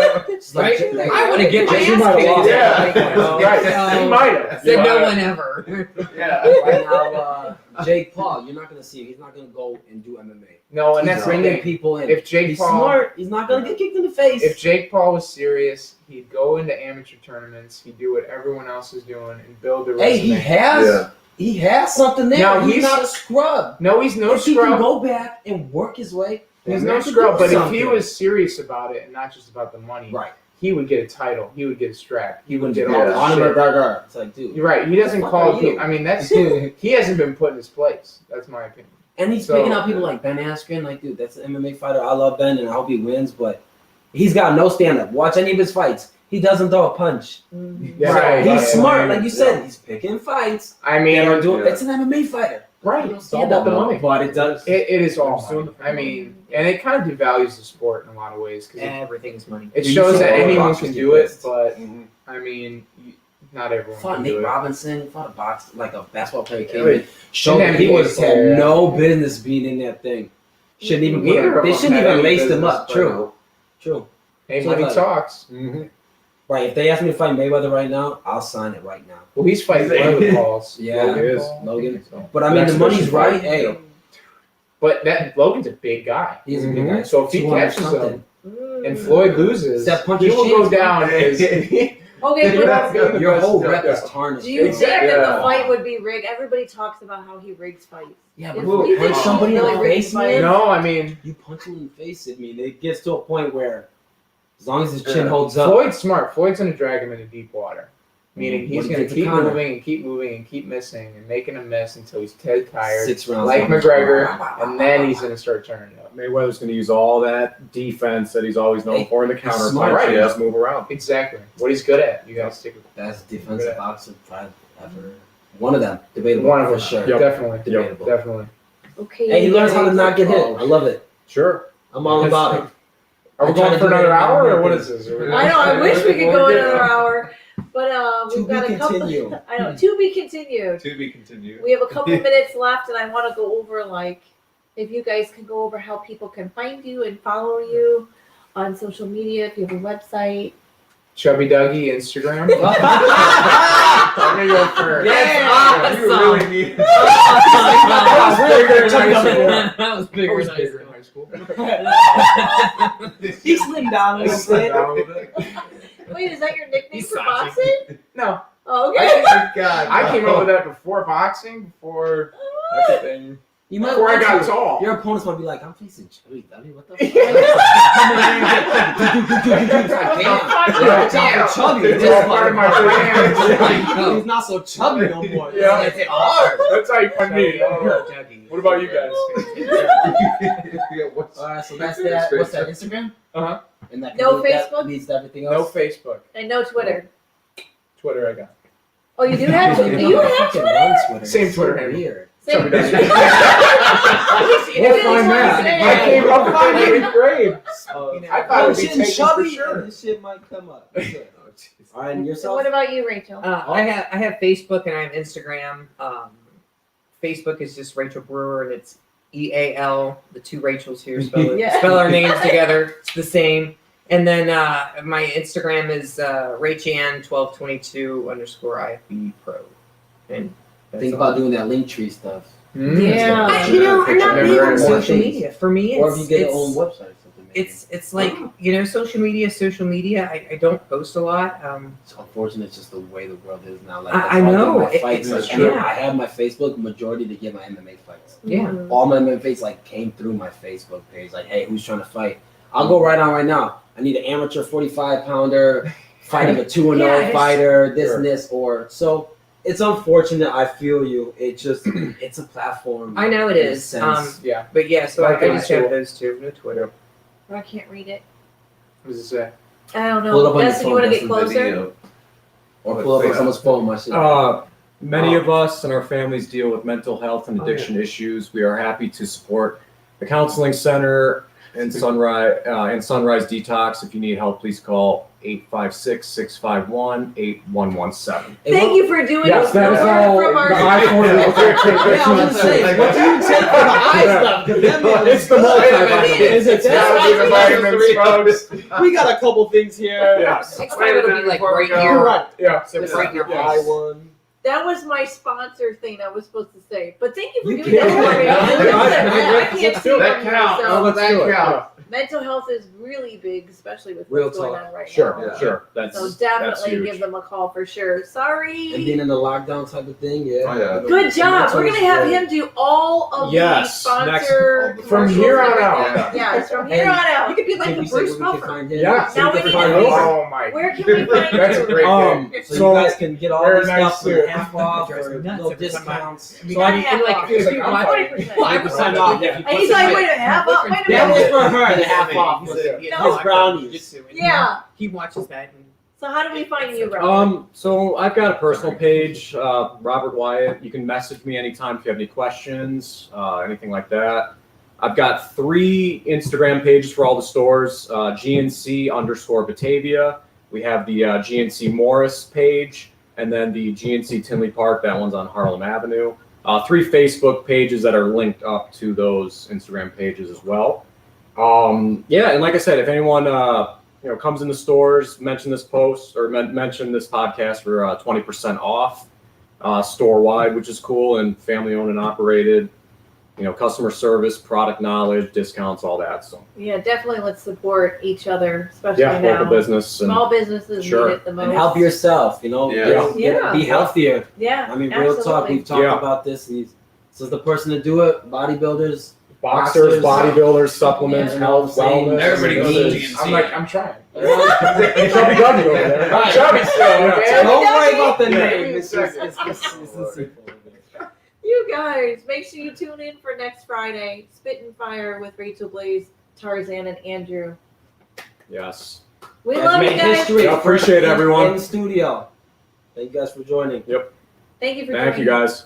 Like, Right? I want to get my You ass might have lost. kicked. Yeah. Right. He might have. Said no one ever. Yeah. right now, Jake Paul, you're not gonna see him. He's not gonna go and do MMA. No, and He's that's the bringing thing. people in. If Jake He's Paul, smart, he's not gonna get kicked in the face. if Jake Paul was serious, he'd go into amateur tournaments. He'd do what everyone else is doing and build a hey, resume. he has something there. Now, he's he's- not a scrub. No, he's no if he can scrub. go back and work his way, He's then no man can scrub. do But if he something. was serious about it and not just about the money, right, he would get a title. He would get a strap. He would wouldn't get do all that. this Conor shit. McGregor. It's like, dude, You're right. He doesn't the fuck call are you? people. I mean, that's he hasn't been put in his place. That's my opinion. and he's So- picking out people like Ben Askren. Like, dude, that's an MMA fighter. I love Ben, and I hope he wins. But he's got no stand up. Watch any of his fights. He doesn't throw a punch. Mhm. Yeah, So right, he's right, smart, right. like you said. He's picking fights. I mean, And doing, yeah. it's an MMA fighter. right. He'll It's all stand about up, the money. but it does. It is all Still money. I mean, and it kind of devalues the sport in a lot of ways because Everything's money. it You shows see that all the anyone boxers can get do it, pissed. but Mhm. I mean, not everyone Fought can Nate do it. Robinson, fought a box like a basketball player came Yeah, in, showed and that he NBA was had player. no business being in that thing. Shouldn't even put Neither him, of they them shouldn't had even any lace him business, up. but- True. Hey, So money like- talks. Mhm. Right. If they ask me to fight Mayweather right now, I'll sign it right now. Well, he's fighting He's one of the like- Pauls. Yeah, Logan he is. Paul. Logan. So- But I mean, the Next money's question. right. Hey, But that Logan's a big guy. he's a big Mhm. guy. So if he 200 catches something. him and Floyd loses, Step punch he his will go shins, down bro. as Okay, but That's good. Your whole Yeah. rep is tarnished. do you Exactly. think that Yeah. the fight would be rigged? Everybody talks about how he rigs fights. Yeah, If but you you think punch he somebody in really the rigged face, the fight- man. No, I mean, You punch him in the face. I mean, it gets to a point where, as long as his chin holds up, Floyd's smart. Floyd's going to drag him into deep water. Meaning What he's do you going to think keep to Conor? moving and keep moving and keep missing and making him miss until he's dead tired, 6 rounds. like McGregor, and then he's going to start turning it up. Mayweather's going to use all that defense that he's always known Hey, for in the he's counter smart, punch and right? just move around. Exactly. What he's good at. You got to stick with Best defensive boxer probably ever. One of them, debatable. one of for them. sure. Yep. Definitely. Debatable. Definitely. Okay. Hey, he learns how to not get hit. I love it. Sure. I'm all about it. Are we I try going to for do another that hour in or what my is this? I know. I wish we could go another hour, but To we've be got a couple. continued. I know. To be continued. To be continued. We have a couple minutes left, and I want to go over like if you guys can go over how people can find you and follow you on social media. If you have a website. Chubby Dougie Instagram. I'm gonna go for Yes, You awesome. really need. That was bigger in high school. That was I bigger was than bigger in high school. He slimmed down a little bit. Wait, is that your nickname He's for Sachi. boxing? No, Oh, okay. God, I came up with that before boxing, before everything. You might Before I want got to. tall. Your opponents might be like, I'm facing Chubby Dougie. What the fuck? Yeah. Damn, Chubby. It's This all part of my motherfucker. plan. He's not so chubby no more. Yeah. Let's hit hard. That's how you find me. What about you guys? Alright, so that's that. What's that? Instagram? Uh-huh. And that No that Facebook? leads to everything No else. Facebook. And no Twitter. Twitter I got. Oh, you do have Twitter? You have Fucking Twitter? run Twitter. Same It's Twitter so handle. weird. Same. Chubby Dougie. We'll find that. I came up with that in 8th grade. I thought it would be Punching taken for Chubby, sure. and this shit might come up. Alright, and So yourself? what about you, Rachel? I have Facebook and I have Instagram. Facebook is just Racheal Brewer, and it's Eal. The two Rachels here spell, Yeah. spell our names together. It's the same. And then my Instagram is Racheal1222_IFBB Pro. And that's Think all. about doing that link tree stuff. Yeah. I'm not big on social media. For me, Or if you get your it's- own website or something. maybe. It's like social media. I don't post a lot. It's unfortunate. It's just the way the world is now. Like I that's how get know. my It- fights. it's Like, true. I have my Facebook majority to get my MMA fights. Yeah. Mhm. All my MMA fights like came through my Facebook page. Like, hey, who's trying to fight? I'll go right on right now. I need an amateur 45-pounder fighting a 2-0 Yes. fighter. This Sure. and this or so. It's unfortunate. I feel you. It just it's a platform. I know it in a is. sense. Yeah. But yeah, so I Okay, just cool. have those two. No Twitter. I can't read it. What does it say? I don't Pull it know. up on your Dustin, you phone, want to get Dustin, closer? Video. Or pull up on someone's phone. My shit. Many of us and our families deal with mental health and addiction issues. We are happy to support the Counseling Center and Sunrise Detox. If you need help, please call 856-651-8117. Thank you for doing Yes, this that was from all our the iPhone. Yeah, I was gonna say, what do you take for the eye stuff? 'Cause that man It's the is- multivitamin. Is it That would be the vitamins, folks. We got a couple things here. Yes. Next Wait time a it'll be minute like before we right go. here. Right. Yeah. It's right in your Yeah. face. one. That was my sponsor thing I was supposed to say. But thank you for You doing that can. for me. Yeah. I can't Let's see do it. That from here, counts. so Let's do it. counts. mental health is really big, especially with Real what's going talk. on right Sure, now. Yeah. sure. That's So that's definitely huge. give them a call for sure. Sorry. And being in the lockdown type of thing, yeah. Oh, yeah. Good job. We're gonna have Yeah. him do all of Yes, the sponsor next- from commercials here on and out. everything. Yes, from here Hey, on out. You could be like Can the we say Bruce where we can Buffer. find him? Yeah. Now we need to find know. over. Oh my. Where can we find That's a you? great Um, So, So- you guys can get all Very this nice stuff for suit. half off Drives or me nuts little every time I- discounts. I mean, So I Not mean, half like, off. if you watch 20%. 5% off. If you And put he's some- like, wait a minute, half off? Wait a That minute. was for her, the half off. He's was- a- No. His brownies. Yeah. He watches that. And So how do we find you, Robert? So I've got a personal page, Robert Wiet. You can message me anytime if you have any questions, anything like that. I've got 3 Instagram pages for all the stores, GNC_Batavia. We have the GNC Morris page, and then the GNC Tinley Park. That one's on Harlem Avenue. 3 Facebook pages that are linked up to those Instagram pages as well. Yeah, and like I said, if anyone comes in the stores, mention this post or mention this podcast for 20% off store wide, which is cool, and family owned and operated. Customer service, product knowledge, discounts, all that. So Yeah, definitely let's support each other, especially yeah, now. local business and Small businesses Sure. need it the most. And help yourself, Yeah. Yeah. Be healthier. Yeah. I mean, real talk. absolutely. We've talked Yeah. about this. And this is the person to do it. Bodybuilders. boxers, Boxers. bodybuilders, supplements, Yeah. health, wellness. Everybody goes to This is- GNC. I'm trying. Hey, Chubby Dubby over there. Right. Chubby still, okay? Don't worry about the Yeah. name. It's simple. You guys, make sure you tune in for next Friday. Spittin' Fire with Racheal Blaze, Tarzan, and Andrew. Yes. We Guys love you made guys. history. Yeah, appreciate First everyone. in studio. Thank you guys for joining. Thank you for Thank you joining. guys.